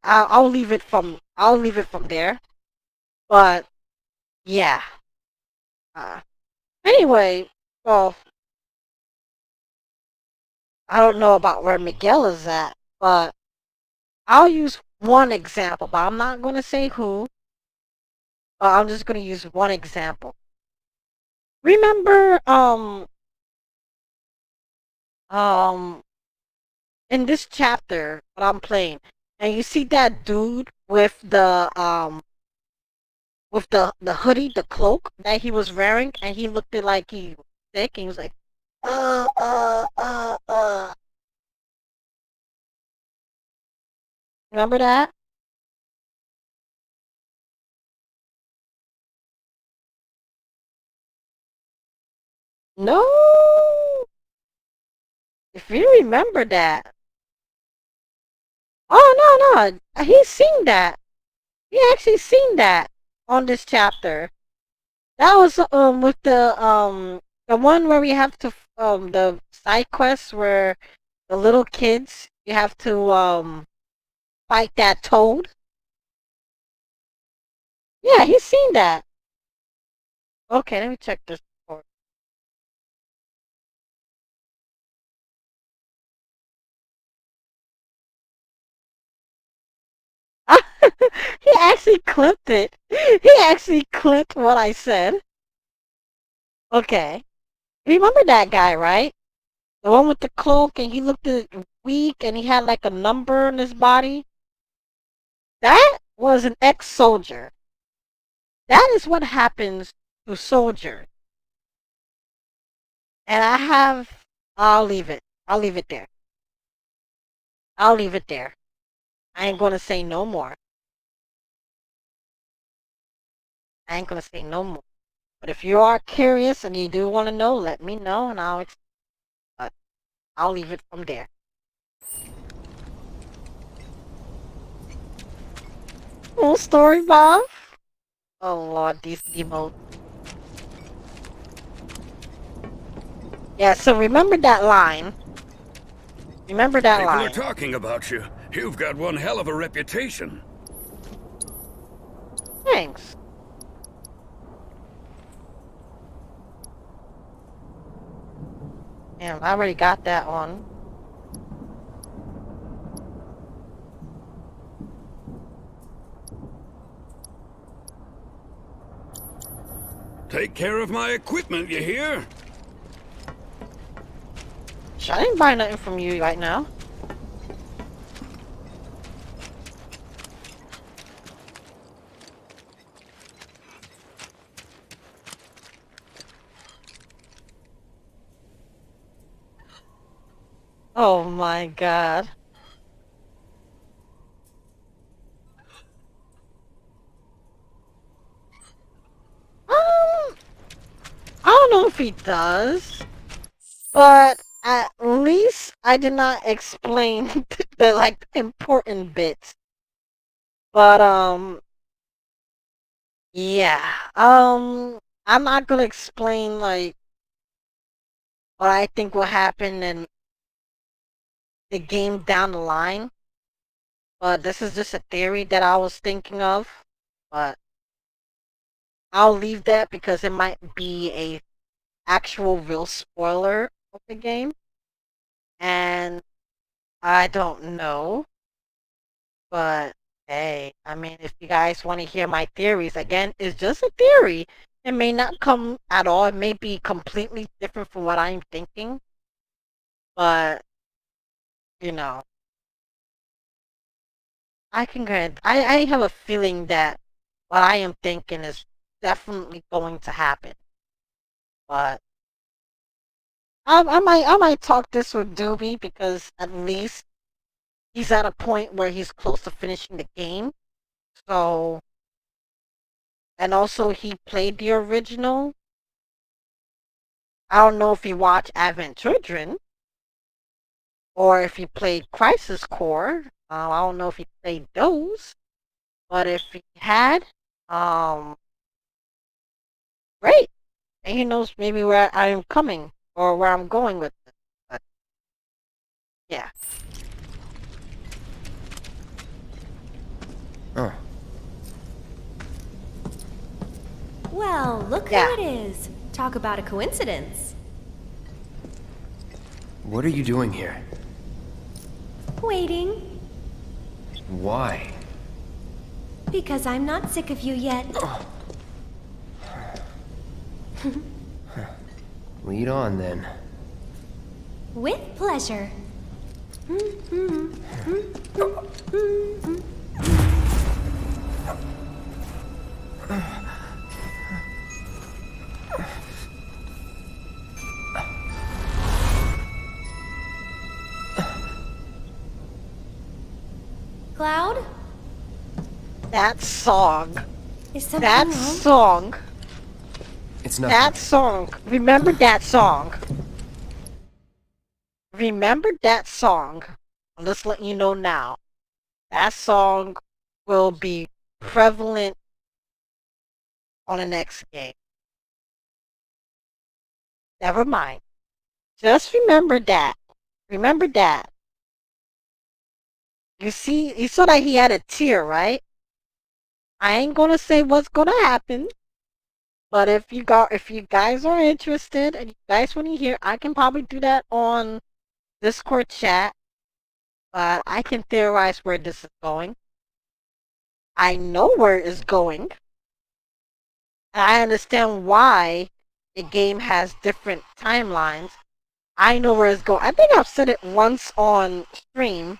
I'll leave it from there. But yeah. Anyway, well, I don't know about where Miguel is at, but I'll use one example, but I'm not going to say who. I'm just gonna use one example. Remember, in this chapter, what I'm playing, and you see that dude with the hoodie, the cloak that he was wearing, and he looked like he was sick, and he was like, uh. Remember that? No. If you remember that. Oh, no. He's seen that. He actually seen that on this chapter. That was with the one where we have to the side quests where the little kids, you have to fight that toad. Yeah, he's seen that. Okay, let me check this report. He actually clipped it. He actually clipped what I said. Okay. Remember that guy, right? The one with the cloak and he looked weak and he had like a number in his body? That was an ex-soldier. That is what happens to soldiers. And I'll leave it. I'll leave it there. I'll leave it there. I ain't gonna say no more. I ain't gonna say no more. But if you are curious and you do want to know, let me know and I'll leave it from there. Full story, Bob? Oh Lord, these emotes. Yeah, so remember that line. Remember that People line. are talking about you. You've got one hell of a reputation. Thanks. Damn, I already got that one. Take care of my equipment, you hear? I didn't buy nothing from you right now. Oh my god. I don't know if he does, but at least I did not explain the like important bits. But yeah, I'm not gonna explain like what I think will happen in the game down the line. But this is just a theory that I was thinking of. But I'll leave that because it might be a actual real spoiler of the game. And I don't know. But hey, I mean, if you guys want to hear my theories, again, it's just a theory. It may not come at all. It may be completely different from what I'm thinking. But, you know, I have a feeling that what I am thinking is definitely going to happen. But I might talk this with Doobie because at least he's at a point where he's close to finishing the game. So, and also he played the original. I don't know if he watched Advent Children or if he played Crisis Core. I don't know if he played those, but if he had, great. And he knows maybe where I am coming or where I'm going with it. But yeah. Oh. Well, look Yeah. who it is. Talk about a coincidence. What are you doing here? Waiting. Why? Because I'm not sick of you yet. Lead on, then. With pleasure. Cloud? That song. Is something That wrong? song. It's nothing. That song. Remember that song. Remember that song. I'm just letting you know now. That song will be prevalent on the next game. Never mind. Just remember that. Remember that. You saw that he had a tear, right? I ain't gonna say what's gonna happen. But if you guys are interested and you guys want to hear, I can probably do that on Discord chat. But I can theorize where this is going. I know where it's going. And I understand why the game has different timelines. I know where it's going. I think I've said it once on stream,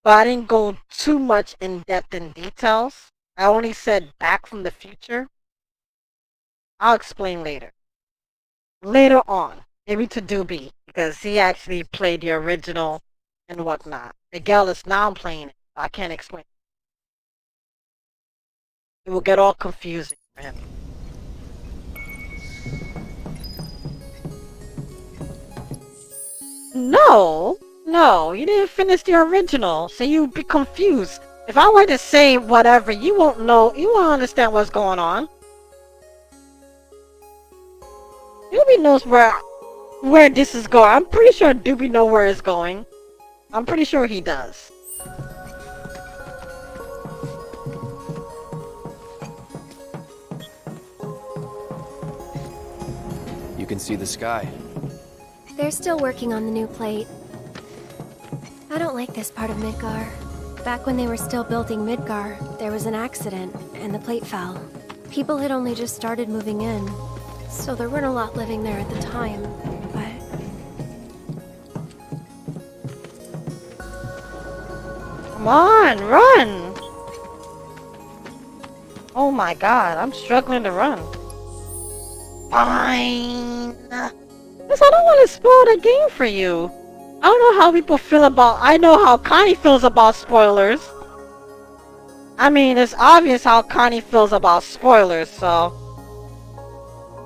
but I didn't go too much in depth in details. I only said Back from the Future. I'll explain later. Later on. Maybe to Doobie, because he actually played the original and whatnot. Miguel is now playing it. I can't explain. It will get all confusing for him. No, you didn't finish the original, so you'd be confused. If I were to say whatever, you won't know, you won't understand what's going on. Doobie knows where this is going. I'm pretty sure Doobie knows where it's going. I'm pretty sure he does. You can see the sky. They're still working on the new plate. I don't like this part of Midgar. Back when they were still building Midgar, there was an accident, and the plate fell. People had only just started moving in, so there weren't a lot living there at the time, but... Come on, run! Oh my god, I'm struggling to run. Fine. Because I don't want to spoil the game for you. I don't know how people feel about... I know how Connie feels about spoilers. I mean, it's obvious how Connie feels about spoilers, so...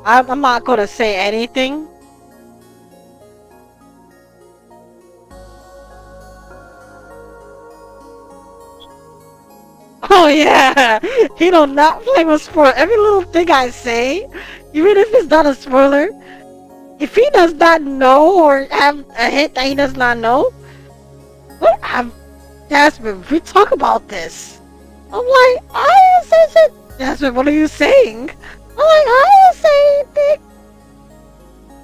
I'm not gonna say anything. Oh yeah! He don't not play with spoiler. Every little thing I say, even if it's not a spoiler, if he does not know or have a hint that he does not know, what Jasmine, we talk about this. I'm like, I didn't say shit. Jasmine, what are you saying? I'm like, I didn't say anything.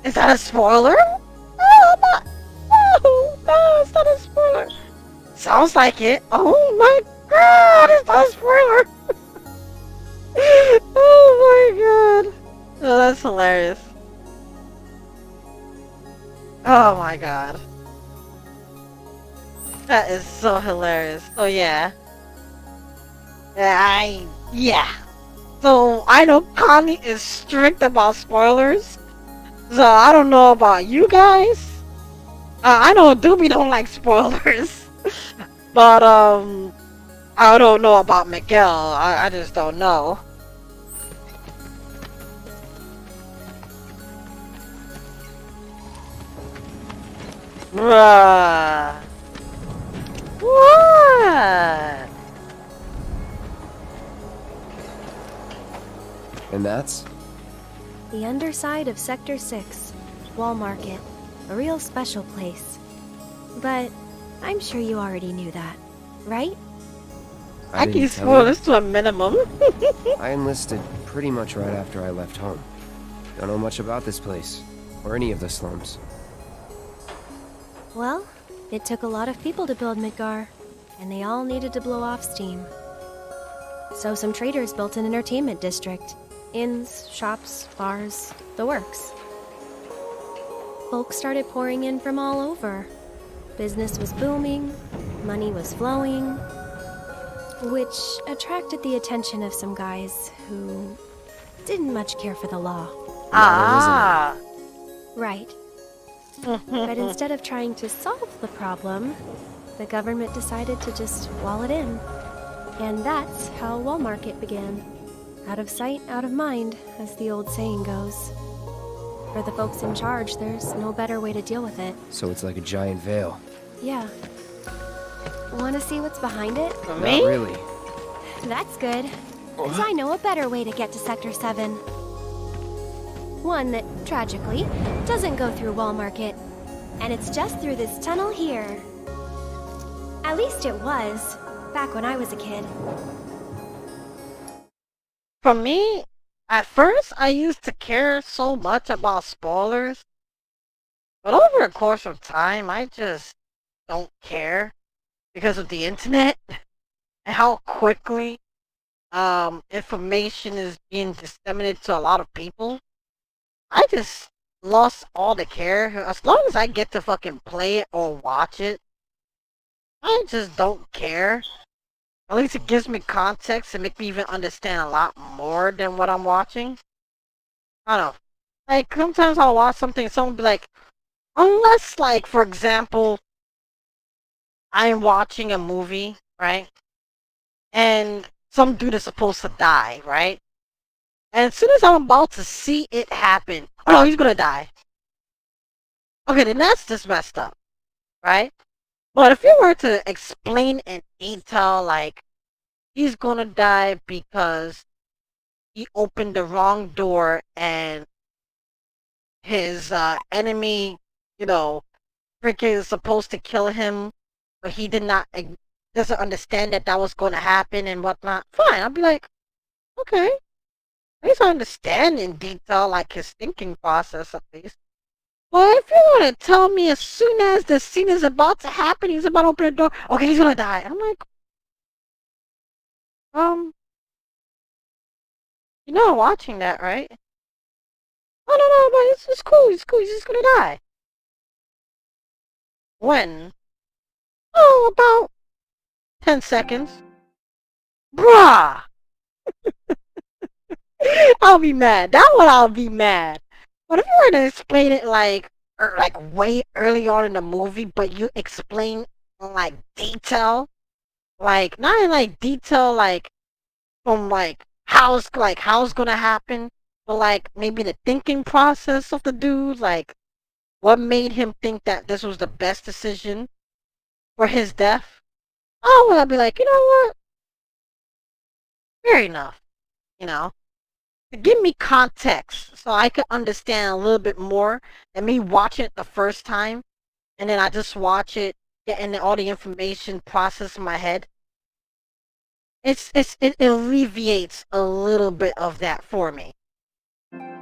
Is that a spoiler? No, I'm not. No, it's not a spoiler. Sounds like it. Oh my god, it's not a spoiler. Oh my god. Oh, that's hilarious. Oh my god. That is so hilarious. Oh yeah. Yeah. So I know Connie is strict about spoilers. So I don't know about you guys. I know Doobie don't like spoilers. But I don't know about Miguel. I just don't know. Bruh. What? And that's? The underside of Sector 6, Wall Market. A real special place. But I'm sure you already knew that, right? I can spoil this to a minimum. I enlisted pretty much right after I left home. Don't know much about this place, or any of the slums. Well, it took a lot of people to build Midgar, and they all needed to blow off steam. So some traders built an entertainment district. Inns, shops, bars, the works. Folks started pouring in from all over. Business was booming, money was flowing, which attracted the attention of some guys who didn't much care for the law. Ah. Right. But instead of trying to solve the problem, the government decided to just wall it in. And that's how Wallmarket began. Out of sight, out of mind, as the old saying goes. For the folks in charge, there's no better way to deal with it. So it's like a giant veil. Yeah. Want to see what's behind it? Not really. That's good. 'Cause I know a better way to get to Sector 7. One that, tragically, doesn't go through Wallmarket. And it's just through this tunnel here. At least it was, back when I was a kid. For me, at first, I used to care so much about spoilers. But over the course of time, I just don't care. Because of the internet. And how quickly information is being disseminated to a lot of people. I just lost all the care. As long as I get to fucking play it or watch it, I just don't care. At least it gives me context and make me even understand a lot more than what I'm watching. I don't know. Like, sometimes I'll watch something and someone will be like, unless, like, for example, I'm watching a movie, right? And some dude is supposed to die, right? And as soon as I'm about to see it happen, oh no, he's gonna die. Okay, then that's just messed up, right? But if you were to explain in detail, like, he's gonna die because he opened the wrong door and his enemy, you know, freaking is supposed to kill him, but he doesn't understand that was going to happen and whatnot. Fine, I'll be like, okay. At least I understand in detail, like, his thinking process at least. But if you want to tell me as soon as the scene is about to happen, he's about to open the door, okay, he's gonna die. I'm like, you're not watching that, right? Oh, no, but it's cool, he's just gonna die. When? Oh, about 10 seconds. Bruh! I'll be mad. That one I'll be mad. But if you were to explain it like way early on in the movie, but you explain like detail, like not in like detail like from like how it's gonna happen, but like maybe the thinking process of the dude, like what made him think that this was the best decision for his death. Oh, well, I'd be like, you know what? Fair enough. You know. Give me context so I could understand a little bit more than me watching it the first time and then I just watch it, getting all the information processed in my head. It alleviates a little bit of that for me.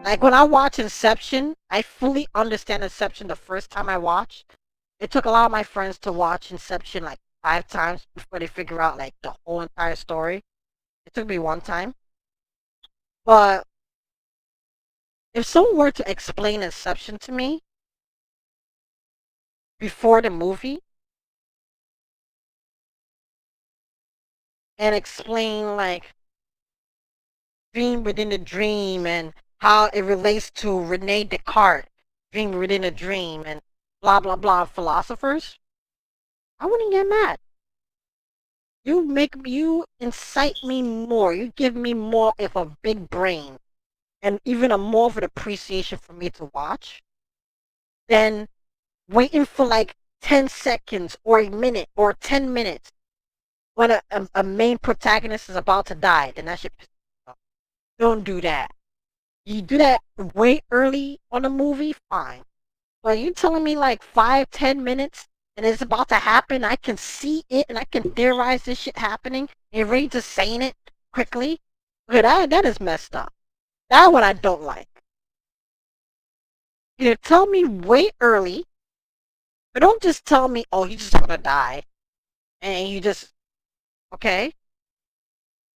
Like when I watch Inception, I fully understand Inception the first time I watch. It took a lot of my friends to watch Inception like 5 times before they figure out like the whole entire story. It took me 1 time. But if someone were to explain Inception to me before the movie and explain like dream within a dream and how it relates to Rene Descartes, dream within a dream and blah blah philosophers, I wouldn't get mad. You incite me more. You give me more of a big brain and even a more of an appreciation for me to watch than waiting for like 10 seconds or a minute or 10 minutes when a main protagonist is about to die. Then that shit pisses me off. Don't do that. You do that way early on a movie, fine. But you telling me like 5-10 minutes and it's about to happen, I can see it and I can theorize this shit happening, and you're ready to saying it quickly? Okay, that is messed up. That's what I don't like. Either tell me way early, but don't just tell me, oh, he's just gonna die. And you just, okay?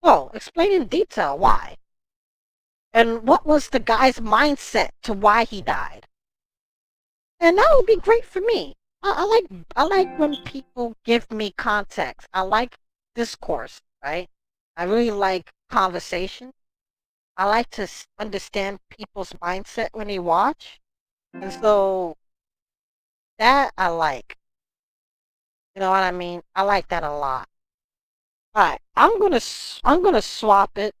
Well, explain in detail why. And what was the guy's mindset to why he died? And that would be great for me. I like when people give me context. I like discourse, right? I really like conversation. I like to understand people's mindset when they watch, and so that I like. You know what I mean? I like that a lot. All right, I'm gonna swap it.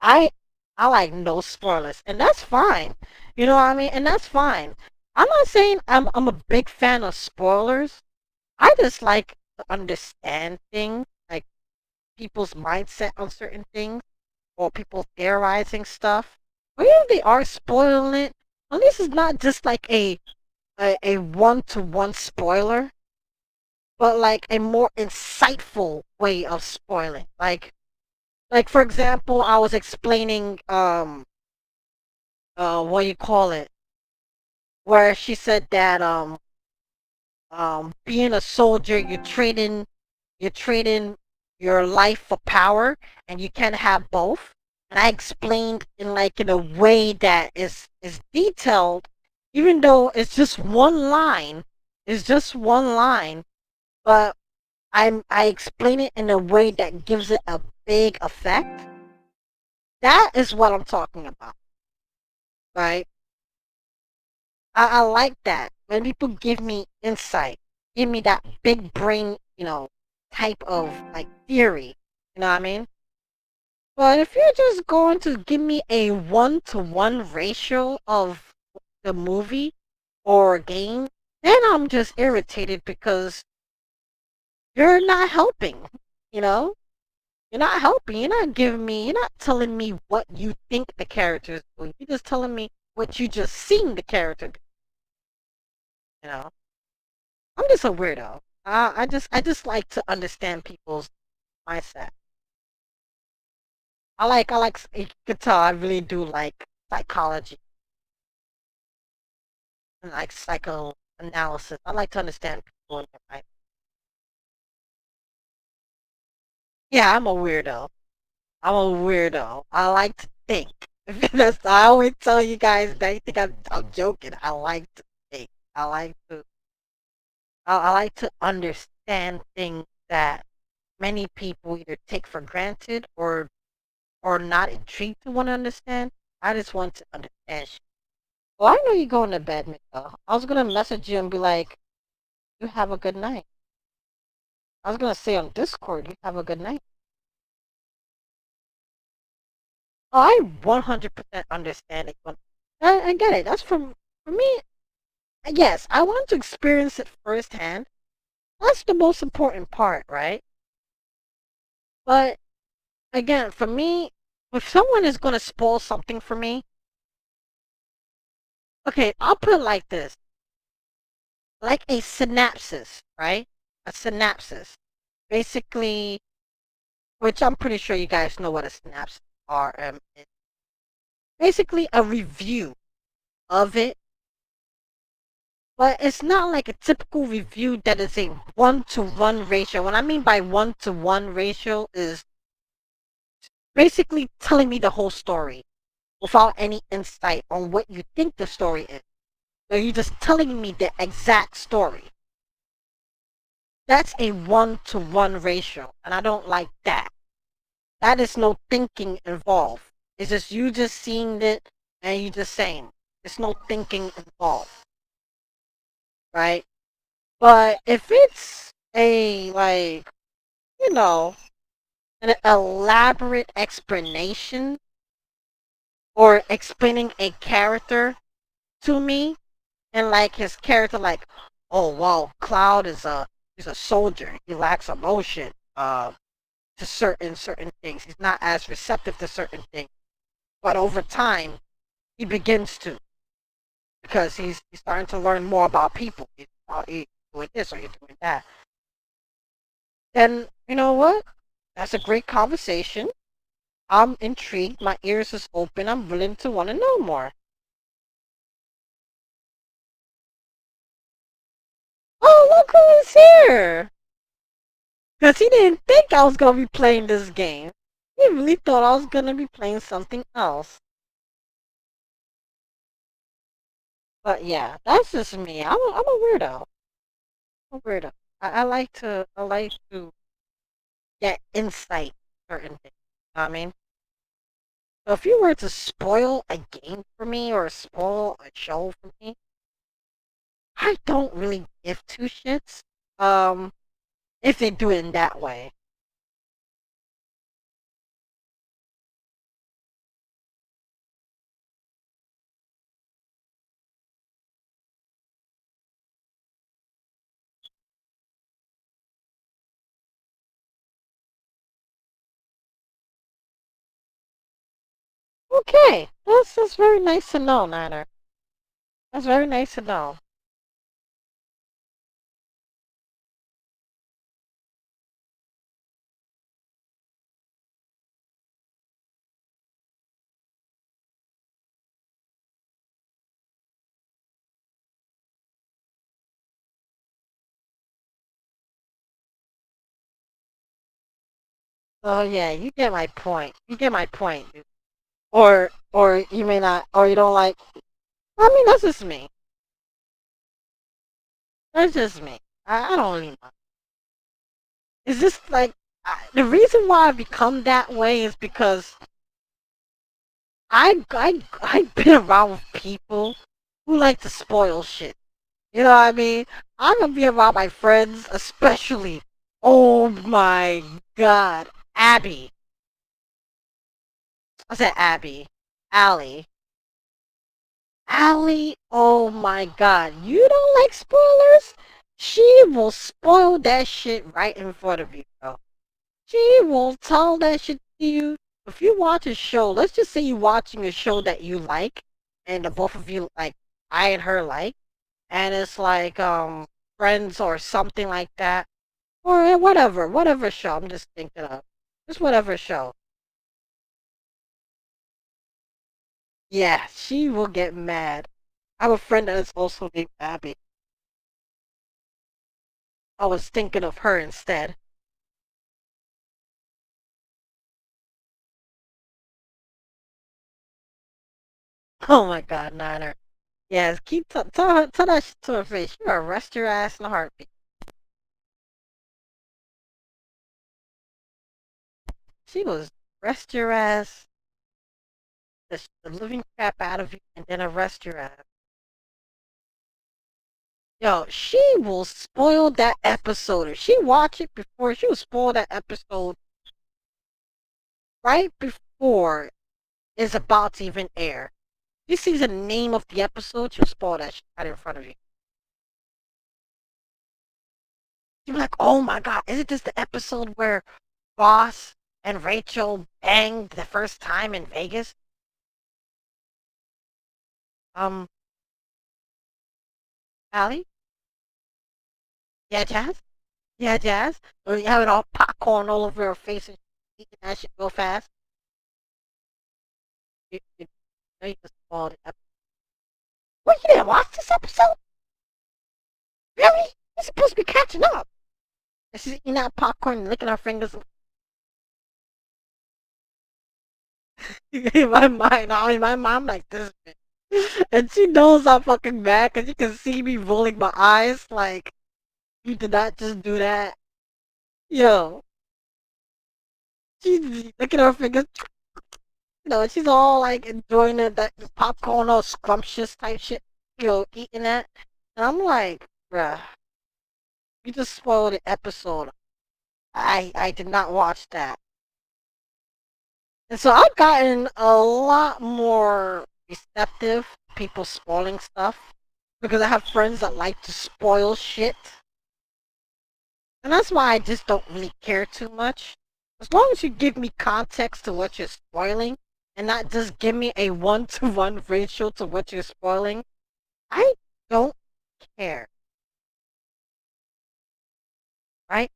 I I like no spoilers, and that's fine. You know what I mean? And that's fine. I'm not saying I'm a big fan of spoilers. I just like to understand things, like people's mindset on certain things, or people theorizing stuff. Or even if they are spoiling it, at least it's not just like a one-to-one spoiler, but like a more insightful way of spoiling. Like for example, I was explaining what do you call it, where she said that being a soldier, you're trading your life for power, and you can't have both. And I explained in a way that is detailed, even though it's just one line, but I explain it in a way that gives it a big effect. That is what I'm talking about, right? I like that when people give me insight, give me that big brain, type of like theory. You know what I mean? But if you're just going to give me a one-to-one ratio of the movie or game, then I'm just irritated because you're not helping. You know, you're not helping. You're not telling me what you think the character is doing. You're just telling me what you just seen the character do. You know, I'm just a weirdo. I just like to understand people's mindset. You can tell I really do like psychology and like psychoanalysis. I like to understand people in their mind. Yeah, I'm a weirdo. I'm a weirdo. I like to think. I always tell you guys that you think I'm joking. I like to think. I like to I like to understand things that many people either take for granted or not intrigued to want to understand. I just want to understand shit. Well, I know you're going to bed, Mika. I was gonna message you and be like, "You have a good night." I was gonna say on Discord, "You have a good night." Oh, I 100% understand it. But I get it. That's for me. Yes, I want to experience it firsthand. That's the most important part, right? But again, for me, if someone is gonna spoil something for me, okay, I'll put it like this: like a synopsis, right? A synopsis, basically, which I'm pretty sure you guys know what a synopsis are. It's basically a review of it, but it's not like a typical review that is a one-to-one ratio. What I mean by one-to-one ratio is basically telling me the whole story without any insight on what you think the story is. So you're just telling me the exact story. That's a one-to-one ratio, and I don't like that. That is no thinking involved. It's just you just seeing it and you just saying. There's no thinking involved, right? But if it's a you know, an elaborate explanation or explaining a character to me, and like his character, like, oh wow, Cloud is a soldier. He lacks emotion to certain things. He's not as receptive to certain things. But over time, he begins to, because he's starting to learn more about people. He's doing this or he's doing that. Then you know what? That's a great conversation. I'm intrigued. My ears is open. I'm willing to want to know more. Oh, look who is here! Because he didn't think I was going to be playing this game. He really thought I was going to be playing something else. But yeah, that's just me. I'm a weirdo. I'm a weirdo. I like to get insight certain things. You know what I mean? So if you were to spoil a game for me or spoil a show for me, I don't really give two shits. If they do it in that way. Okay, that's very nice to know, Niner. That's very nice to know. Oh yeah, you get my point. You get my point, dude. Or you may not, or you don't like. I mean, that's just me. That's just me. I don't really know. It's just like the reason why I become that way is because I've been around with people who like to spoil shit. You know what I mean? I'm gonna be around my friends, especially. Oh my god, Abby. I said Abby. Allie. Allie, oh my god. You don't like spoilers? She will spoil that shit right in front of you, bro. She will tell that shit to you. If you watch a show, let's just say you're watching a show that you like, and the both of you like, I and her like, and it's like, Friends or something like that, or whatever show I'm just thinking of. Just whatever show. Yeah, she will get mad. I have a friend that is also named Abby. I was thinking of her instead. Oh my god, Niner. Yes, tell that shit to her face. She'll arrest your ass in a heartbeat. She will arrest your ass, the living crap out of you, and then arrest your ass. Yo, she will spoil that episode. If she watch it before, she will spoil that episode right before it's about to even air. She sees the name of the episode, she'll spoil that shit right in front of you. You'll be like, oh my god, isn't this the episode where Ross and Rachel banged the first time in Vegas? Um, Allie? Yeah, Jazz? Yeah, Jazz? Or you having all popcorn all over her face and eating that shit real fast? You know you just spoiled the episode. What, you didn't watch this episode? Really? You're supposed to be catching up. And she's eating that popcorn and licking her fingers. In my mind, in my mom like this. And she knows I'm fucking mad because you can see me rolling my eyes like, you did not just do that. Yo, she's licking her fingers. You know, she's all like enjoying that popcorn, all scrumptious type shit. You know, eating that. And I'm like, bruh, you just spoiled the episode. I did not watch that. And so I've gotten a lot more receptive to people spoiling stuff because I have friends that like to spoil shit. And that's why I just don't really care too much. As long as you give me context to what you're spoiling and not just give me a one-to-one ratio to what you're spoiling, I don't care. Right?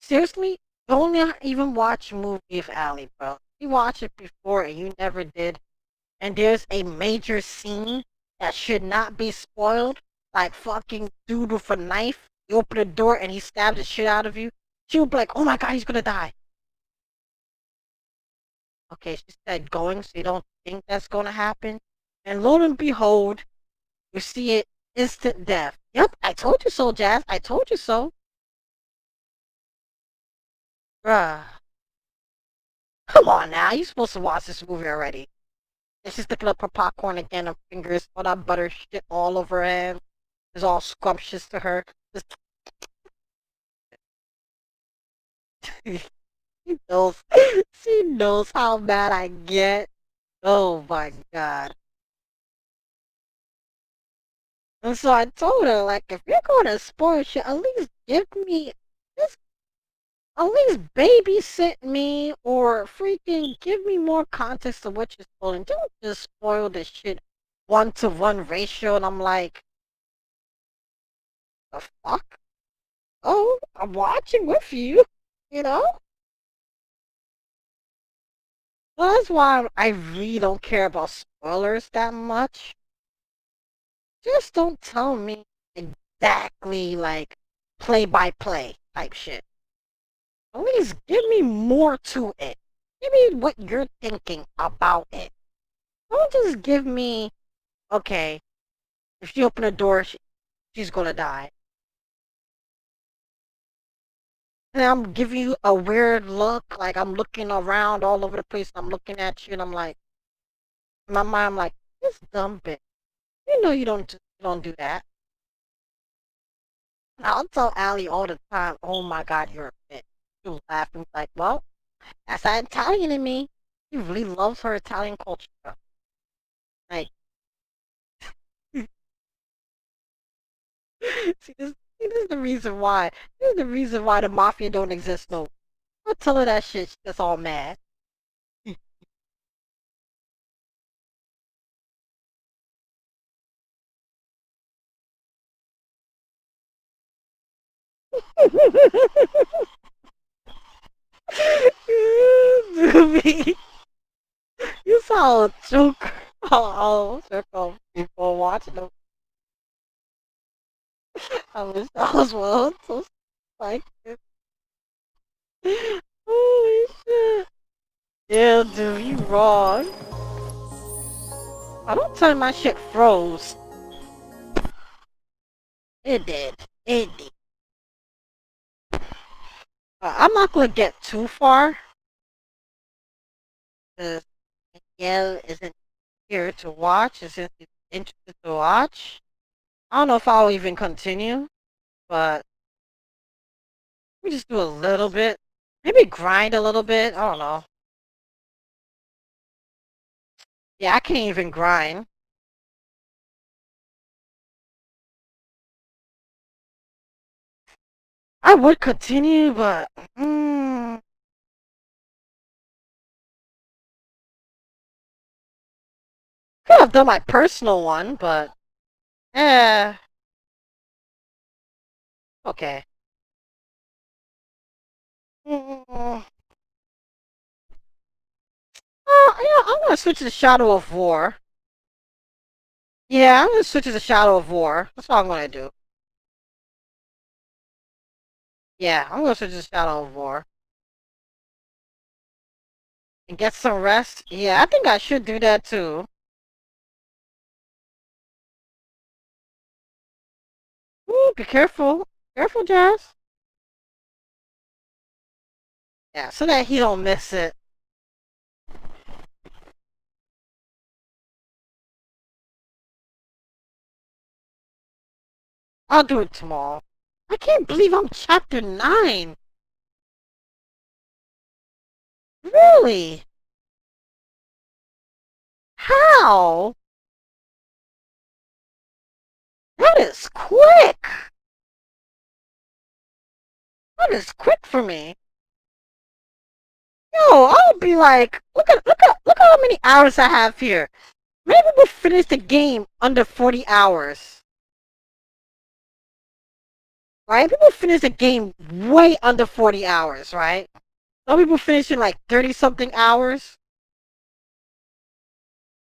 Seriously, don't even watch a movie of Allie, bro. You watched it before and you never did, and there's a major scene that should not be spoiled, like fucking dude with a knife, you open the door and he stabs the shit out of you, she'll be like, oh my god, he's gonna die. Okay, she said going, so you don't think that's gonna happen. And lo and behold, you see it, instant death. Yep, I told you so, Jazz. I told you so. Bruh. Come on now, you're supposed to watch this movie already. And she's looking up her popcorn again, her fingers, all that butter shit all over her hands. It's all scrumptious to her. Just knows, she knows how mad I get. Oh my god. And so I told her, like, if you're going to spoil shit, at least give me, just at least babysit me or freaking give me more context of what you're spoiling. Don't just spoil the shit 1-to-1 ratio. And I'm like, the fuck? Oh, I'm watching with you, you know? So that's why I really don't care about spoilers that much. Just don't tell me exactly like play by play type shit. At least give me more to it. Give me what you're thinking about it. Don't just give me, okay, if she open a door, she's gonna die. And I'm giving you a weird look, like I'm looking around all over the place. I'm looking at you, and I'm like, in my mind, I'm like, this dumb bitch. You know you don't do that. And I'll tell Allie all the time, oh my god, you're a bitch. She'll laugh and be like, well, that's that Italian in me. She really loves her Italian culture. Like, see, this is the reason why. This is the reason why the mafia don't exist no. I'll tell her that shit. She gets all mad. Dude, you saw a joke. Oh, circle people watching them. I was well, so like, holy shit. Yeah, dude, you wrong. I don't tell my shit froze. It did. It did. I'm not gonna get too far. Because Miguel isn't here to watch. Isn't interested to watch. I don't know if I'll even continue. But we just do a little bit. Maybe grind a little bit. I don't know. Yeah, I can't even grind. I would continue, but could have done my personal one, but okay. Yeah, I'm gonna switch to Shadow of War. Yeah, I'm gonna switch to the Shadow of War. That's all I'm gonna do. Yeah, I'm gonna switch to the Shadow of War. And get some rest. Yeah, I think I should do that too. Ooh, be careful. Careful, Jazz. Yeah, so that he don't miss it. I'll do it tomorrow. I can't believe I'm chapter 9. Really? How? That is quick. That is quick for me. Yo, I'll be like, look at how many hours I have here. Maybe we'll finish the game under 40 hours. Right? People finish the game way under 40 hours, right? Some people finish in like 30 something hours.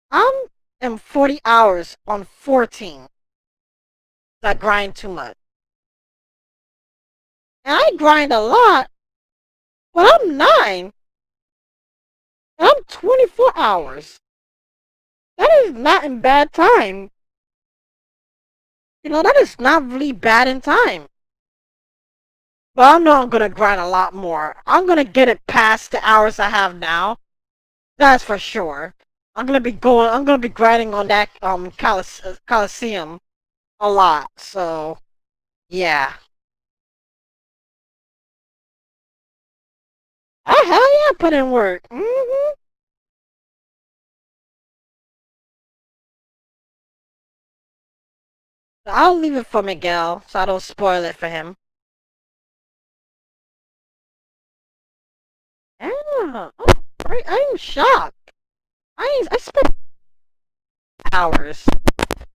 I'm in 40 hours on 14. I grind too much. And I grind a lot, But I'm 9. And I'm 24 hours. That is not in bad time. You know, that is not really bad in time. But I know I'm gonna grind a lot more. I'm gonna get it past the hours I have now. That's for sure. I'm gonna be grinding on that Coliseum a lot. So yeah. Oh hell yeah, I put in work. I'll leave it for Miguel so I don't spoil it for him. Yeah. Oh, right. I'm shocked. I spent hours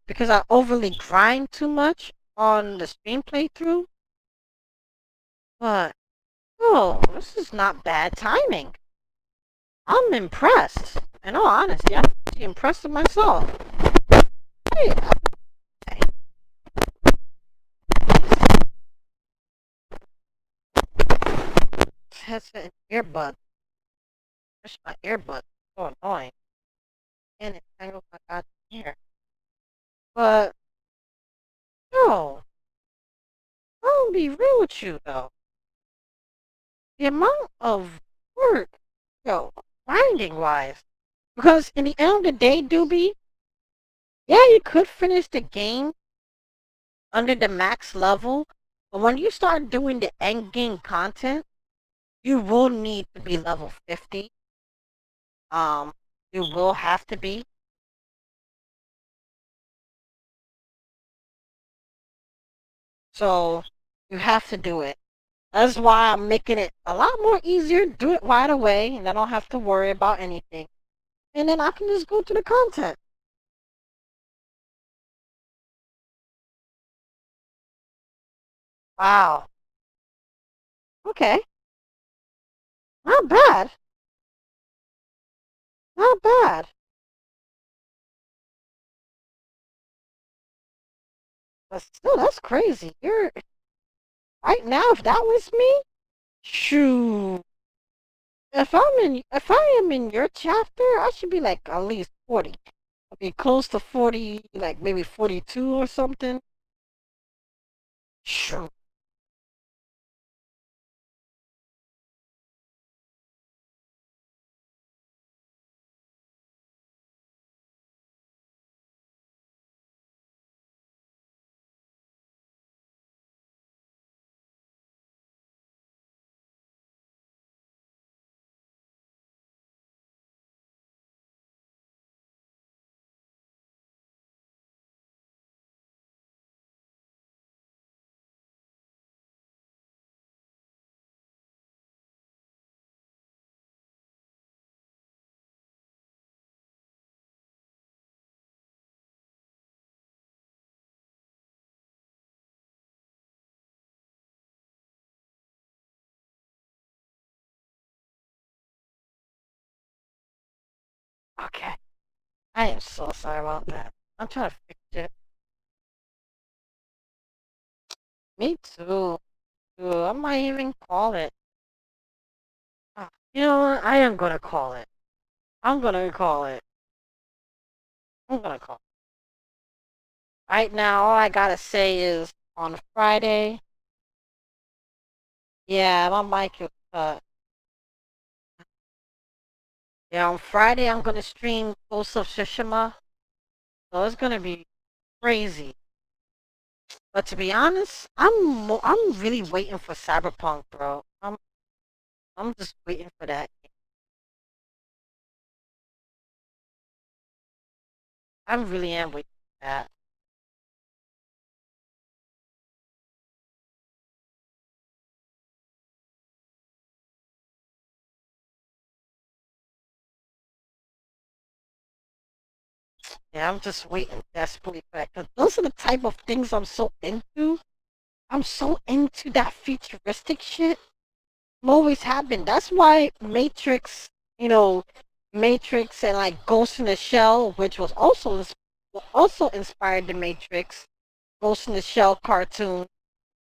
because I overly grind too much on the stream playthrough. But oh, this is not bad timing. I'm impressed. In all honesty, I'm actually impressed with myself. Hey, okay. Headset and earbud. Push my earbud. So annoying. And it tangles my goddamn hair. But no, I'll be real with you though. The amount of work, grinding wise. Because in the end of the day, Doobie, yeah, you could finish the game under the max level, but when you start doing the end game content, you will need to be level 50. You will have to be. So you have to do it. That's why I'm making it a lot more easier. Do it right away, and I don't have to worry about anything. And then I can just go to the content. Wow. Okay. Not bad. Not bad. But still, that's crazy. You're right now. If that was me, shoo. If I am in your chapter, I should be like at least 40. I'll be close to 40, like maybe 42 or something. Shoo. Okay. I am so sorry about that. I'm trying to fix it. Me too. I might even call it. You know what? I am gonna call it. I'm gonna call it. I'm gonna call it. Right now, all I gotta say is on Friday. Yeah, my mic is cut. Yeah, on Friday I'm gonna stream Ghost of Tsushima. So it's gonna be crazy. But to be honest, I'm really waiting for Cyberpunk, bro. I'm just waiting for that. I really am waiting for that. Yeah, I'm just waiting desperately for that. Because those are the type of things I'm so into. I'm so into that futuristic shit. Always have been. That's why Matrix, Matrix and like Ghost in the Shell, which was also inspired the Matrix, Ghost in the Shell cartoon.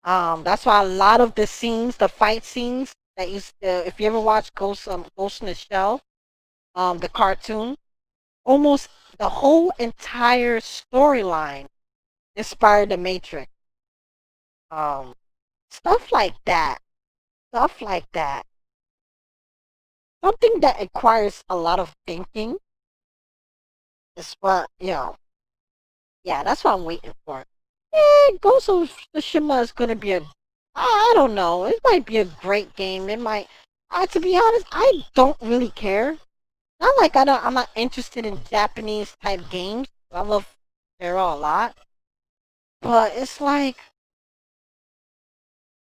That's why a lot of the scenes, the fight scenes that used if you ever watched Ghost in the Shell, the cartoon, almost the whole entire storyline inspired the Matrix. Um, stuff like that. Stuff like that. Something that requires a lot of thinking is what, yeah, that's what I'm waiting for. Ghost of Tsushima is gonna be I don't know, it might be a great game. It might, to be honest, I don't really care. Not like I'm not interested in Japanese type games. I love Zero a lot, but it's like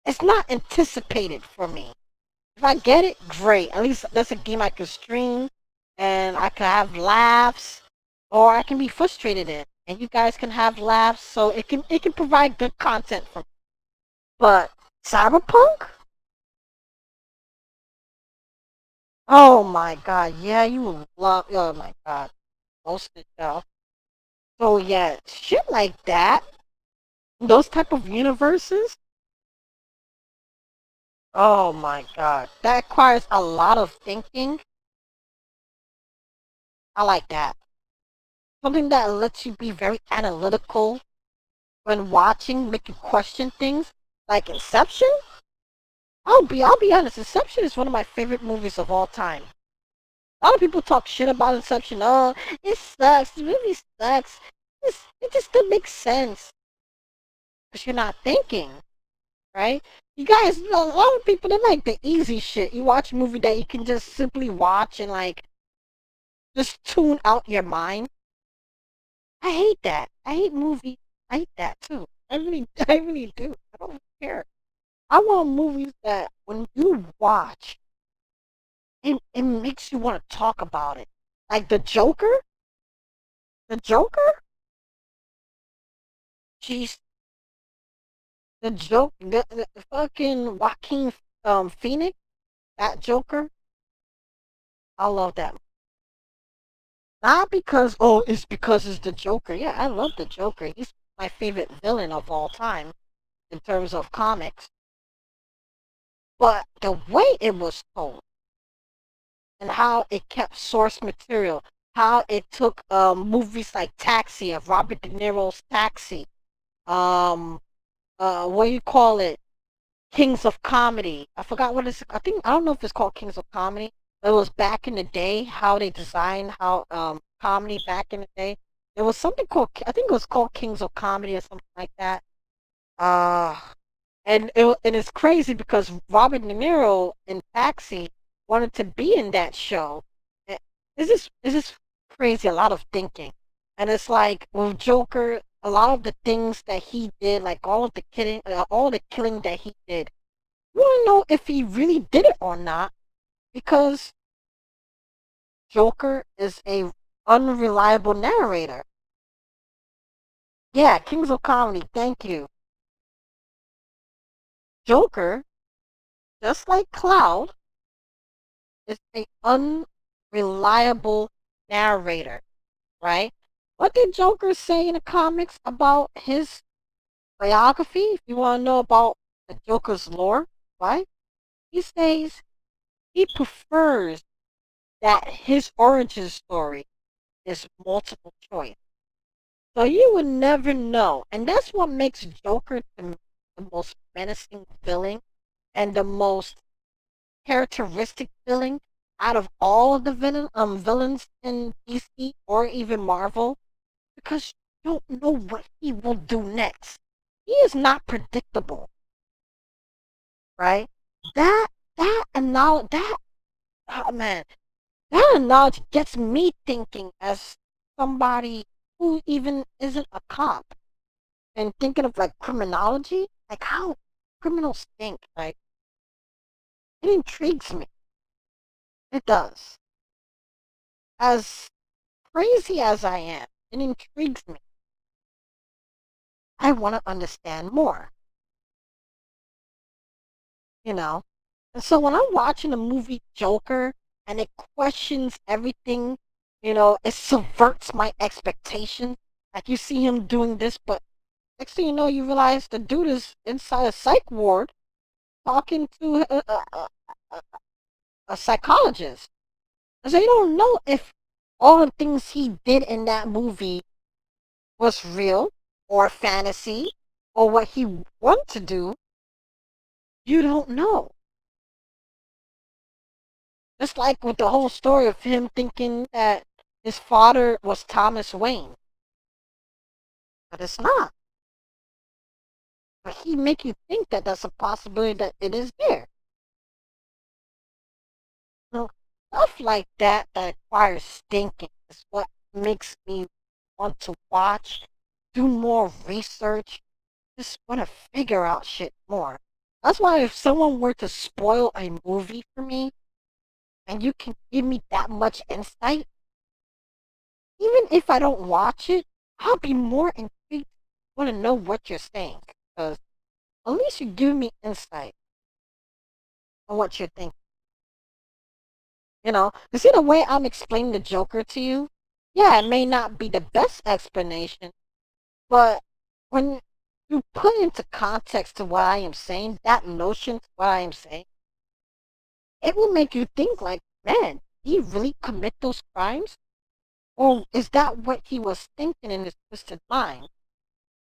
it's not anticipated for me. If I get it, great. At least that's a game I can stream, and I can have laughs, or I can be frustrated in, and you guys can have laughs. So it can provide good content for me. But Cyberpunk? Oh my god, yeah, you will love. Oh my god, most of stuff. So yeah, shit like that, those type of universes. Oh my god, that requires a lot of thinking. I like that. Something that lets you be very analytical when watching, make you question things, like Inception. I'll be honest. Inception is one of my favorite movies of all time. A lot of people talk shit about Inception. Oh, it sucks. The movie sucks. It just doesn't make sense because you're not thinking, right? You guys, a lot of people, they like the easy shit. You watch a movie that you can just simply watch and like just tune out your mind. I hate that. I hate movies. I hate that too. I really do. I don't care. I want movies that when you watch, it makes you want to talk about it. Like the Joker. The Joker. Jeez. The fucking Joaquin Phoenix. That Joker. I love that. Not because it's because it's the Joker. Yeah, I love the Joker. He's my favorite villain of all time in terms of comics. But the way it was told and how it kept source material, how it took movies like Taxi of Robert De Niro's Taxi, what do you call it? Kings of Comedy. I forgot what it's. I don't know if it's called Kings of Comedy. But it was back in the day how they designed how comedy back in the day. There was something called I think it was called Kings of Comedy or something like that. Uh and it's crazy because Robert De Niro in Taxi wanted to be in that show. It's just crazy. A lot of thinking, and it's like with Joker, a lot of the things that he did, like all the killing that he did. You want to know if he really did it or not, because Joker is a unreliable narrator. Yeah, Kings of Comedy. Thank you. Joker, just like Cloud, is a unreliable narrator, right? What did Joker say in the comics about his biography? If you want to know about the Joker's lore, right? He says he prefers that his origin story is multiple choice. So you would never know. And that's what makes Joker the most menacing villain and the most characteristic villain out of all of the villains in DC or even Marvel, because you don't know what he will do next. He is not predictable, right? That oh man, that knowledge gets me thinking as somebody who even isn't a cop and thinking of like criminology, like how criminals think, like it intrigues me. It does. As crazy as I am, it intrigues me. I want to understand more, you know? And so when I'm watching the movie Joker and it questions everything, it subverts my expectations. Like you see him doing this, but next thing you know, you realize the dude is inside a psych ward talking to a psychologist. So you don't know if all the things he did in that movie was real or fantasy or what he wanted to do. You don't know. Just like with the whole story of him thinking that his father was Thomas Wayne. But it's not. But he make you think that that's a possibility that it is there. So stuff like that that requires thinking is what makes me want to watch, do more research, just want to figure out shit more. That's why if someone were to spoil a movie for me, and you can give me that much insight, even if I don't watch it, I'll be more intrigued. Want to know what you're saying, because at least you give me insight on what you're thinking. You see the way I'm explaining the Joker to you? Yeah, it may not be the best explanation, but when you put into context to what I am saying, that notion to what I am saying, it will make you think like, man, did he really commit those crimes? Or is that what he was thinking in his twisted mind?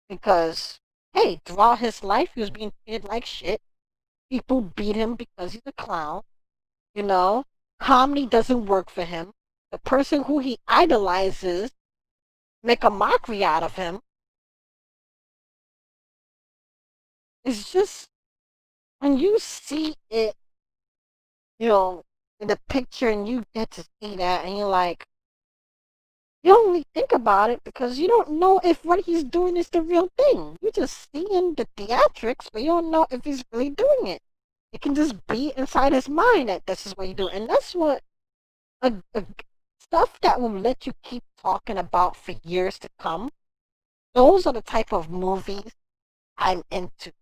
Because, hey, throughout his life, he was being treated like shit. People beat him because he's a clown. Comedy doesn't work for him. The person who he idolizes make a mockery out of him. It's just, when you see it, in the picture and you get to see that and you're like, you don't really think about it because you don't know if what he's doing is the real thing. You're just seeing the theatrics, but you don't know if he's really doing it. It can just be inside his mind that this is what he's doing. And that's what stuff that will let you keep talking about for years to come. Those are the type of movies I'm into.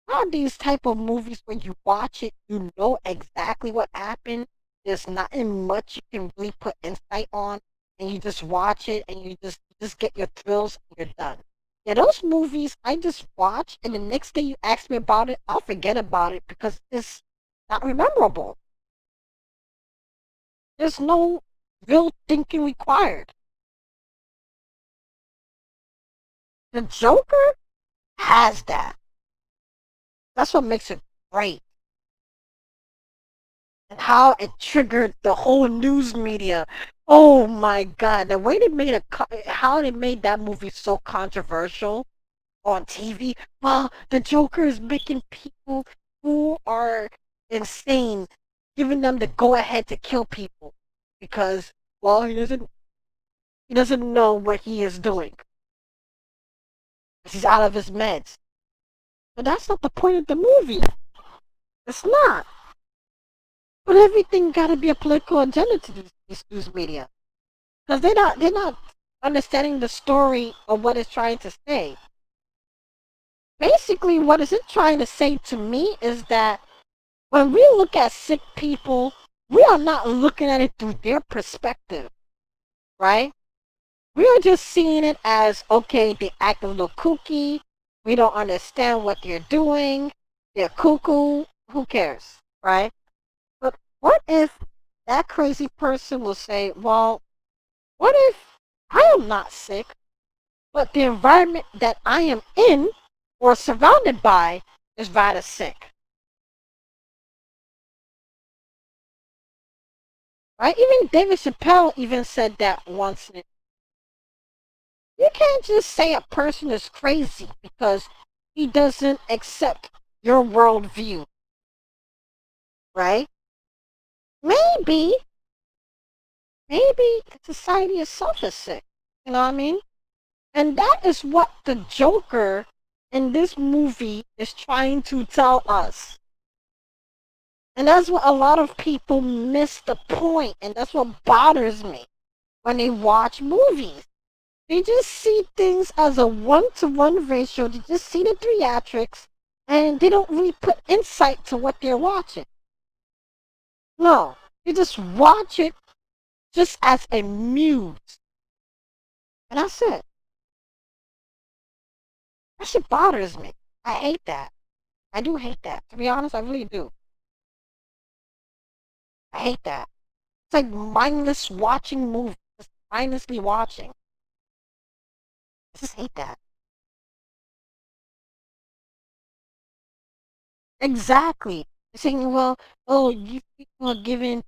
Not these type of movies where you watch it, you know exactly what happened. There's nothing much you can really put insight on, and you just watch it and you just get your thrills and you're done. Yeah, those movies I just watch, and the next day you ask me about it, I'll forget about it because it's not memorable. There's no real thinking required. The Joker has that. That's what makes it great. And how it triggered the whole news media. Oh my god, the way they made how they made that movie so controversial on TV. Well, the Joker is making people who are insane, giving them the go ahead to kill people because, well, he doesn't know what he is doing. He's out of his meds. But that's not the point of the movie. It's not. But everything got to be a political agenda to these news media, because they're not understanding the story of what it's trying to say. Basically, what is it trying to say to me is that when we look at sick people, we are not looking at it through their perspective, right? We are just seeing it as, okay, they act a little kooky. We don't understand what they're doing. They're cuckoo. Who cares, right? But what if that crazy person will say, well, what if I am not sick, but the environment that I am in or surrounded by is rather sick? Right? Even David Chappelle even said that once. You can't just say a person is crazy because he doesn't accept your worldview. Right? Maybe the society itself is sick. You know what I mean? And that is what the Joker in this movie is trying to tell us. And that's what a lot of people miss the point, and that's what bothers me when they watch movies. They just see things as a 1-to-1 ratio. They just see the theatrics, and they don't really put insight to what they're watching. No, they just watch it just as a muse. And that's it. That shit bothers me. I hate that. I do hate that. To be honest, I really do. I hate that. It's like mindless watching movies. Just mindlessly watching. I just hate that. Exactly. They're saying, well, oh, you people are giving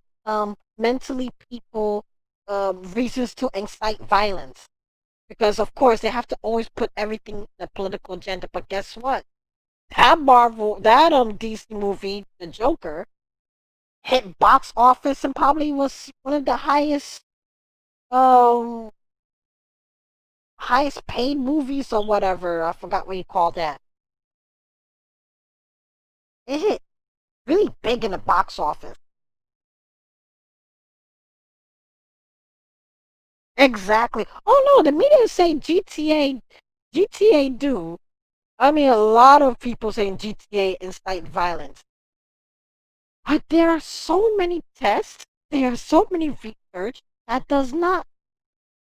mentally people reasons to incite violence. Because of course they have to always put everything in the political agenda. But guess what? That DC movie, The Joker, hit box office and probably was one of the um highest paid movies or whatever. I forgot what you call that. It hit really big in the box office. Exactly. Oh no, the media say GTA do. I mean, a lot of people saying GTA incite violence. But there are so many tests, there are so many research that does not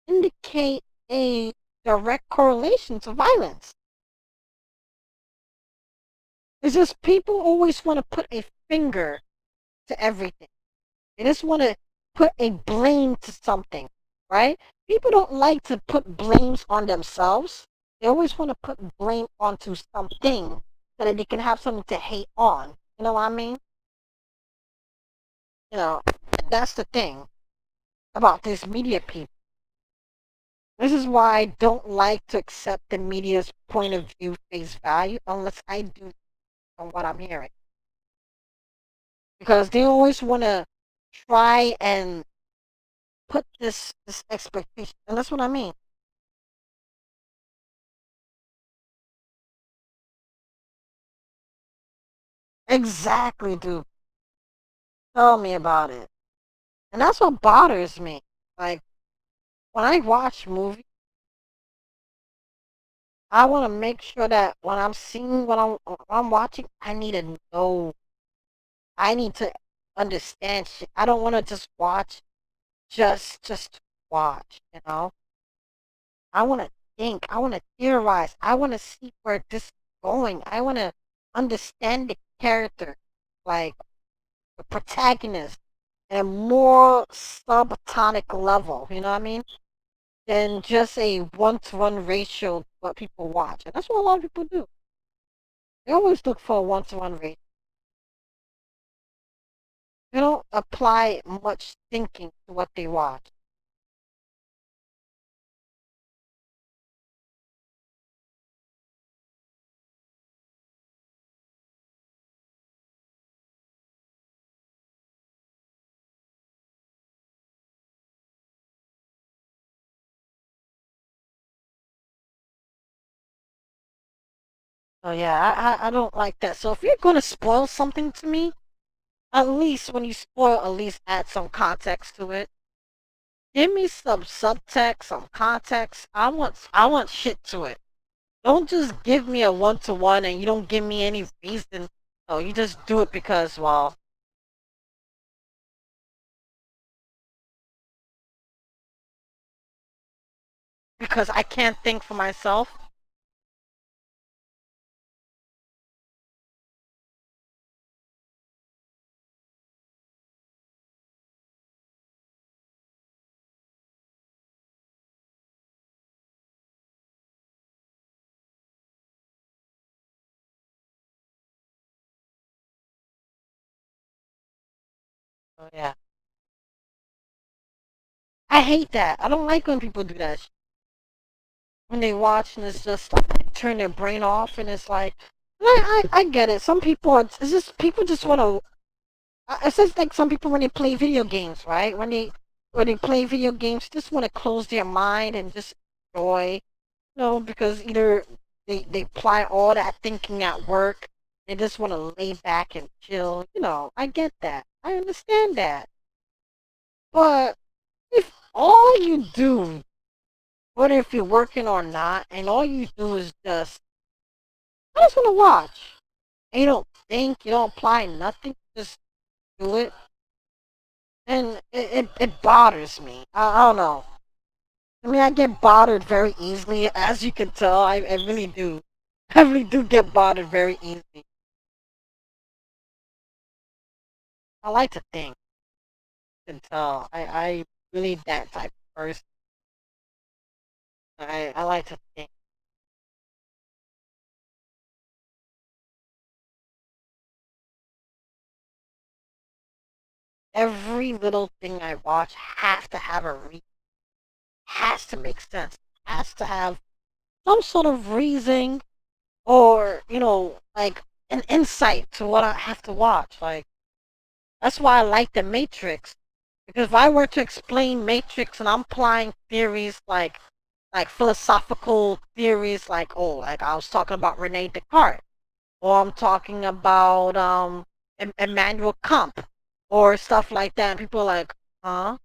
indicate a direct correlation to violence. It's just people always want to put a finger to everything. They just want to put a blame to something, right? People don't like to put blames on themselves. They always want to put blame onto something so that they can have something to hate on. You know what I mean? You know, that's the thing about this media people. This is why I don't like to accept the media's point of view face value unless I do from what I'm hearing. Because they always want to try and put this expectation, and that's what I mean. Exactly, dude. Tell me about it. And that's what bothers me. Like when I watch movies, I want to make sure that when I'm seeing what I'm watching, I need to know. I need to understand shit. I don't want to just watch just to watch. You know. I want to think. I want to theorize. I want to see where this is going. I want to understand the character, like the protagonist, at a more subatomic level. You know what I mean? Than just a one-to-one ratio to what people watch, and that's what a lot of people do. They always look for a one-to-one ratio. They don't apply much thinking to what they watch. So yeah, I don't like that. So if you're gonna spoil something to me, at least when you spoil, at least add some context to it. Give me some subtext, some context. I want shit to it. Don't just give me a one to one and you don't give me any reason. Oh, you just do it because, well, because I can't think for myself. Oh yeah, I hate that. I don't like when people do that. When they watch and it's just like, turn their brain off and it's like, I get it. Some people are, it's just people just want to. It's just like some people when they play video games, right? When they play video games, just want to close their mind and just enjoy. Because either they apply all that thinking at work, they just want to lay back and chill. I get that. I understand that. But if all you do, whether if you're working or not, and all you do is I just want to watch. And you don't think, you don't apply nothing, just do it. And it bothers me. I don't know. I mean, I get bothered very easily, as you can tell. I really do. I really do get bothered very easily. I like to think. can tell. I really that type of person. I like to think. Every little thing I watch has to have a reason. Has to make sense. Has to have some sort of reason or, like an insight to what I have to watch. Like, that's why I like the Matrix. Because if I were to explain Matrix and I'm applying theories like philosophical theories like I was talking about Rene Descartes, or I'm talking about Immanuel Kant or stuff like that, and people are like, huh?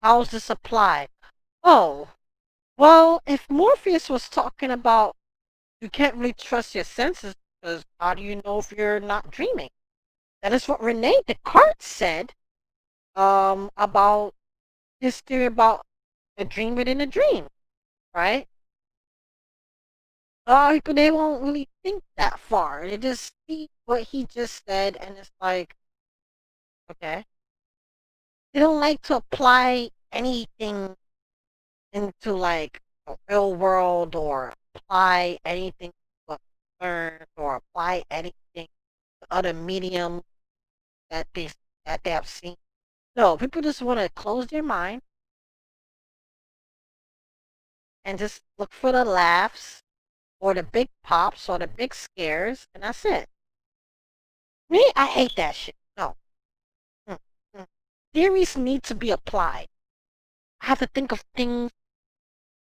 How does this apply? Oh, well, if Morpheus was talking about you can't really trust your senses because how do you know if you're not dreaming? That is what Rene Descartes said about his theory about a dream within a dream, right? People they won't really think that far. They just see what he just said and it's like, okay. They don't like to apply anything into like the real world or apply anything to learn or apply anything to other mediums that they have seen. No, people just want to close their mind and just look for the laughs or the big pops or the big scares, and that's it. Me, I hate that shit. No. Mm, mm. Theories need to be applied. I have to think of things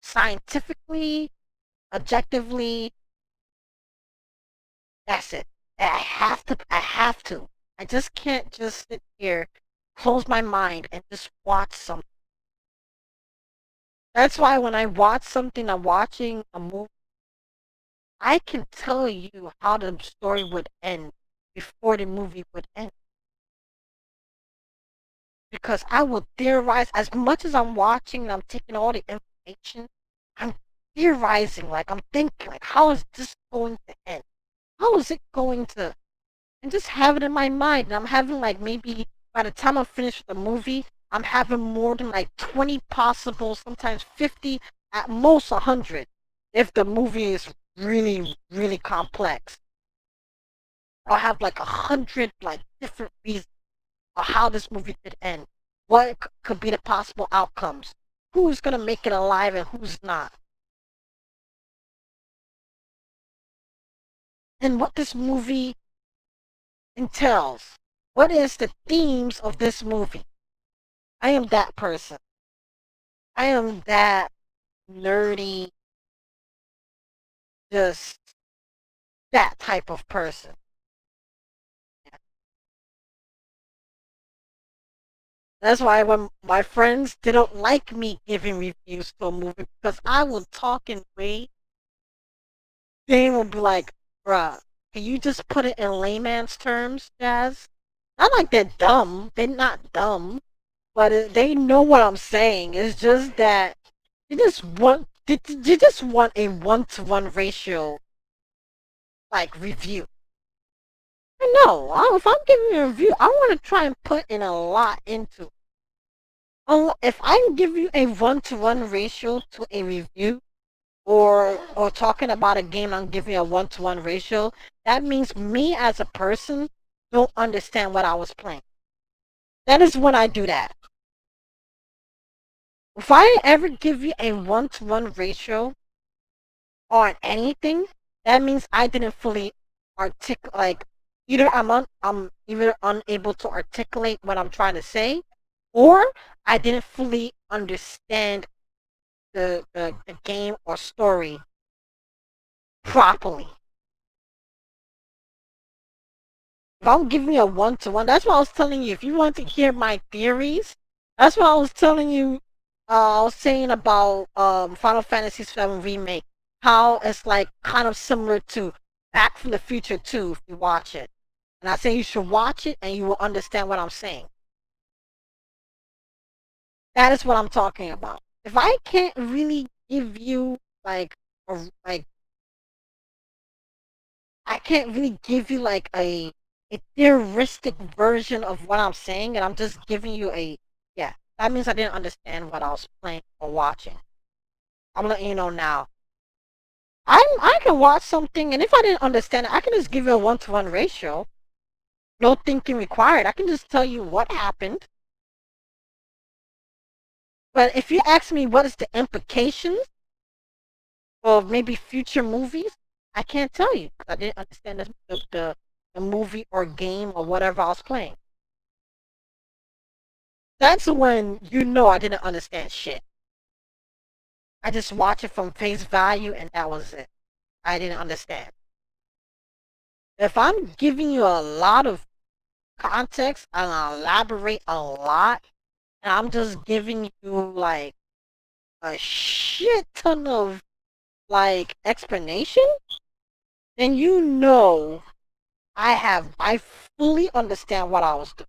scientifically, objectively. That's it. I have to. I have to. I just can't just sit here, close my mind, and just watch something. That's why when I watch something, I'm watching a movie, I can tell you how the story would end before the movie would end. Because I will theorize as much as I'm watching and I'm taking all the information, I'm theorizing, like I'm thinking, like, how is this going to end? How is it going to, and just have it in my mind. And I'm having like maybe by the time I'm finished with the movie, I'm having more than like 20 possible, sometimes 50, at most 100, if the movie is really, really complex. I'll have like 100 like different reasons of how this movie could end. What could be the possible outcomes? Who's gonna make it alive and who's not? And what this movie entails. What is the themes of this movie? I am that person. I am that nerdy, just that type of person. That's why when my friends didn't like me giving reviews to a movie because I would talk in way, they would be like, bruh, can you just put it in layman's terms, Jazz? Not like they're dumb. They're not dumb. But they know what I'm saying. It's just that you just want a 1-to-1 ratio like review. I know. If I'm giving a review, I want to try and put in a lot into it. If I give you a 1-to-1 ratio to a review, or talking about a game, I'm giving a 1-to-1 ratio. That means me as a person don't understand what I was playing. That is when I do that. If I ever give you a 1-to-1 ratio on anything, that means I didn't fully articulate. Like either I'm either unable to articulate what I'm trying to say, or I didn't fully understand the game or story properly. If I'm giving you a 1-to-1, that's what I was telling you. If you want to hear my theories, that's what I was telling you. I was saying about Final Fantasy VII Remake. How it's like kind of similar to Back from the Future 2 if you watch it. And I say you should watch it and you will understand what I'm saying. That is what I'm talking about. If I can't really give you like I can't really give you like a a theoristic version of what I'm saying, and I'm just giving you a, yeah, that means I didn't understand what I was playing or watching. I'm letting you know now. I can watch something, and if I didn't understand it, I can just give you a 1-to-1 ratio. No thinking required. I can just tell you what happened. But if you ask me what is the implications of maybe future movies, I can't tell you. I didn't understand the movie or game or whatever I was playing. That's when you know I didn't understand shit. I just watched it from face value and that was it. I didn't understand. If I'm giving you a lot of context and I elaborate a lot, and I'm just giving you like a shit ton of like explanation, then you know I fully understand what I was doing.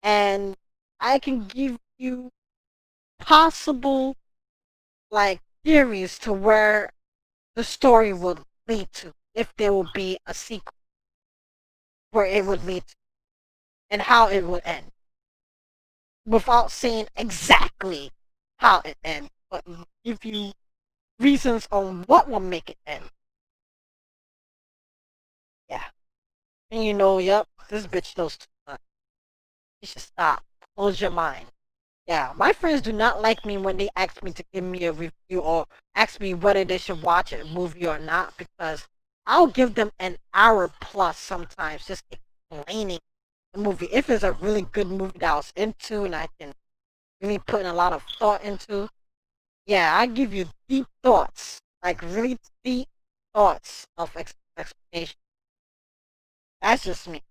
And I can give you possible like theories to where the story would lead to, if there will be a sequel, where it would lead to, and how it would end, without saying exactly how it ends, but give you reasons on what will make it end. Yeah. And you know, yep, this bitch knows too much. You should stop. Close your mind. Yeah, my friends do not like me when they ask me to give me a review or ask me whether they should watch a movie or not, because I'll give them an hour plus sometimes just explaining the movie. If it's a really good movie that I was into and I can really put in a lot of thought into, yeah, I give you deep thoughts, like really deep thoughts of explanation. That's just me.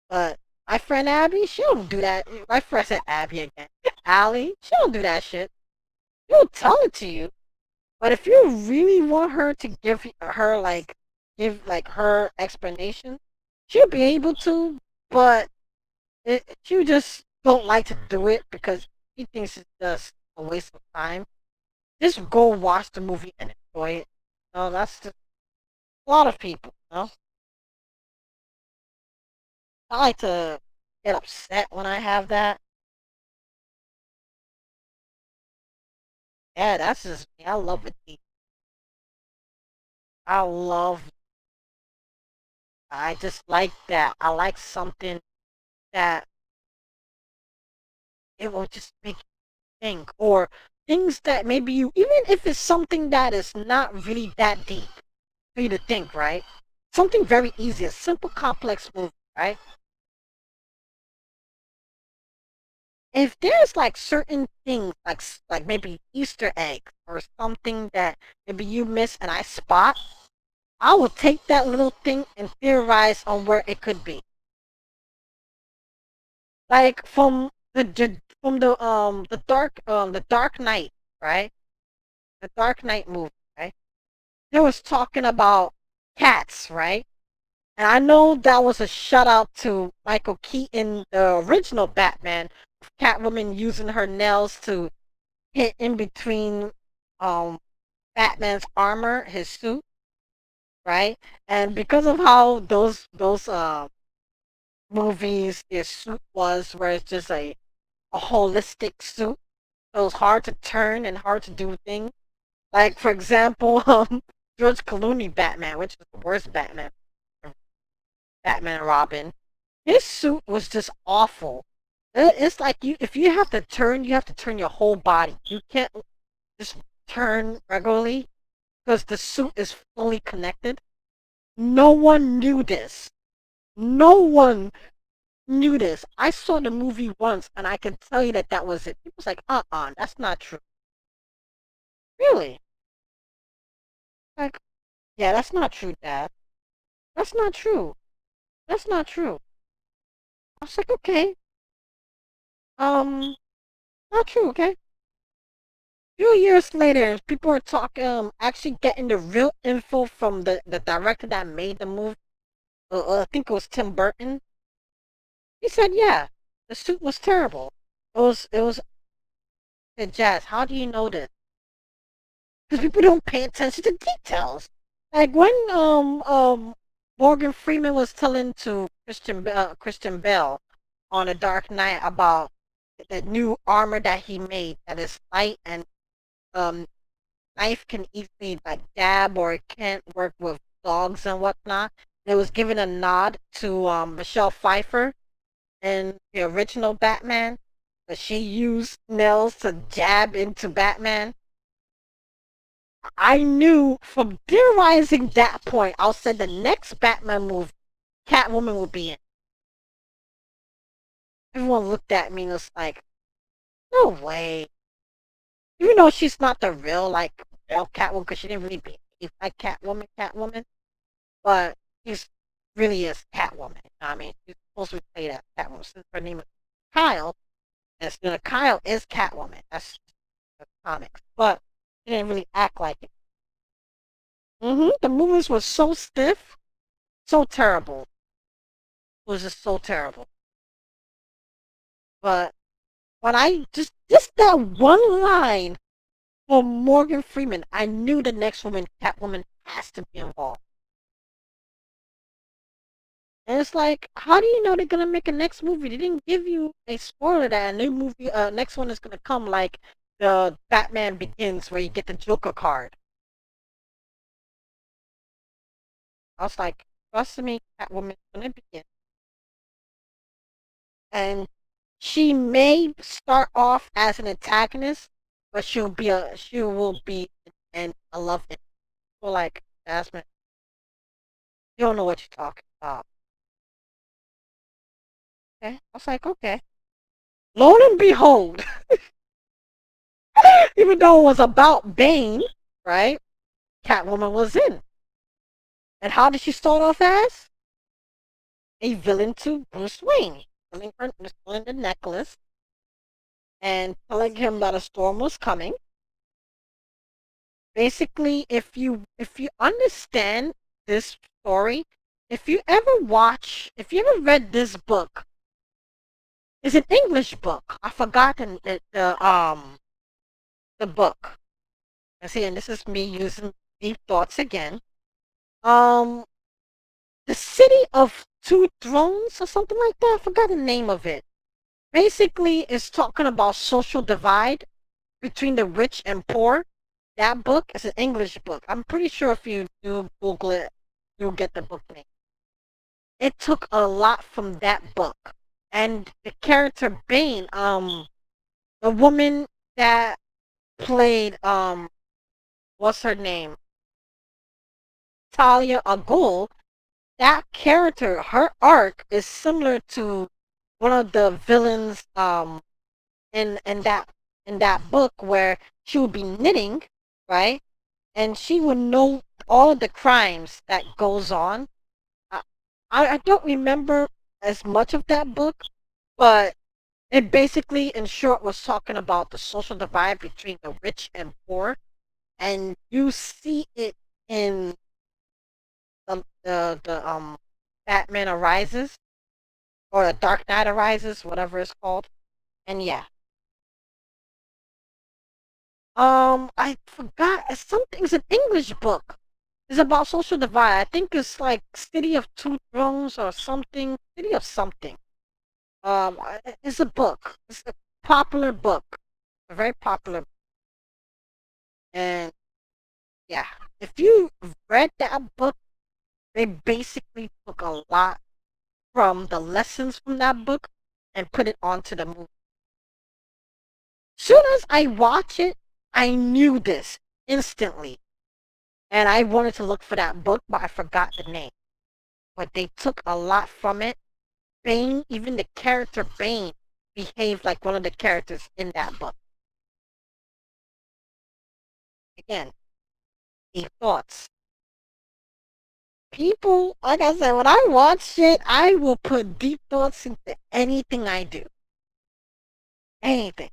But my friend Abby, she don't do that. My friend said Abby again. Allie, she don't do that shit. She'll tell it to you. But if you really want her to give her her explanation, she'll be able to. But she just don't like to do it because she thinks it's just a waste of time. Just go watch the movie and enjoy it. No, that's just a lot of people. You know? I like to get upset when I have that. Yeah, that's just me. I love it. I love. I just like that. I like something that it will just make you think, or things that maybe you, even if it's something that is not really that deep for you to think, right? Something very easy, a simple, complex movie, right? If there's like certain things, like maybe Easter eggs or something that maybe you miss and I spot, I will take that little thing and theorize on where it could be. Like the Dark Knight, right? The Dark Knight movie, right? They was talking about cats, right? And I know that was a shout out to Michael Keaton, the original Batman, Catwoman using her nails to hit in between Batman's armor, his suit, right? And because of how those movies their suit was, where it's just a holistic suit, it was hard to turn and hard to do things. Like for example, George Clooney Batman, which was the worst Batman, Batman and Robin. His suit was just awful. It's like if you have to turn, you have to turn your whole body. You can't just turn regularly because the suit is fully connected. No one knew this. No one knew this. I saw the movie once and I can tell you that that was it. It was like, that's not true. Really? Like, yeah, that's not true, Dad. That's not true. That's not true. I was like, okay. Not true, okay? Few years later, people are talking, actually getting the real info from the director that made the movie. I think it was Tim Burton. He said, yeah, the suit was terrible. It was, said, Jazz, how do you know this? Because people don't pay attention to details. Like when Morgan Freeman was telling to Christian Bell on a Dark Knight about the new armor that he made that is light and um knife can easily like dab or it can't work with dogs and whatnot. And it was given a nod to Michelle Pfeiffer in the original Batman, but she used nails to jab into Batman. I knew from theorizing that point, I said the next Batman movie, Catwoman will be in. Everyone looked at me and was like, no way. Even though she's not the real, like, real Catwoman, because she didn't really behave like Catwoman, but she's really is Catwoman. You know what I mean? She's supposed to be played as Catwoman since her name is Kyle. And Kyle is Catwoman. That's the comics. But she didn't really act like it. The movies were so stiff, so terrible. It was just so terrible. But when I just that one line from Morgan Freeman, I knew the next woman, Catwoman, has to be involved. And it's like, how do you know they're gonna make a next movie? They didn't give you a spoiler that a new movie, next one is gonna come like the Batman Begins, where you get the Joker card. I was like, trust me, Catwoman's gonna begin, and she may start off as an antagonist, but she will be a love interest. So like, Jasmine, you don't know what you're talking about. Okay, I was like, okay. Lo and behold, even though it was about Bane, right? Catwoman was in. And how did she start off as? A villain to Bruce Wayne. Stealing the necklace and telling him that a storm was coming. Basically, if you understand this story, if you ever read this book, it's an English book. I forgot the book. And see, and this is me using deep thoughts again. The City of Two Thrones or something like that. I forgot the name of it. Basically, it's talking about social divide between the rich and poor. That book is an English book. I'm pretty sure if you do Google it, you'll get the book name. It took a lot from that book. And the character Bane, the woman that played, what's her name? Talia al Ghul, that character, her arc is similar to one of the villains in that book where she would be knitting, right? And she would know all of the crimes that goes on. I don't remember as much of that book, but it basically, in short, was talking about the social divide between the rich and poor, and you see it in the Batman Arises or the Dark Knight Arises, whatever it's called, and yeah. I forgot. It's an English book. It's about social divide. I think it's like City of Two Thrones or something. City of something. It's a book. It's a popular book. A very popular book. And yeah, if you read that book, they basically took a lot from the lessons from that book and put it onto the movie. Soon as I watch it, I knew this instantly. And I wanted to look for that book, but I forgot the name. But they took a lot from it. Bane, even the character Bane, behaved like one of the characters in that book. Again, deep thoughts. People, like I said, when I watch shit, I will put deep thoughts into anything I do. Anything.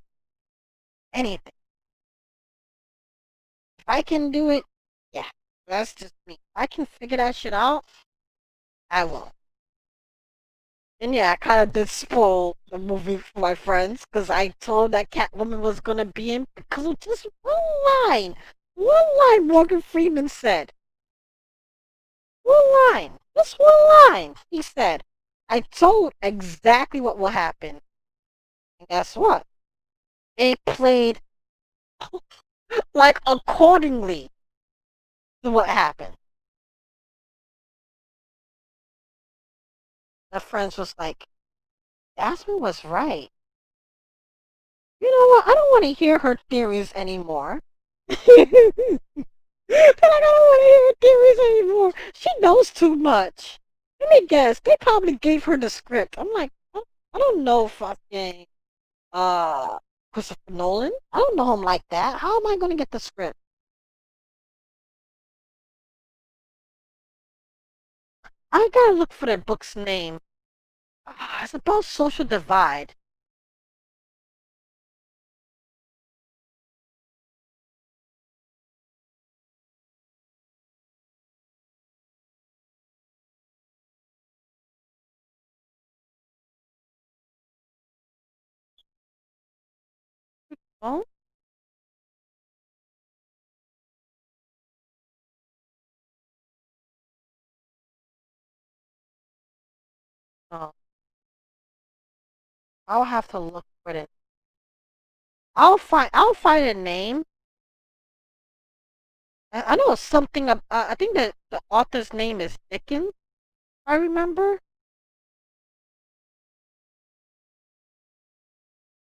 Anything. If I can do it, yeah, that's just me. If I can figure that shit out, I will. And yeah, I kind of did spoil the movie for my friends because I told that Catwoman was going to be in because of just one line. One line Morgan Freeman said. One line. Just one line. He said, I told exactly what will happen. And guess what? It played like accordingly to what happened. My friends was like, Jasmine was right. You know what? I don't want to hear her theories anymore. They're like, I don't want to hear her theories anymore. She knows too much. Let me guess. They probably gave her the script. I'm like, I don't know fucking Christopher Nolan. I don't know him like that. How am I going to get the script? I gotta look for that book's name. It's about social divide. Oh? Oh. I'll have to look for it. I'll find a name. I know something. I think that the author's name is Dickens. I remember.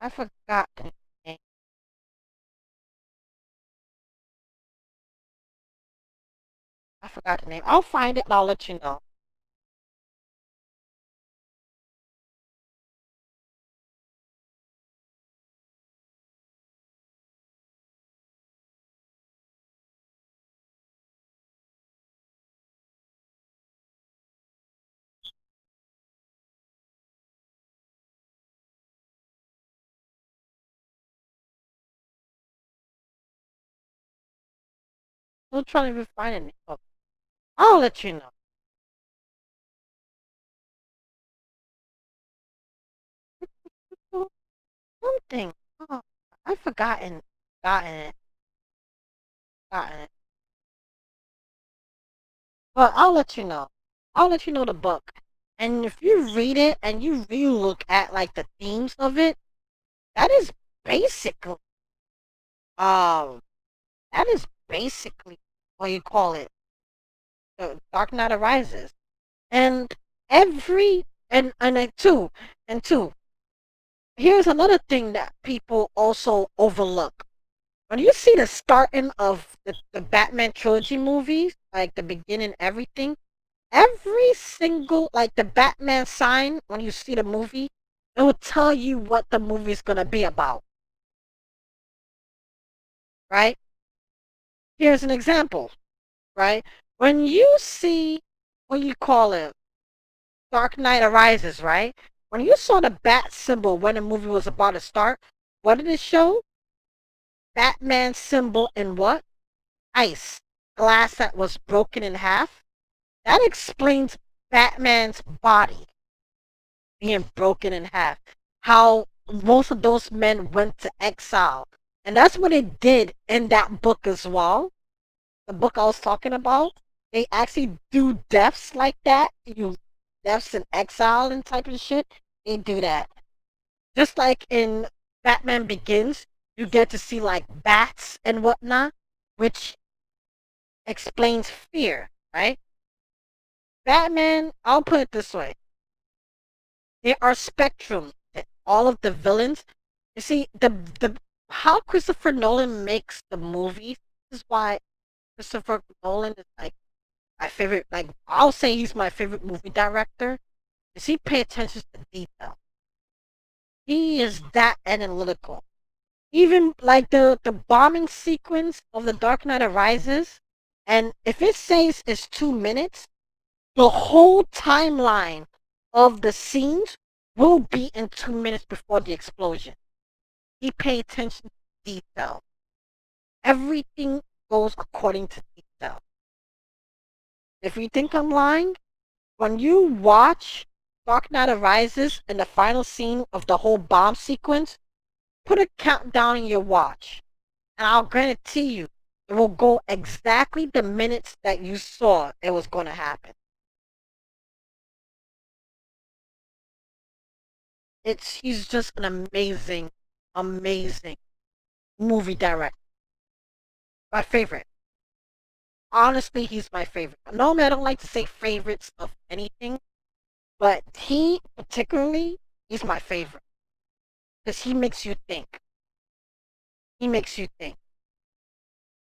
I forgot the name. I forgot the name. I'll find it and I'll let you know. Still trying to find it. Oh, I'll let you know. Something. Oh, I've forgotten it. Forgotten it. But I'll let you know. I'll let you know the book. And if you read it and you really look at like the themes of it, that is basically um that is basically what you call it. The Dark Knight Arises. And every and two, here's another thing that people also overlook. When you see the starting of the Batman trilogy movies, like the beginning, everything, every single, like the Batman sign, when you see the movie, it will tell you what the movie is going to be about. Right? Here's an example. Right? When you see, what you call it, Dark Knight Arises, right? When you saw the bat symbol when the movie was about to start, what did it show? Batman symbol in what? Ice. Glass that was broken in half. That explains Batman's body being broken in half. How most of those men went to exile. And that's what it did in that book as well. The book I was talking about. They actually do deaths like that. Deaths in exile and type of shit. They do that. Just like in Batman Begins, you get to see like bats and whatnot, which explains fear, right? Batman, I'll put it this way. There are spectrums. All of the villains. You see, the how Christopher Nolan makes the movies is why Christopher Nolan is like my favorite. Like I'll say he's my favorite movie director. Is he pay attention to detail? He is that analytical. Even like the bombing sequence of The Dark Knight Arises, and if it says it's 2 minutes, the whole timeline of the scenes will be in 2 minutes before the explosion. He pay attention to detail. Everything goes according to detail. If you think I'm lying, when you watch Dark Knight Arises and the final scene of the whole bomb sequence, put a countdown in your watch, and I'll guarantee you It will go exactly the minutes that you saw it was going to happen. He's just an amazing, amazing movie director. My favorite. Honestly, he's my favorite. Normally, I don't like to say favorites of anything, but he particularly, he's my favorite because he makes you think. He makes you think.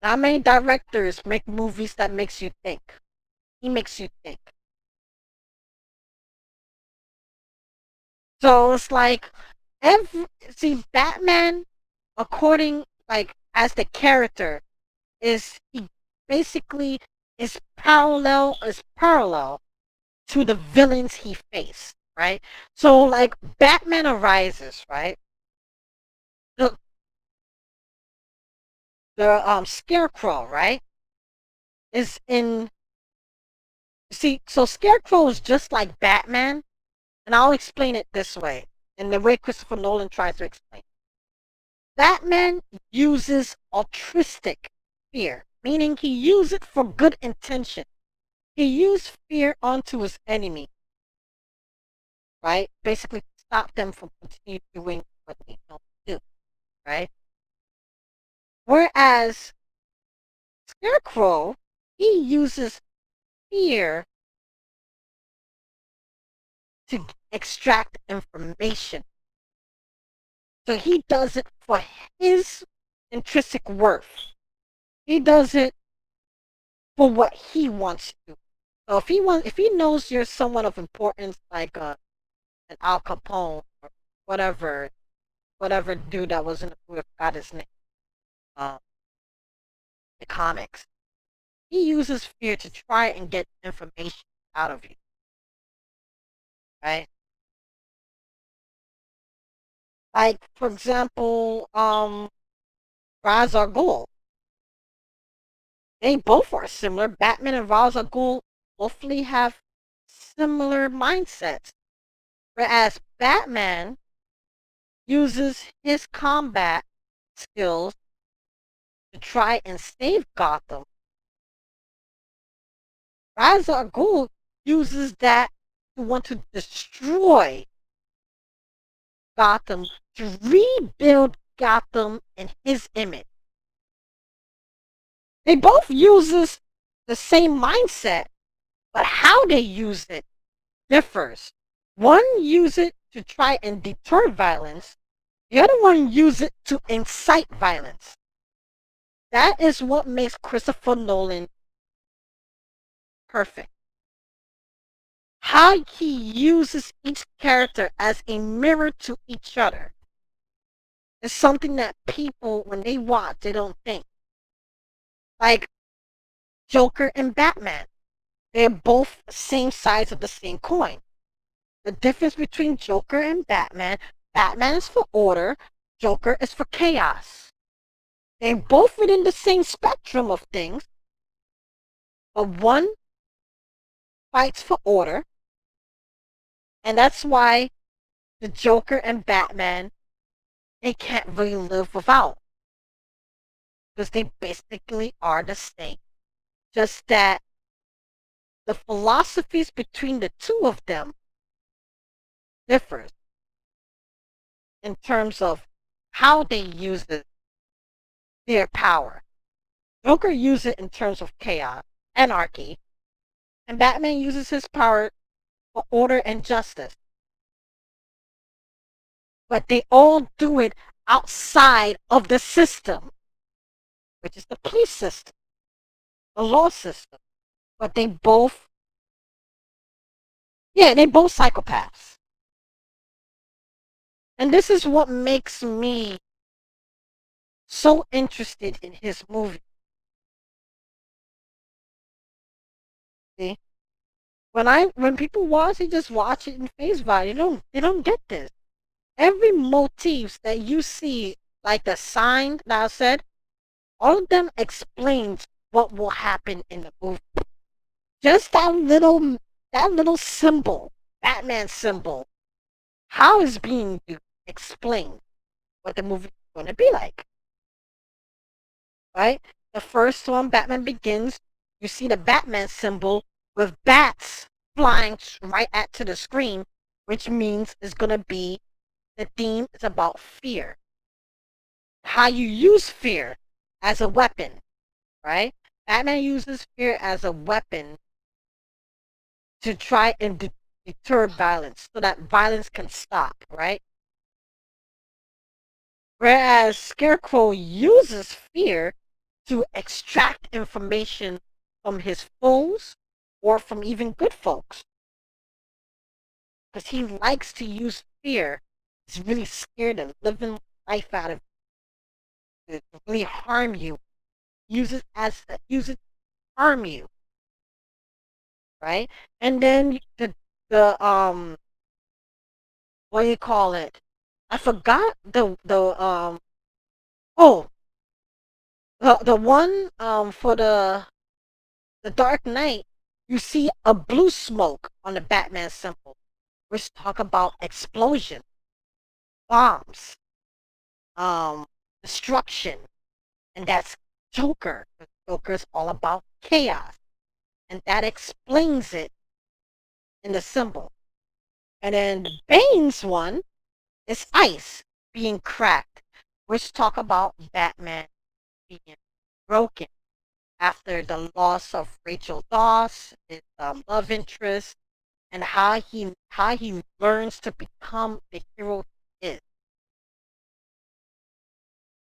Not many directors make movies that makes you think. He makes you think. So it's like Batman, according like as the character, he basically is parallel to the villains he faced, right? So like Batman Arises, right? The Scarecrow, right? Is in so Scarecrow is just like Batman, and I'll explain it this way, in the way Christopher Nolan tries to explain. Batman uses altruistic fear, meaning he uses it for good intention. He used fear onto his enemy, right? Basically, to stop them from continuing doing what they don't do, right? Whereas Scarecrow, he uses fear to extract information. So he does it for his intrinsic worth. He does it for what he wants to do. So if he knows you're someone of importance, like an Al Capone or whatever dude that was in the movie, I forgot his name, the comics, he uses fear to try and get information out of you, right? Like for example, Ra's al Ghul. They both are similar. Batman and Ra's al Ghul hopefully have similar mindsets. Whereas Batman uses his combat skills to try and save Gotham. Ra's al Ghul uses that to want to destroy Gotham, to rebuild Gotham in his image. They both uses the same mindset, but how they use it differs. One use it to try and deter violence. The other one use it to incite violence. That is what makes Christopher Nolan perfect. How he uses each character as a mirror to each other is something that people, when they watch, they don't think. Like Joker and Batman. They're both the same sides of the same coin. The difference between Joker and Batman is for order, Joker is for chaos. They're both within the same spectrum of things, but one fights for order, and that's why the Joker and Batman, they can't really live without, because they basically are the same. Just that the philosophies between the two of them differs in terms of how they use their power. Joker uses it in terms of chaos, anarchy, and Batman uses his power for order and justice. But they all do it outside of the system, which is the police system, the law system. But they both psychopaths. And this is what makes me so interested in his movie. See? When people watch, they just watch it in face value. They don't get this. Every motifs that you see, like the sign that I said, all of them explains what will happen in the movie. Just that little symbol, Batman symbol, how is being explained what the movie is going to be like. Right? the first one, Batman Begins, you see the Batman symbol with bats flying right at to the screen, which means it's gonna be, the theme is about fear. How you use fear as a weapon, right? Batman uses fear as a weapon to try and deter violence so that violence can stop, right? Whereas Scarecrow uses fear to extract information from his foes or from even good folks. Because he likes to use fear. He's really scared of living life out of it to really harm you. Use it to harm you. Right? And then the what do you call it? I forgot oh, the one for the Dark Knight, you see a blue smoke on the Batman symbol, which talk about explosion, bombs, destruction, and that's Joker. Joker's all about chaos, and that explains it in the symbol. And then the Bane's one is ice being cracked, which talk about Batman being broken after the loss of Rachel Dawes, his love interest, and how he learns to become the hero he is.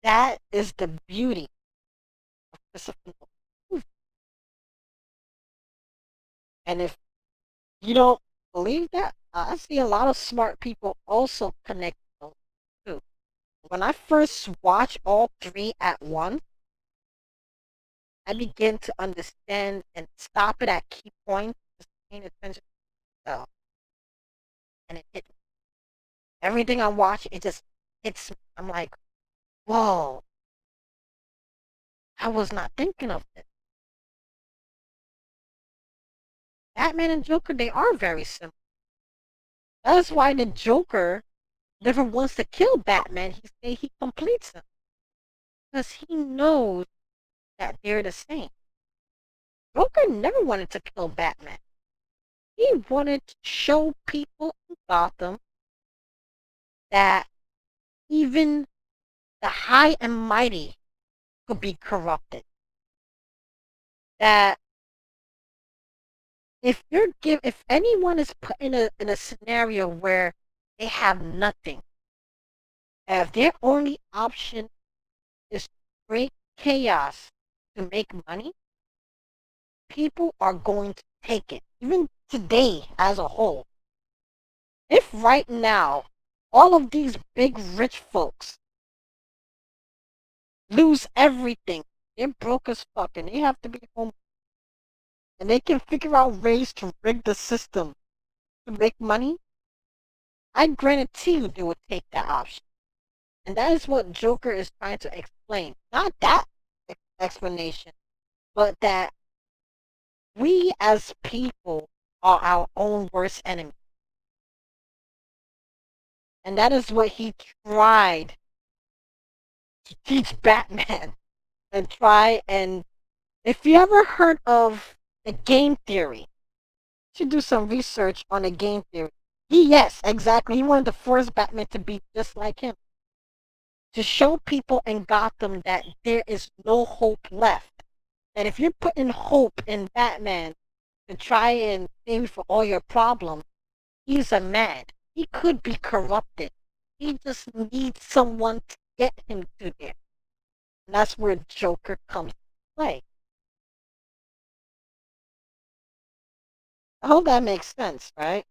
That is the beauty of Christopher Nolan. And if you don't believe that, I see a lot of smart people also connect those two. When I first watched all three at once, I began to understand and stop it at key points, just paying attention to stuff. And it hit me. Everything I watch, it just hits me. I'm like, whoa, I was not thinking of this. Batman and Joker, they are very similar. That's why the Joker never wants to kill Batman. He completes him. Because he knows that they're the same. Joker never wanted to kill Batman. He wanted to show people in Gotham that even the high and mighty could be corrupted. That if anyone is put in a scenario where they have nothing, if their only option is to create chaos to make money, people are going to take it. Even today as a whole. If right now all of these big rich folks lose everything, they're broke as fuck and they have to be home, and they can figure out ways to rig the system to make money, I guarantee you they would take that option. And that is what Joker is trying to explain. Not that explanation, but that we as people are our own worst enemy. And that is what he tried to teach Batman. And if you ever heard of the game theory, you should do some research on the game theory. Yes, exactly. He wanted to force Batman to be just like him. To show people in Gotham that there is no hope left. That if you're putting hope in Batman to try and save you for all your problems, he's a man. He could be corrupted. He just needs someone to get him to there. And that's where Joker comes to play. I hope that makes sense, right?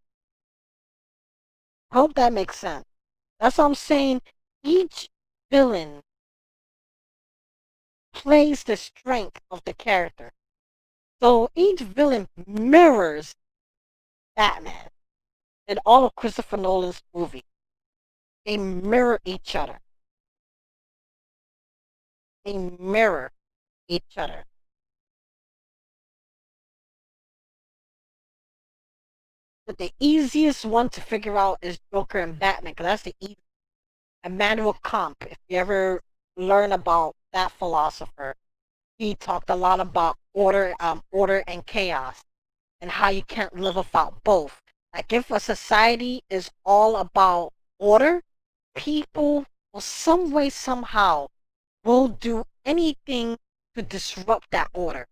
I hope that makes sense. That's what I'm saying. Each villain plays the strength of the character. So each villain mirrors Batman in all of Christopher Nolan's movies. They mirror each other. They mirror each other. But the easiest one to figure out is Joker and Batman, because that's the easiest. Immanuel Kant, if you ever learn about that philosopher, he talked a lot about order and chaos, and how you can't live without both. Like if a society is all about order, people will some way somehow will do anything to disrupt that order,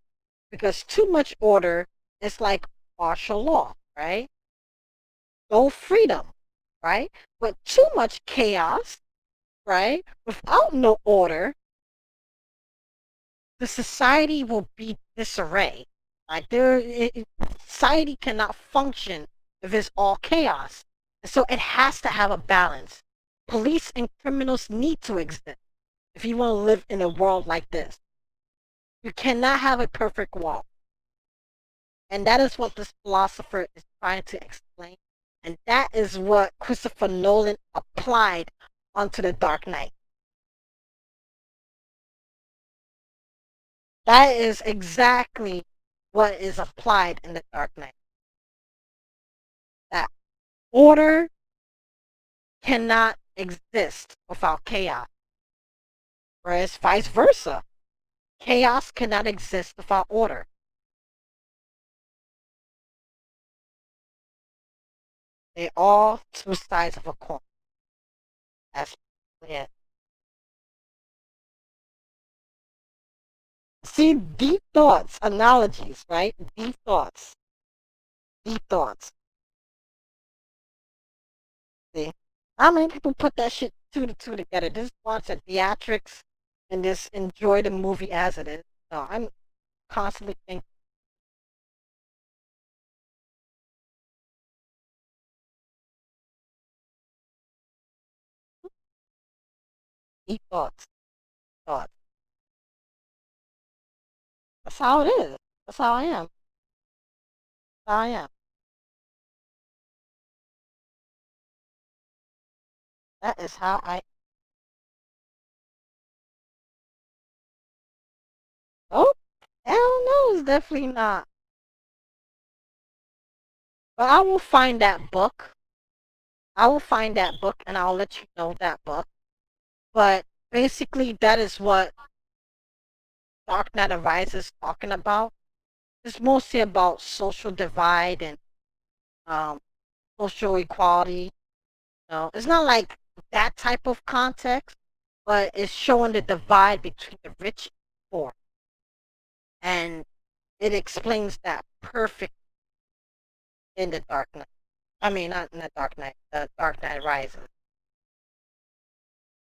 because too much order is like martial law, right? No freedom, right? But too much chaos, right? Without no order, the society will be disarray. Like society cannot function if it's all chaos. And so it has to have a balance. Police and criminals need to exist if you want to live in a world like this. You cannot have a perfect world. And that is what this philosopher is trying to explain. And that is what Christopher Nolan applied onto The Dark Knight. That is exactly what is applied in The Dark Knight. That order cannot exist without chaos. Whereas vice versa, chaos cannot exist without order. They're all two sides of a coin. That's it. See, deep thoughts, analogies, right? Deep thoughts. Deep thoughts. See? How many people put that shit two to two together? Just watch the theatrics and just enjoy the movie as it is. No, I'm constantly thinking. Deep thoughts. Thoughts. That's how it is. That's how I am. That's how I am. That is how I. Oh, hell no, it's definitely not. But I will find that book. I will find that book and I'll let you know that book. But basically, that is what Dark Knight Rises is talking about. It's mostly about social divide and um, social equality. It's not like that type of context, but it's showing the divide between the rich and poor. And it explains that perfect in The Dark Knight. I mean, not in The Dark Knight, The Dark Knight Rises.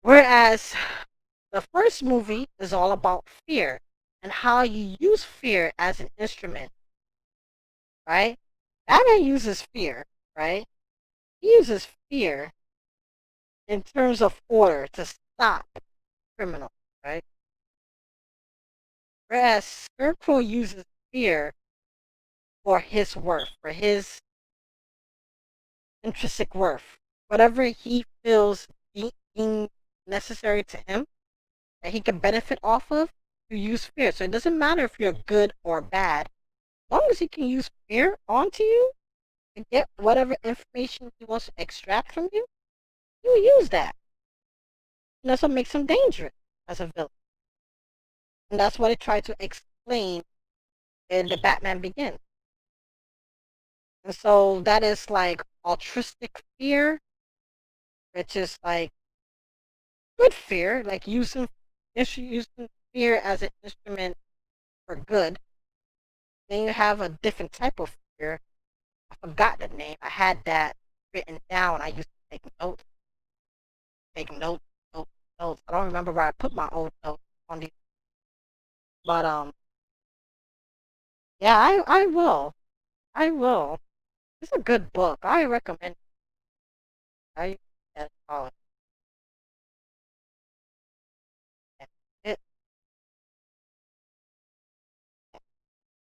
Whereas the first movie is all about fear and how you use fear as an instrument, right? Batman uses fear, right? He uses fear in terms of order to stop criminals, right? Whereas Scarecrow uses fear for his worth, for his intrinsic worth. Whatever he feels being necessary to him, that he can benefit off of, to use fear. So it doesn't matter if you're good or bad. As long as he can use fear onto you to get whatever information he wants to extract from you, you use that. And that's what makes him dangerous as a villain. And that's what it tried to explain in The Batman Begins. And so that is like altruistic fear, which is like good fear, like using fear as an instrument for good. Then you have a different type of fear. I forgot the name. I had that written down. I used to take notes. Notes. I don't remember where I put my old notes on these. But yeah, I will. I will. It's a good book. I recommend it. I call it.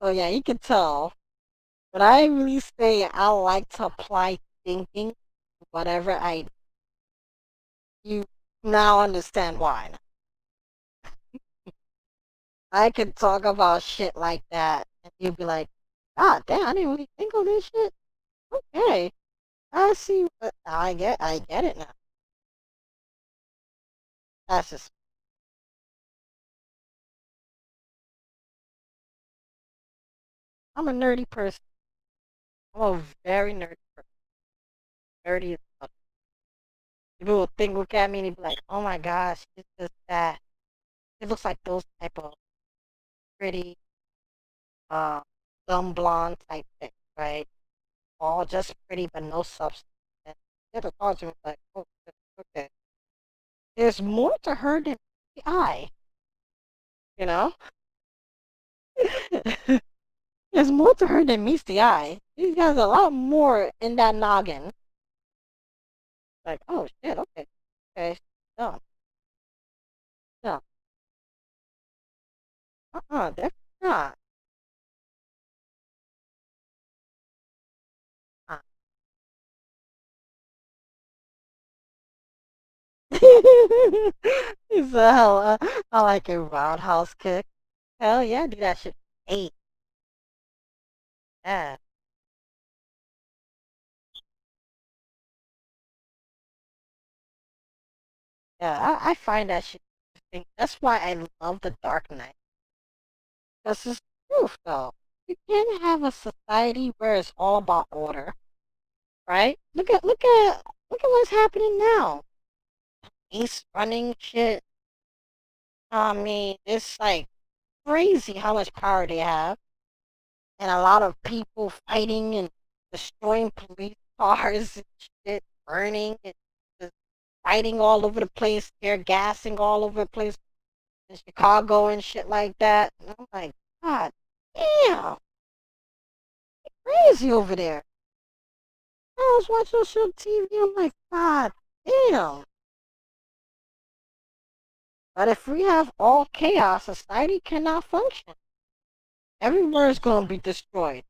So yeah, you can tell. But I really say I like to apply thinking to whatever I. You now understand why. I can talk about shit like that, and you'd be like, "God damn, I didn't really think of this shit." Okay, I see. I get it now. That's just I'm a nerdy person. I'm a very nerdy person. Nerdy as fuck. People will look at me and be like, "Oh my gosh, she's just that." It looks like those type of pretty, uh, dumb blonde type thing, right? All just pretty but no substance. And the other thoughts are like, "Oh, okay." There's more to her than the eye, you know? There's more to her than meets the eye. She has a lot more in that noggin. Like, oh shit, okay. Okay, no. No. Definitely not. Uh. He said, hell, I like a roundhouse kick. Hell yeah, do that shit. 8. Yeah. Yeah, I find that shit interesting. That's why I love The Dark Knight. This is proof, though. You can't have a society where it's all about order, right? Look at what's happening now. He's running shit. I mean, it's like crazy how much power they have, and a lot of people fighting and destroying police cars and shit, burning and just fighting all over the place, tear gassing all over the place in Chicago and shit like that. And I'm like, God damn, crazy over there. I was watching those shit on TV. I'm like, God damn. But if we have all chaos, society cannot function. Everywhere is going to be destroyed.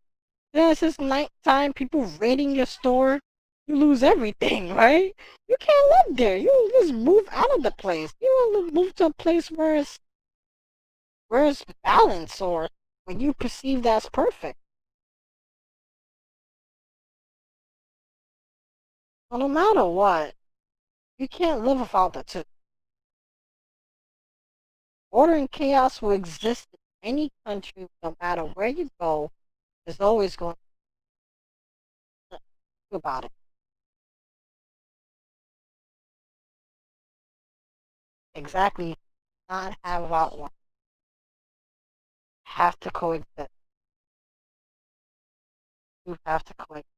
Then it's just nighttime, people raiding your store. You lose everything, right? You can't live there. You just move out of the place. You want to move to a place where it's balanced or where you perceive that's perfect. Well, no matter what, you can't live without the two. Order and chaos will exist in any country, no matter where you go. There's always going to think about it. Exactly. Not have about one. Have to coexist. You have to coexist.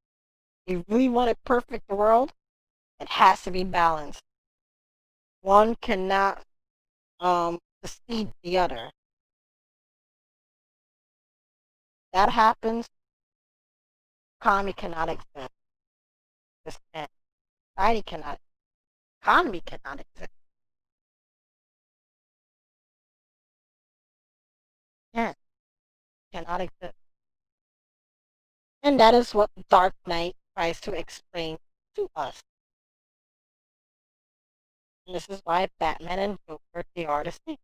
If you really want a perfect world, it has to be balanced. One cannot succeed the other. That happens, economy cannot exist. This can't. Society cannot. Economy cannot exist. Can't. Cannot exist. And that is what Dark Knight tries to explain to us. And this is why Batman and Joker, they are the same.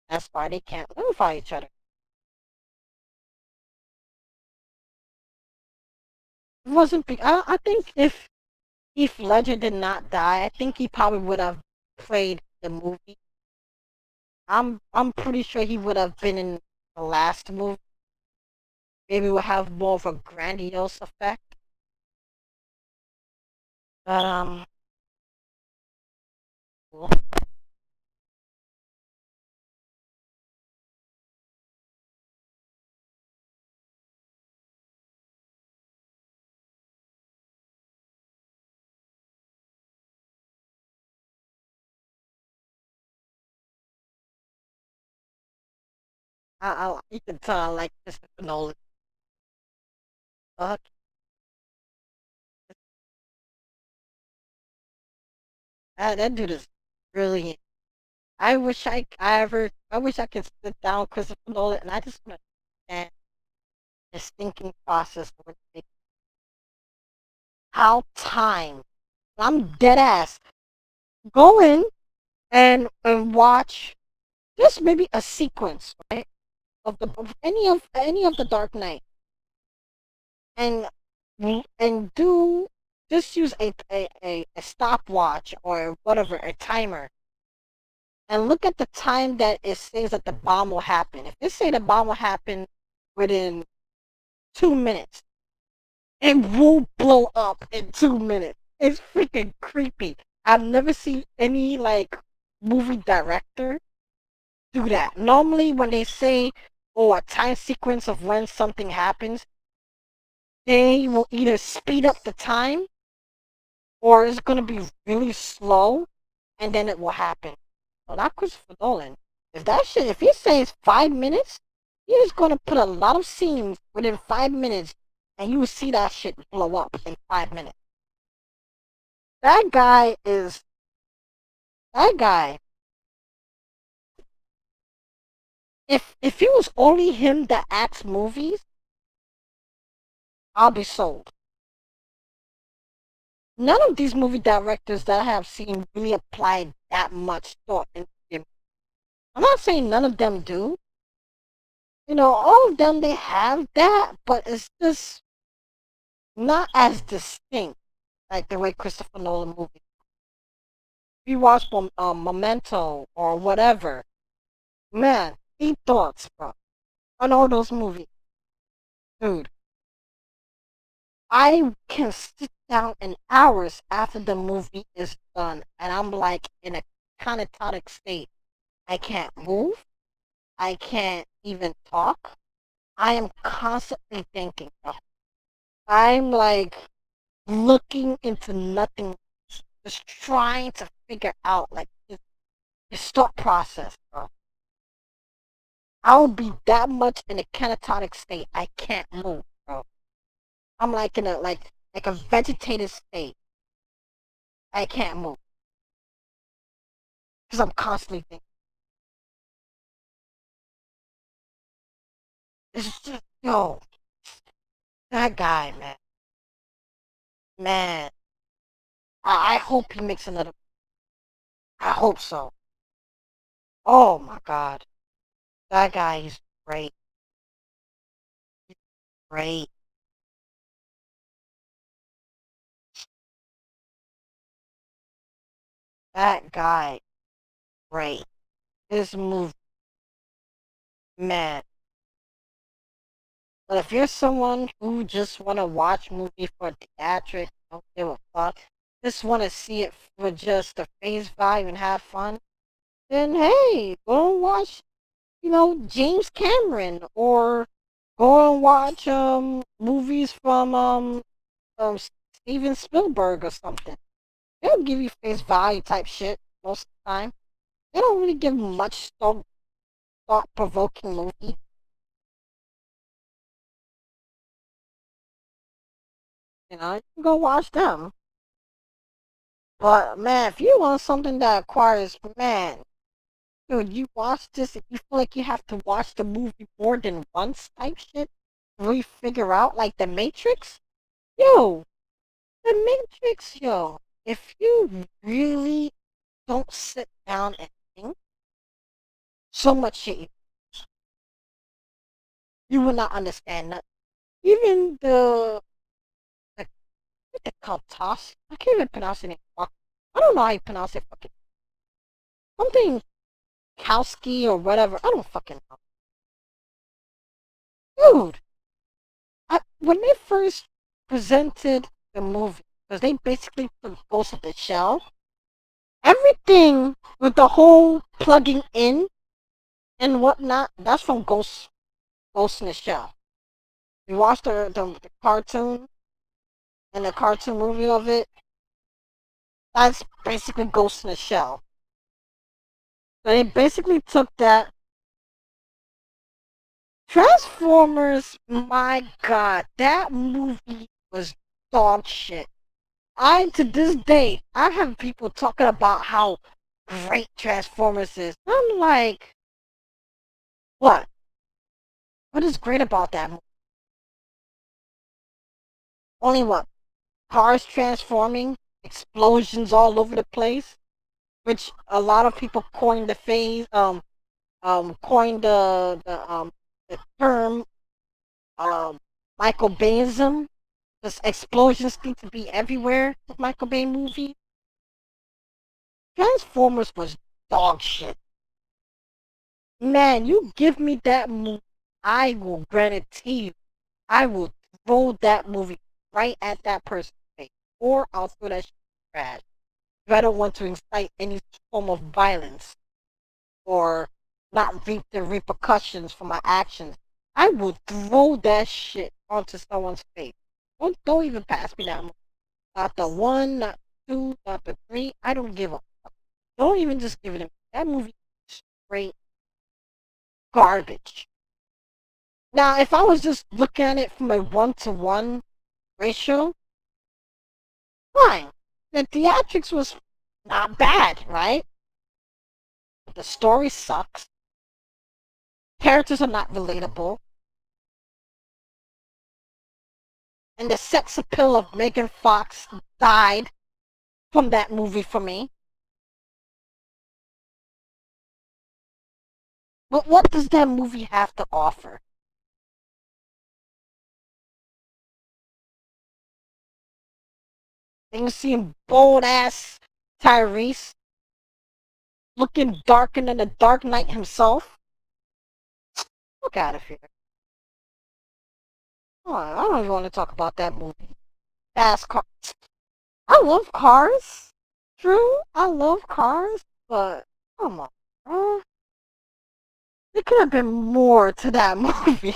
That's why they can't live by each other. It wasn't. I think if Heath Ledger did not die, I think he probably would have played the movie. I'm pretty sure he would have been in the last movie. Maybe would have more of a grandiose effect. But cool. You can tell I like Christopher Nolan. Fuck. That dude is brilliant. I wish I could sit down with Christopher Nolan and I just want to understand his thinking process. How time. I'm dead ass. Go in and watch just maybe a sequence, right? Of any of the Dark Knight. And do just use a stopwatch or whatever, a timer, and look at the time that it says that the bomb will happen. If it say the bomb will happen within 2 minutes. It will blow up in 2 minutes. It's freaking creepy. I've never seen any like movie director do that. Normally, when they say, "Oh, a time sequence of when something happens," they will either speed up the time or it's gonna be really slow, and then it will happen. Well, not Christopher Nolan. If he says 5 minutes, he's gonna put a lot of scenes within 5 minutes, and you will see that shit blow up in 5 minutes. That guy is that guy. If it was only him that acts movies, I'll be sold. None of these movie directors that I have seen really applied that much thought into them. I'm not saying none of them do. You know, all of them they have that, but it's just not as distinct like the way Christopher Nolan movies. If you watch Memento or whatever, man, deep thoughts, bro, on all those movies, dude. I can sit down in hours after the movie is done, and I'm like in a catatonic state. I can't move. I can't even talk. I am constantly thinking. I'm like looking into nothing, just trying to figure out like this thought process, bro. I would be that much in a catatonic state. I can't move, bro. I'm like in a like a vegetative state. I can't move because I'm constantly thinking. It's just that guy, man. Man, I hope he makes another. I hope so. Oh my God, that guy is great. Great. That guy, great. This movie, man. But if you're someone who just want to watch movie for theatrics, don't give a fuck, just want to see it for just the face value and have fun, then hey, go and watch, James Cameron, or go and watch movies from Steven Spielberg or something. They'll give you face value type shit most of the time. They don't really give much thought provoking movie. You can go watch them. But man, if you want something that requires, man, dude, you watch this and you feel like you have to watch the movie more than once type shit, to really figure out like the Matrix. Yo, the Matrix, yo. If you really don't sit down and think, so much shit you will not understand that. Even what they call toss. I can't even pronounce it. I don't know how you pronounce it. Fucking something Kowski or whatever. I don't fucking know. Dude, when they first presented the movie, because they basically took Ghost of the Shell, everything with the whole plugging in and whatnot, that's from Ghost in the Shell. You watched the cartoon and the cartoon movie of it, that's basically Ghost in the Shell. So they basically took that. Transformers, my God, that movie was dog shit. To this day, I have people talking about how great Transformers is. I'm like, what? What is great about that movie? Only what? Cars transforming, explosions all over the place, which a lot of people coined the phase, coined the term, Michael Bayism. Because explosions need to be everywhere with Michael Bay movie. Transformers was dog shit. Man, you give me that movie, I will guarantee you, I will throw that movie right at that person's face, or I'll throw that shit in the trash if I don't want to incite any form of violence or not reap the repercussions for my actions. I will throw that shit onto someone's face. Don't even pass me that movie. Not the one, not the two, not the three. I don't give a fuck. Don't even just give it to me. That movie is straight garbage. Now, if I was just looking at it from a 1-to-1 ratio, fine. The theatrics was not bad, right? But the story sucks. Characters are not relatable. And the sex appeal of Megan Fox died from that movie for me. But what does that movie have to offer? And you see bold ass Tyrese looking darker than the Dark Knight himself. Look out of here. Oh, I don't even want to talk about that movie. Fast Cars. I love cars. True, I love cars, but come on, bro. There could have been more to that movie.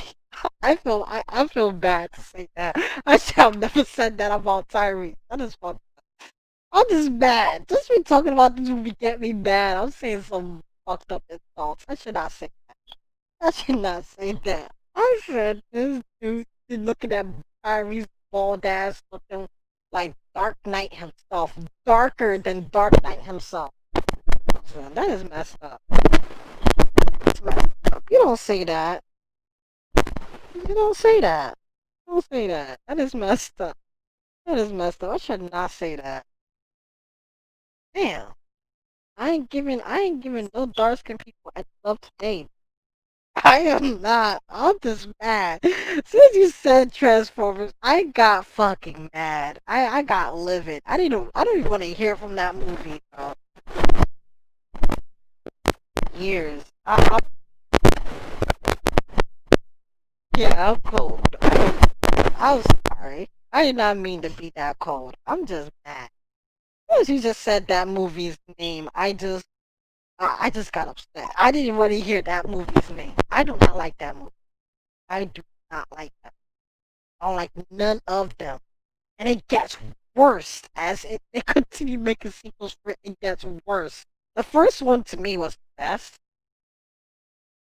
I feel bad to say that. I should have never said that about Tyrese. That is fucked up. I'm just mad. Just me talking about this movie get me mad. I'm saying some fucked up insults. I should not say that. I should not say that. I said this dude looking at Tyrese bald ass looking like Dark Knight himself. Darker than Dark Knight himself. So that is messed up. It's messed up. You don't say that. You don't say that. Don't say that. That is messed up. That is messed up. I should not say that. Damn. I ain't giving no dark skinned people any love today. I am not. I'm just mad. As soon as you said Transformers, I got fucking mad. I got livid. I don't even want to hear from that movie, bro. Years. Yeah, I'm cold. I'm sorry. I did not mean to be that cold. I'm just mad. As you just said that movie's name, I just got upset. I didn't want to hear that movie's name. I do not like that movie. I do not like that. I don't like none of them. And it gets worse as they continue making sequels for it. It gets worse. The first one to me was the best.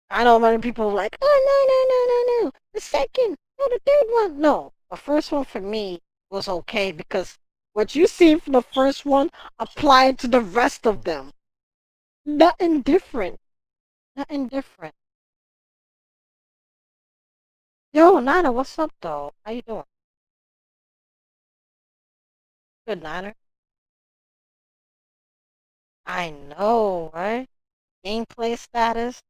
I know many people are like, oh no. The second, no, the third one. No, the first one for me was okay because what you see from the first one applied to the rest of them. Nothing different. Nothing different. Yo, Nana, what's up though? How you doing? Good, Nana. I know, right? Gameplay status.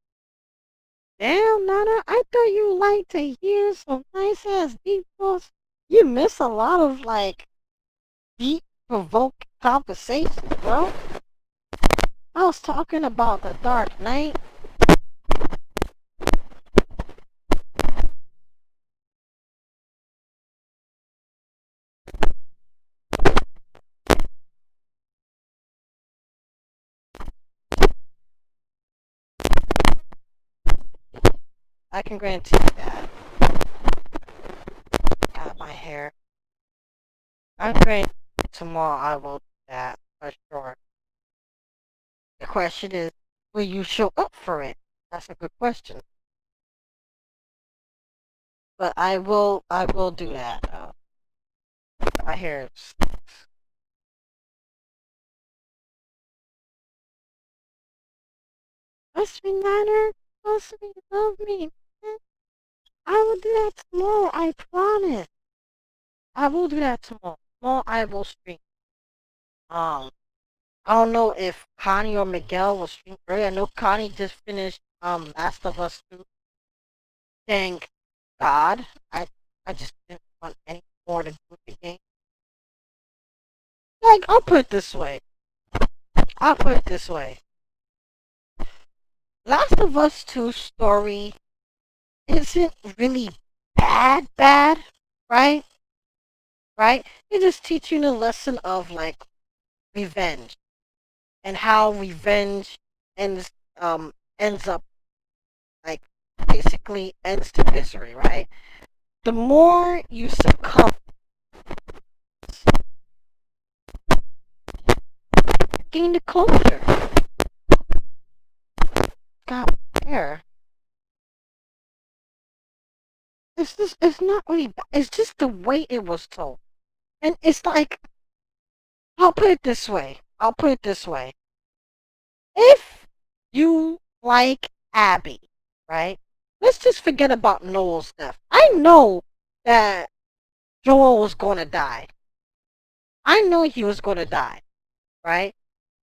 Damn, Nana, I thought you liked to hear some nice ass deep thoughts. You miss a lot of like deep provoking conversations, bro. I was talking about the Dark Knight. I can guarantee you that. Got my hair. I guarantee tomorrow I will do that for sure. The question is, will you show up for it? That's a good question. But I will do that. My hair is... Trust me, Niner. Trust me, love me. I will do that tomorrow, I promise. I will do that tomorrow. Tomorrow I will stream. I don't know if Connie or Miguel will stream early. I know Connie just finished Last of Us 2. Thank God. I just didn't want any more to do with the game. Like, I'll put it this way. Last of Us 2 story isn't really bad. bad, right? Right? It just teach you the lesson of like revenge and how revenge ends ends up like basically ends to misery, right? The more you succumb, gain the closure. God, there. It's not really bad. It's just the way it was told. And it's like, I'll put it this way. I'll put it this way. If you like Abby, right? Let's just forget about Noel's death. I know that Joel was going to die. I know he was going to die, right?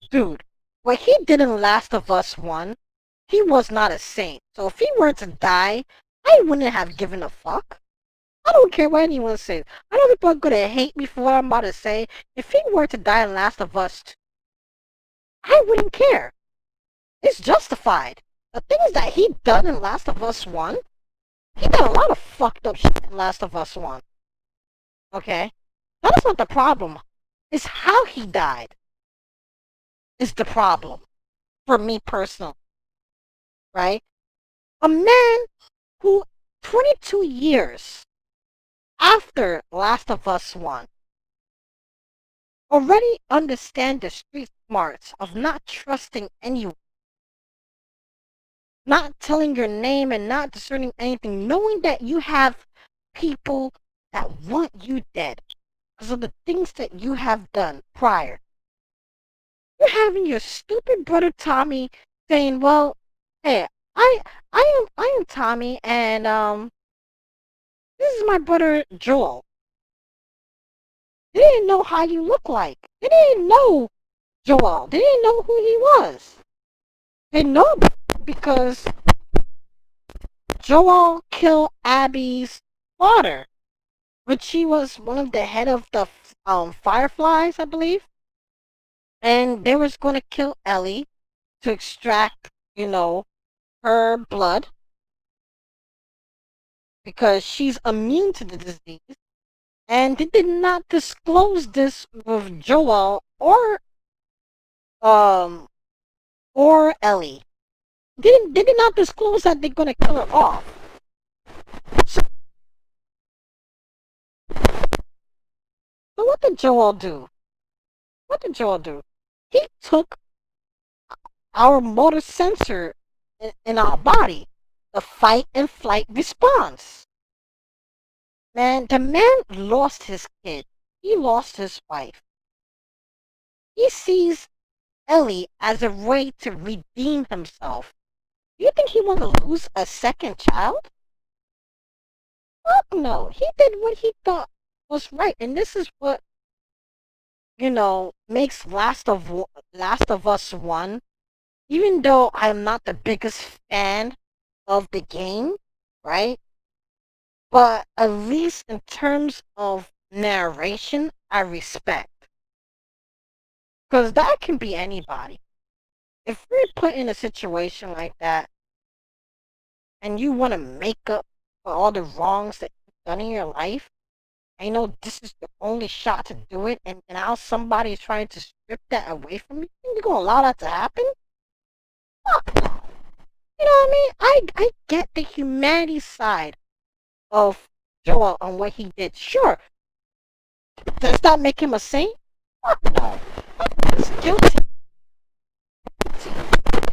Dude, what he did in Last of Us 1, he was not a saint. So if he were to die, I wouldn't have given a fuck. I don't care what anyone says. I know people are going to hate me for what I'm about to say. If he were to die in Last of Us 2, I wouldn't care. It's justified. The things that he done in Last of Us 1, he did a lot of fucked up shit in Last of Us 1. Okay? That's not the problem. It's how he died is the problem. For me personally. Right? A man who 22 years after Last of Us 1 already understand the street smarts of not trusting anyone, not telling your name and not discerning anything, knowing that you have people that want you dead because of the things that you have done prior. You're having your stupid brother Tommy saying, well, hey, I am Tommy and this is my brother Joel. They didn't know how you look like. They didn't know Joel. They didn't know who he was. They know because Joel killed Abby's father, which she was one of the head of the Fireflies, I believe. And they was going to kill Ellie to extract, her blood because she's immune to the disease. And they did not disclose this with Joel or Ellie. They did not disclose that they're gonna kill her off. So what did Joel do? What did Joel do? He took our motor sensor in our body, the fight and flight response. Man, the man lost his kid. He lost his wife. He sees Ellie as a way to redeem himself. Do you think he want to lose a second child? Fuck no. He did what he thought was right. And this is what, makes Last of Us 1, even though I'm not the biggest fan of the game, right? But at least in terms of narration, I respect. Because that can be anybody. If we're put in a situation like that, and you want to make up for all the wrongs that you've done in your life, I know this is the only shot to do it, and now somebody is trying to strip that away from you, and you're going to allow that to happen? Fuck no. You know what I mean? I get the humanity side of Joel on what he did. Sure. Does that make him a saint? Fuck no. He's guilty.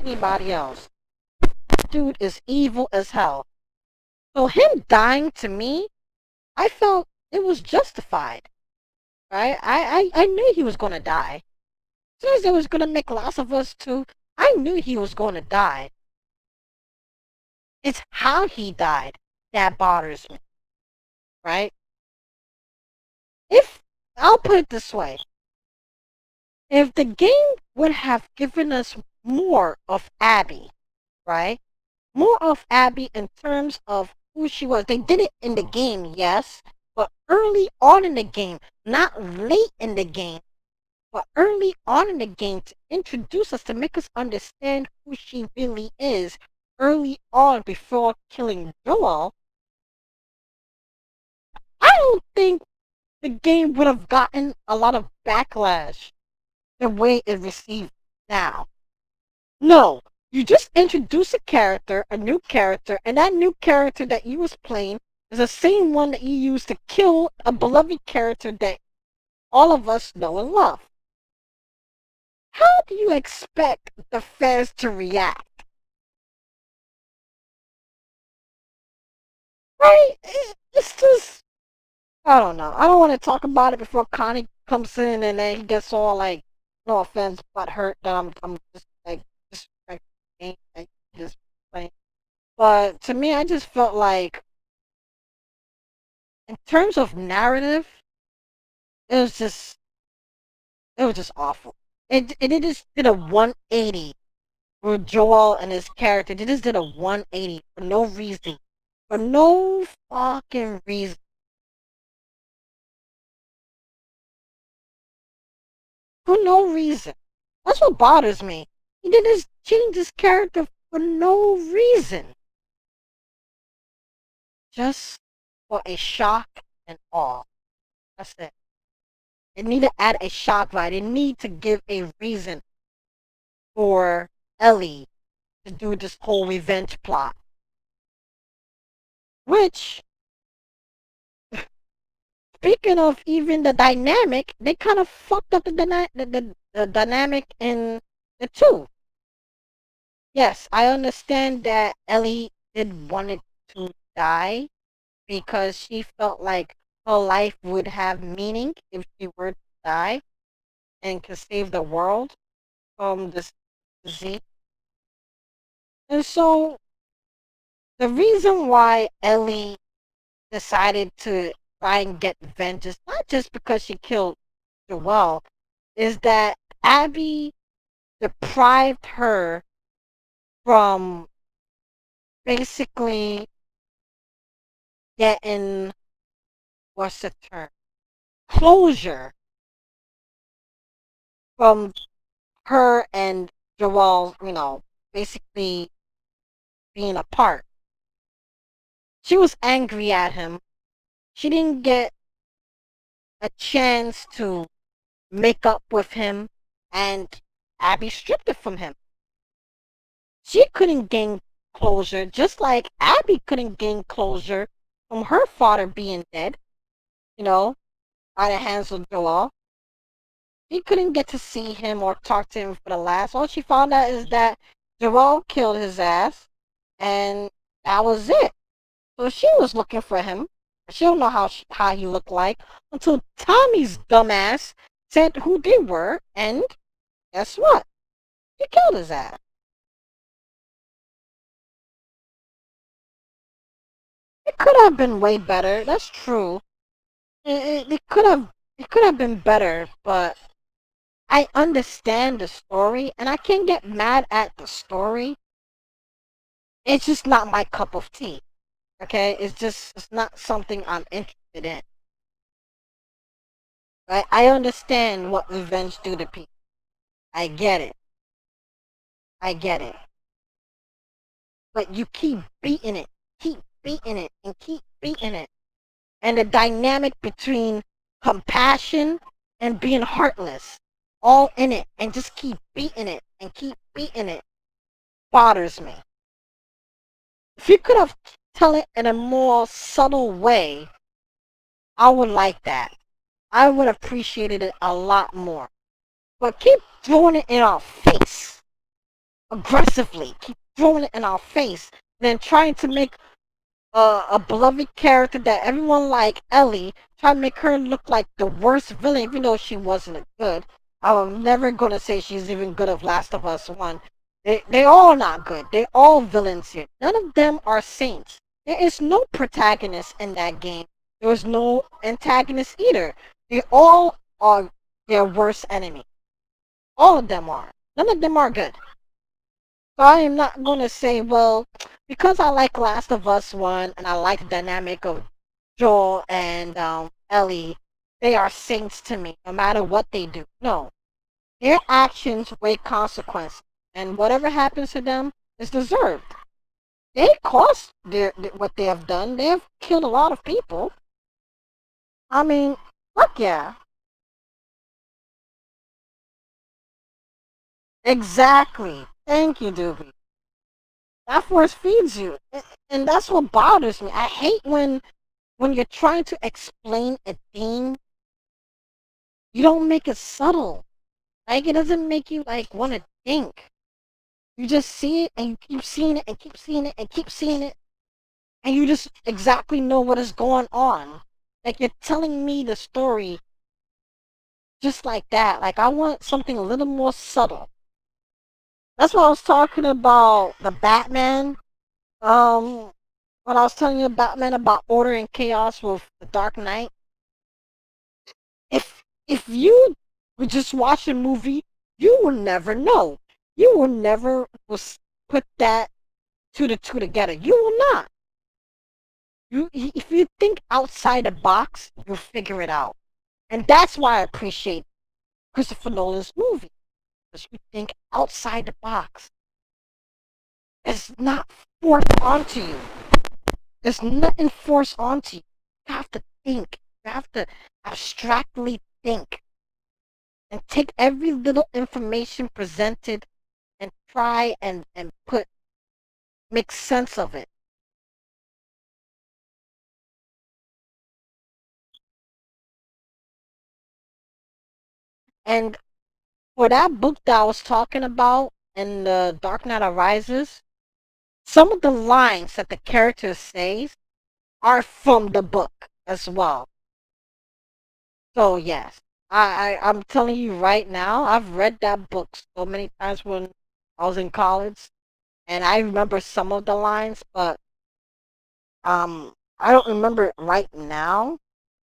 Anybody else. Dude is evil as hell. So him dying to me, I felt it was justified. Right? I knew he was going to die. As soon as they was going to make Last of Us 2, I knew he was going to die. It's how he died that bothers me. Right? I'll put it this way. If the game would have given us more of Abby, right? More of Abby in terms of who she was. They did it in the game, yes, but early on in the game, not late in the game, but early on in the game to introduce us, to make us understand who she really is early on before killing Joel. don't think the game would have gotten a lot of backlash the way it received now. No, you just introduce a new character, and that new character that you was playing is the same one that you used to kill a beloved character that all of us know and love. How do you expect the fans to react? Right? It's just, I don't know. I don't want to talk about it before Connie comes in and then he gets all like, no offense, but hurt that I'm just like disrespecting the game, like just playing. But to me, I just felt like, in terms of narrative, it was just, it was just awful. It just did a 180 with Joel and his character. They just did a 180 for no reason, for no fucking reason. For no reason. That's what bothers me. He did this change his character for no reason. Just for a shock and awe. That's it. They need to add a shock value. They need to give a reason for Ellie to do this whole revenge plot. Which, speaking of even the dynamic, they kind of fucked up the dynamic in the two. Yes, I understand that Ellie did want to die because she felt like her life would have meaning if she were to die and could save the world from this disease. And so the reason why Ellie decided to try and get vengeance, not just because she killed Joelle, is that Abby deprived her from basically getting, what's the term, closure from her and Joelle, basically being apart. She was angry at him. She didn't get a chance to make up with him, and Abby stripped it from him. She couldn't gain closure, just like Abby couldn't gain closure from her father being dead, by the hands of Joel. She couldn't get to see him or talk to him for the last. All she found out is that Joel killed his ass, and that was it. So she was looking for him. She don't know how he looked like until Tommy's dumbass said who they were, and guess what? She killed his ass. It could have been way better. That's true. It could have been better, but I understand the story, and I can't get mad at the story. It's just not my cup of tea. Okay, it's not something I'm interested in. Right? I understand what revenge do to people. I get it. But you keep beating it, and keep beating it. And the dynamic between compassion and being heartless, all in it, and just keep beating it and keep beating it, bothers me. If you could have tell it in a more subtle way, I would like that. I would appreciate it a lot more. But keep throwing it in our face. Aggressively. Keep throwing it in our face. Then trying to make a beloved character that everyone like, Ellie, try to make her look like the worst villain, even though she wasn't good. I'm never going to say she's even good of Last of Us 1. They all not good. They all villains here. None of them are saints. There is no protagonist in that game. There was no antagonist either. They all are their worst enemy. All of them are. None of them are good. So I am not going to say, well, because I like Last of Us 1 and I like the dynamic of Joel and Ellie, they are saints to me, no matter what they do. No. Their actions weigh consequences. And whatever happens to them is deserved. They cost what they have done. They have killed a lot of people. I mean, fuck yeah. Exactly. Thank you, Doobie. That force feeds you. And that's what bothers me. I hate when you're trying to explain a thing, you don't make it subtle. Like it doesn't make you like want to think. You just see it and you keep seeing it and keep seeing it and keep seeing it, and you just exactly know what is going on. Like you're telling me the story just like that. Like I want something a little more subtle. That's what I was talking about the Batman. Um, when I was telling you Batman about order and chaos with the Dark Knight. If you would just watch a movie, you will never know. You will never put that two to two together. You will not. If you think outside the box, you'll figure it out. And that's why I appreciate Christopher Nolan's movie. Because you think outside the box. It's not forced onto you. There's nothing forced onto you. You have to think. You have to abstractly think. And take every little information presented and try and make sense of it. And for that book that I was talking about in the Dark Knight Rises, some of the lines that the character says are from the book as well. So yes, I'm telling you right now, I've read that book so many times when I was in college, and I remember some of the lines, but I don't remember it right now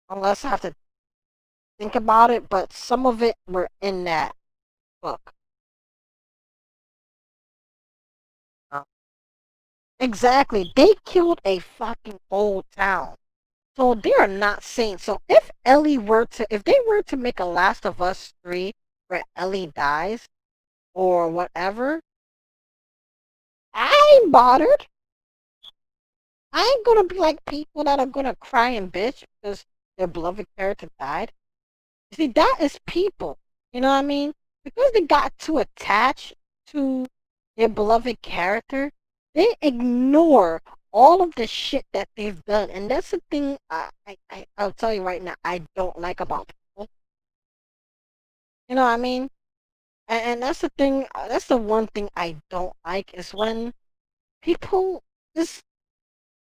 unless I have to think about it. But some of it were in that book. Uh, Exactly. They killed a fucking whole town. So they are not sane. So if they were to make a Last of Us 3 where Ellie dies or whatever, I ain't bothered. I ain't gonna be like people that are gonna cry and bitch because their beloved character died. You see, that is people. You know what I mean? Because they got too attached to their beloved character, they ignore all of the shit that they've done. And that's the thing I'll tell you right now, I don't like about people. You know what I mean? And that's the thing, that's the one thing I don't like is when people just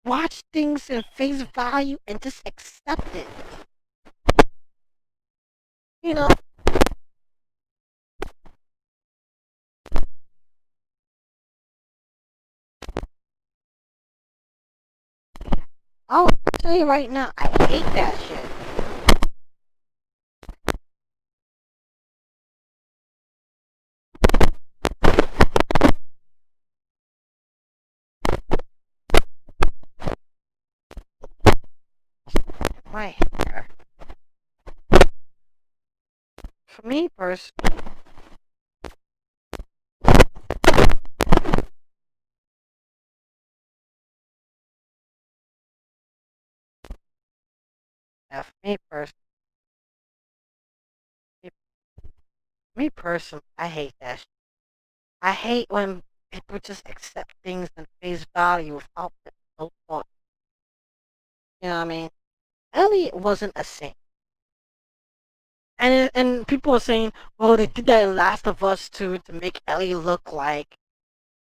watch things in face value and just accept it. You know, I'll tell you right now, I hate that shit. My hair. For me personally, for me personally, I hate that shit. I hate when people just accept things in face value without no thought. You know what I mean? Ellie wasn't a saint. And people are saying, well, they did that in Last of Us too to make Ellie look like,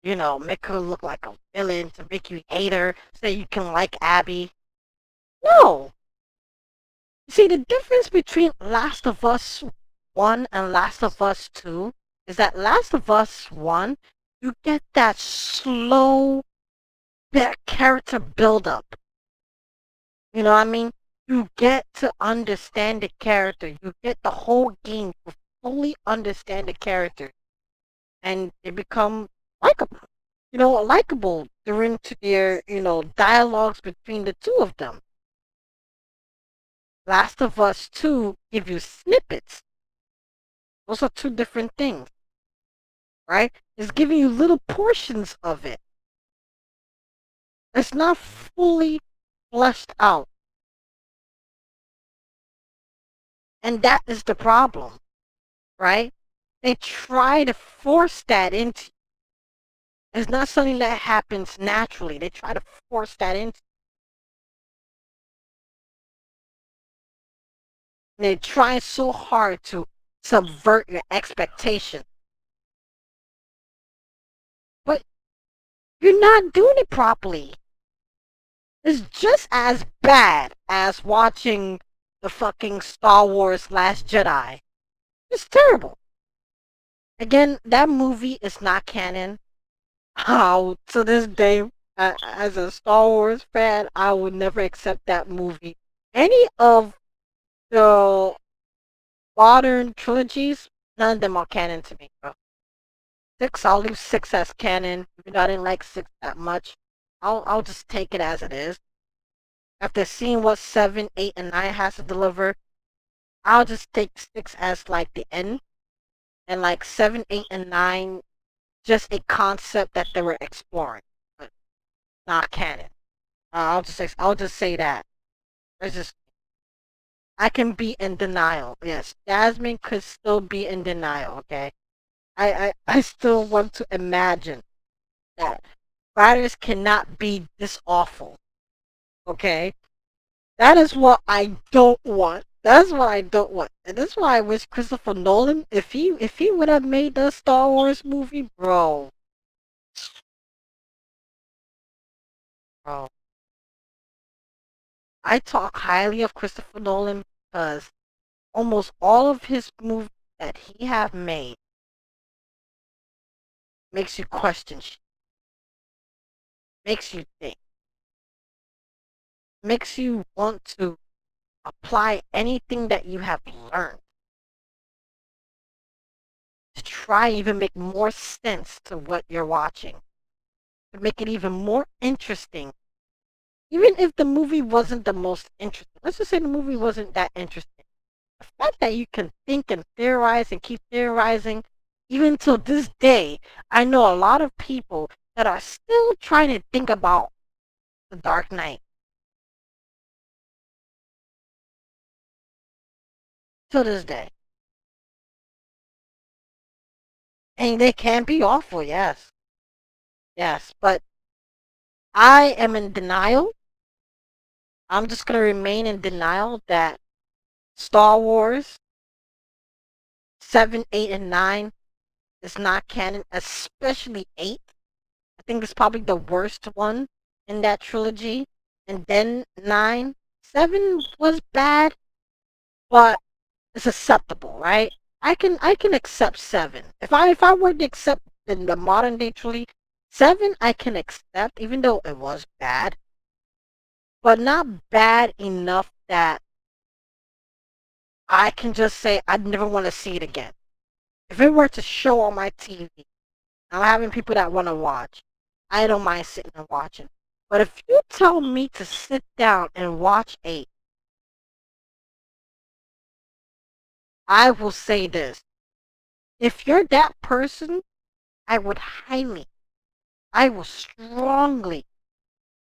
make her look like a villain, to make you hate her, so you can like Abby. No. You see, the difference between Last of Us 1 and Last of Us 2 is that Last of Us 1, you get that slow character build-up. You know what I mean? You get to understand the character. You get the whole game to fully understand the character. And they become likable. Likable during their, dialogues between the two of them. Last of Us 2 give you snippets. Those are two different things. Right? It's giving you little portions of it. It's not fully fleshed out. And that is the problem, right? They try to force that into you. It's not something that happens naturally. They try to force that into you. They try so hard to subvert your expectation. But you're not doing it properly. It's just as bad as watching the fucking Star Wars Last Jedi. It's terrible. Again, that movie is not canon. How to this day, as a Star Wars fan, I would never accept that movie. Any of the modern trilogies, none of them are canon to me, bro. 6, I'll leave 6 as canon. Even though I didn't like 6 that much, I'll just take it as it is. After seeing what 7, 8, and 9 has to deliver, I'll just take 6 as like the end, and like 7, 8, and 9 just a concept that they were exploring, but not canon. I'll just say that. It's just, I can be in denial. Yes, Jasmine could still be in denial. Okay, I still want to imagine that writers cannot be this awful. Okay, that is what I don't want. That's what I don't want, and that's why I wish Christopher Nolan, if he would have made the Star Wars movie, bro. I talk highly of Christopher Nolan because almost all of his movies that he have made makes you question shit, makes you think, makes you want to apply anything that you have learned to try even make more sense to what you're watching, to make it even more interesting. Even if the movie wasn't the most interesting, let's just say the movie wasn't that interesting. The fact that you can think and theorize and keep theorizing, even till this day, I know a lot of people that are still trying to think about The Dark Knight. To this day. And they can be awful, yes. Yes, but I am in denial. I'm just going to remain in denial that Star Wars 7, 8, and 9 is not canon, especially 8. I think it's probably the worst one in that trilogy. And then 9. 7 was bad, but it's acceptable, right? I can accept 7. If I were to accept in the modern day trilogy, 7 I can accept, even though it was bad, but not bad enough that I can just say I'd never want to see it again. If it were to show on my TV, I'm having people that want to watch, I don't mind sitting and watching. But if you tell me to sit down and watch 8, I will say this. If you're that person, I will strongly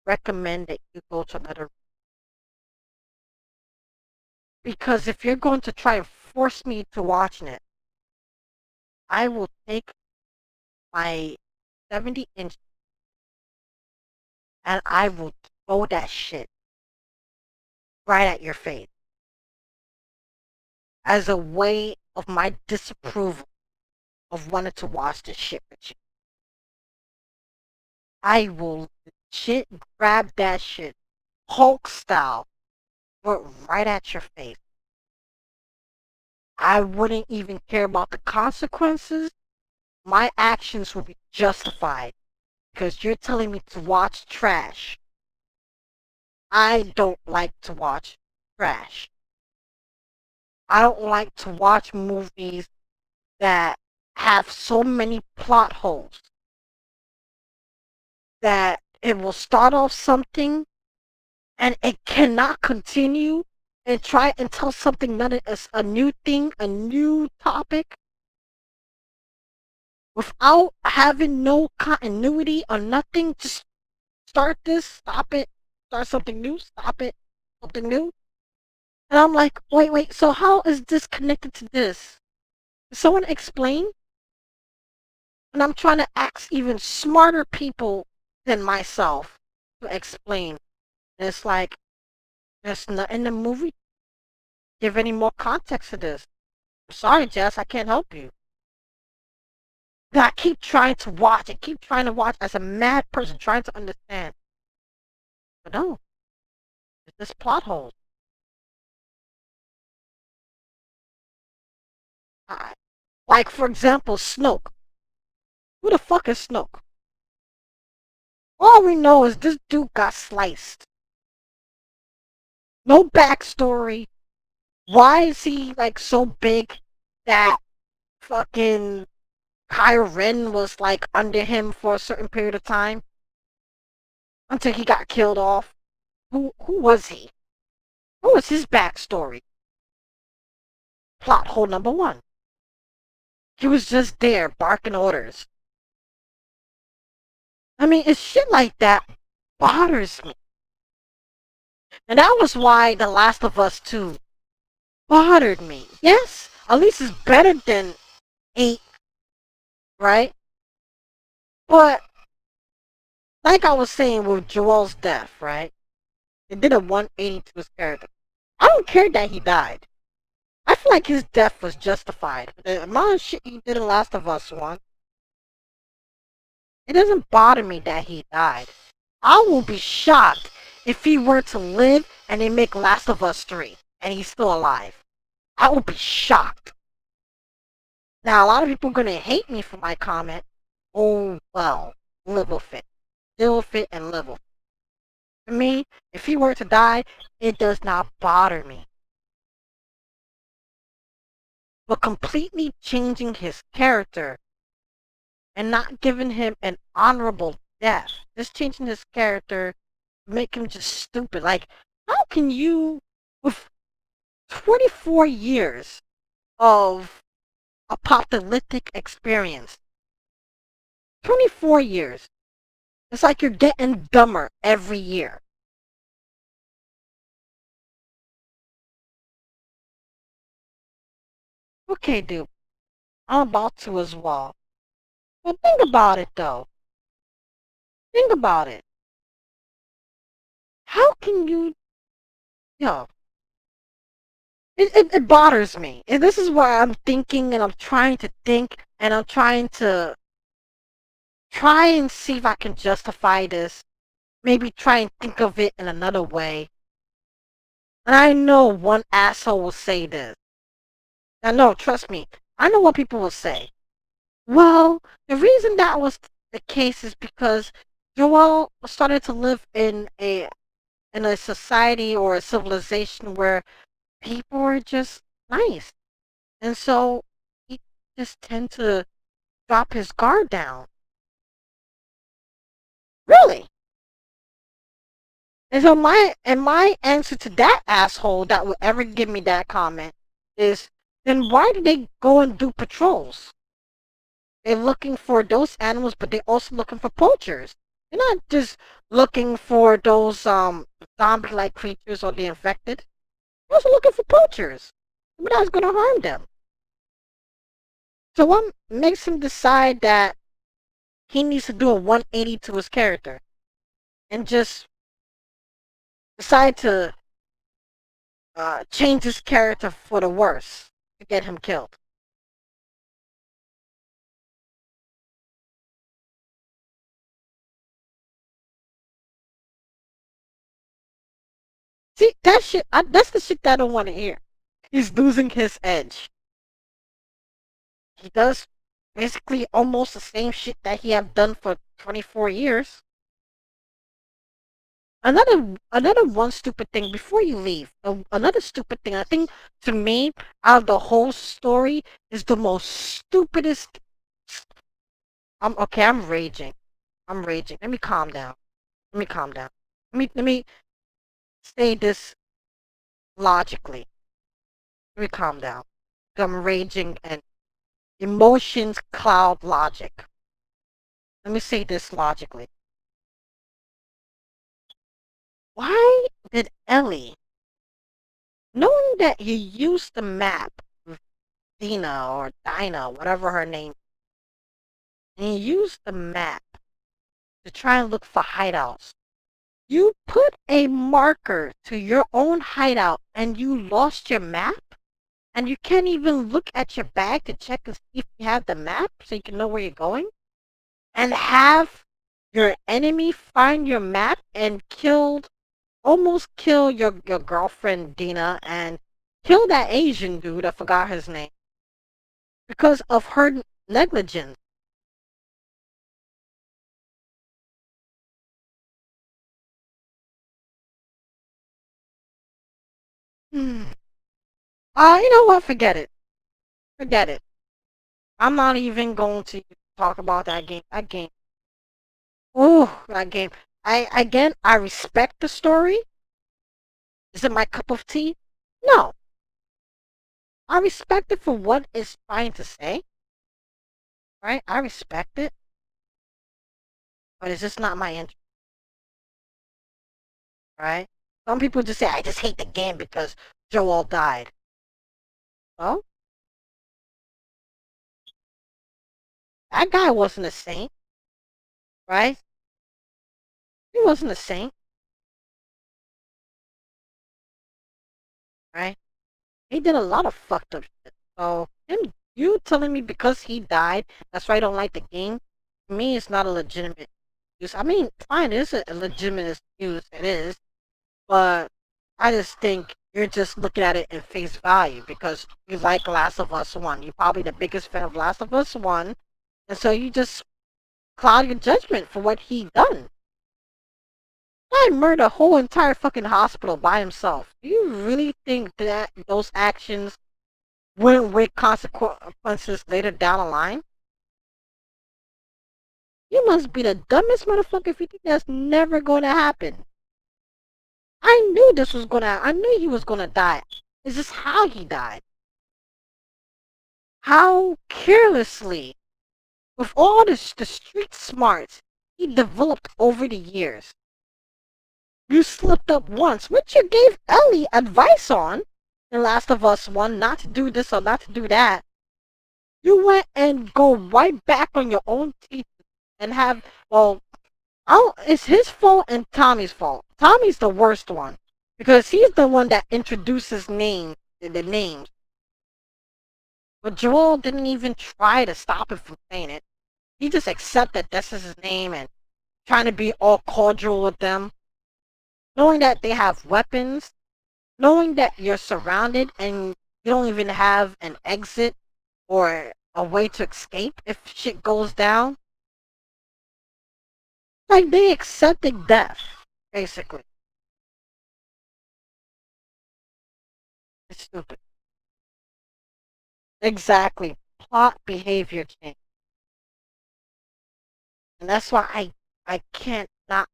recommend that you go to another. Because if you're going to try and force me to watching it, I will take my 70-inch and I will throw that shit right at your face as a way of my disapproval of wanting to watch this shit with you. I will legit grab that shit, Hulk style, throw it right at your face. I wouldn't even care about the consequences. My actions will be justified because you're telling me to watch trash. I don't like to watch trash. I don't like to watch movies that have so many plot holes that it will start off something and it cannot continue and try and tell something that is a new thing, a new topic, without having no continuity or nothing. Just start this, stop it, start something new, stop it, something new. And I'm like, wait, so how is this connected to this? Can someone explain? And I'm trying to ask even smarter people than myself to explain. And it's like, there's nothing in the movie give any more context to this. I'm sorry, Jess, I can't help you. But I keep trying to watch. I keep trying to watch as a mad person, trying to understand. But no, it's this plot hole. Like, for example, Snoke. Who the fuck is Snoke? All we know is this dude got sliced. No backstory. Why is he like so big that fucking Kylo Ren was like under him for a certain period of time until he got killed off? Who was he? What was his backstory? Plot hole number one. He was just there barking orders. I mean, it's shit like that bothers me. And that was why The Last of Us 2 bothered me. Yes, at least it's better than 8, right? But, like I was saying with Joel's death, right? It did a 180 to his character. I don't care that he died. I feel like his death was justified. The amount of shit he did in Last of Us 1, it doesn't bother me that he died. I will be shocked if he were to live and they make Last of Us 3 and he's still alive. I will be shocked. Now, a lot of people are going to hate me for my comment. Oh, well, live with it. Deal with it and live with it. For me, if he were to die, it does not bother me. But completely changing his character and not giving him an honorable death, just changing his character, make him just stupid. Like, how can you, with 24 years of apocalyptic experience, 24 years, it's like you're getting dumber every year. Okay, dude, I'm about to as well. But think about it, though. Think about it. How can you, yo, it bothers me. And this is why I'm thinking and I'm trying to think and I'm trying to try and see if I can justify this. Maybe try and think of it in another way. And I know one asshole will say this. Now, no, trust me. I know what people will say. Well, the reason that was the case is because Joel started to live in a society or a civilization where people were just nice. And so he just tend to drop his guard down. Really? And so my answer to that asshole that would ever give me that comment is, then why do they go and do patrols? They're looking for those animals, but they're also looking for poachers. They're not just looking for those zombie-like creatures or the infected. They're also looking for poachers. But that's gonna harm them. So what makes him decide that he needs to do a 180 to his character and just decide to change his character for the worse to get him killed? See, that shit, that's the shit that I don't want to hear. He's losing his edge. He does basically almost the same shit that he have done for 24 years. Another one stupid thing before you leave. Another stupid thing, I think, to me, out of the whole story, is the most stupidest. I'm raging. I'm raging. Let me calm down. Let me calm down. Let me say this logically. Let me calm down. I'm raging and emotions cloud logic. Let me say this logically. Why did Ellie knowing that you used the map with Dina or Dinah, whatever her name, and you used the map to try and look for hideouts. You put a marker to your own hideout and you lost your map? And you can't even look at your bag to check and see if you have the map so you can know where you're going? And have your enemy find your map and almost kill your girlfriend Dina and kill that Asian dude, I forgot his name, because of her negligence. Hmm. You know what? Forget it. Forget it. I'm not even going to talk about that game. That game. Oh, that game. I respect the story. Is it my cup of tea? No. I respect it for what it's trying to say. Right? I respect it. But it's just not my interest. Right? Some people just say, I just hate the game because Joel died. Well, that guy wasn't a saint. Right? He wasn't a saint. Right? He did a lot of fucked up shit. So, you telling me because he died, that's why I don't like the game, to me, it's not a legitimate excuse. I mean, fine, it is a legitimate excuse, it is, but I just think you're just looking at it in face value because you like Last of Us 1. You're probably the biggest fan of Last of Us 1, and so you just cloud your judgment for what he done. I murdered a whole entire fucking hospital by himself. Do you really think that those actions wouldn't with consequences later down the line? You must be the dumbest motherfucker if you think that's never going to happen. I knew this was going to, I knew he was going to die. It's just how he died. How carelessly, with all the street smarts he developed over the years. You slipped up once, which you gave Ellie advice on in Last of Us 1, not to do this or not to do that. You went and go right back on your own teeth and have, well, it's his fault and Tommy's fault. Tommy's the worst one because he's the one that introduces the names. But Joel didn't even try to stop him from saying it. He just accepted this is his name and trying to be all cordial with them. Knowing that they have weapons, knowing that you're surrounded and you don't even have an exit or a way to escape if shit goes down. Like, they accepted death, basically. It's stupid. Exactly. Plot behavior change. And that's why I cannot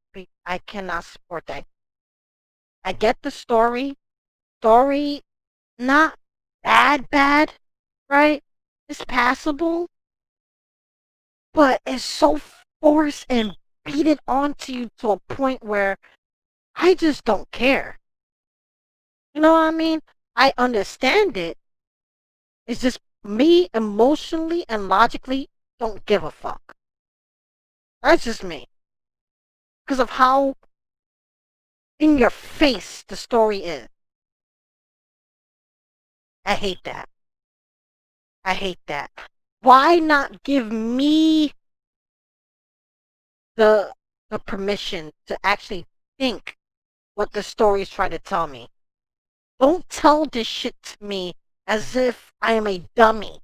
support that. I get the story. Story, not bad, right? It's passable. But it's so forced and beat it onto you to a point where I just don't care. You know what I mean? I understand it. It's just me emotionally and logically don't give a fuck. That's just me. Because of how in your face the story is. I hate that. I hate that. Why not give me the permission to actually think what the story is trying to tell me? Don't tell this shit to me as if I am a dummy.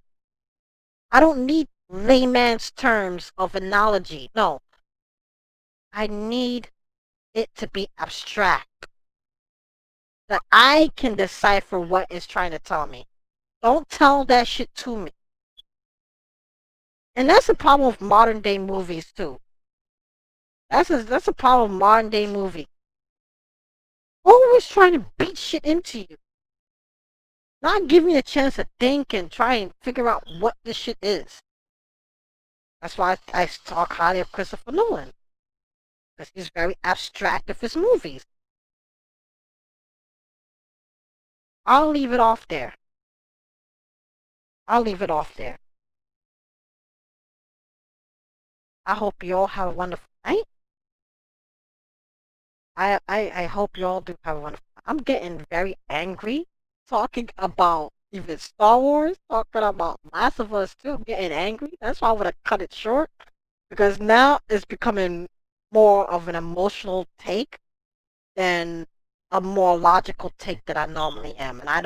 I don't need layman's terms of analogy. No. I need it to be abstract. That I can decipher what it's trying to tell me. Don't tell that shit to me. And that's the problem with modern day movies too. That's a problem with modern day movie. Always trying to beat shit into you. Not giving you a chance to think and try and figure out what this shit is. That's why I talk highly of Christopher Nolan. Because he's very abstract of his movies. I'll leave it off there. I'll leave it off there. I hope you all have a wonderful night. I hope you all do have a wonderful night. I'm getting very angry talking about even Star Wars, talking about Last of Us too. I'm getting angry. That's why I want to cut it short. Because now it's becoming more of an emotional take than a more logical take that I normally am. And I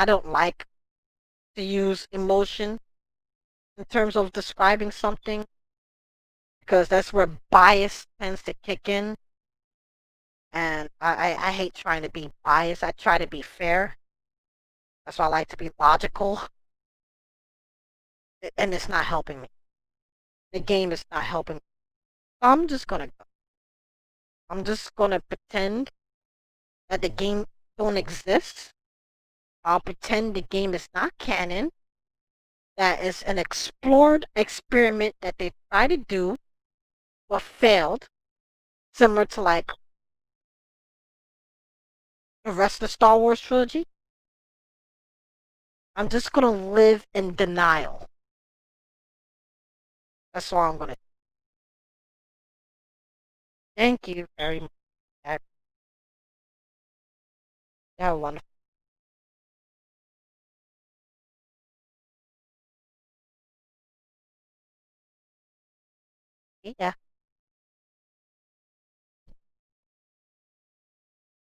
don't like to use emotion in terms of describing something, because that's where bias tends to kick in. And I hate trying to be biased. I try to be fair. That's why I like to be logical. And it's not helping me. The game is not helping me. So I'm just gonna go. I'm just gonna pretend that the game don't exist. I'll pretend the game is not canon. That is an explored experiment that they tried to do but failed. Similar to like the rest of the Star Wars trilogy. I'm just gonna live in denial. That's all I'm gonna do. Thank you very much. Have a wonderful. Yeah.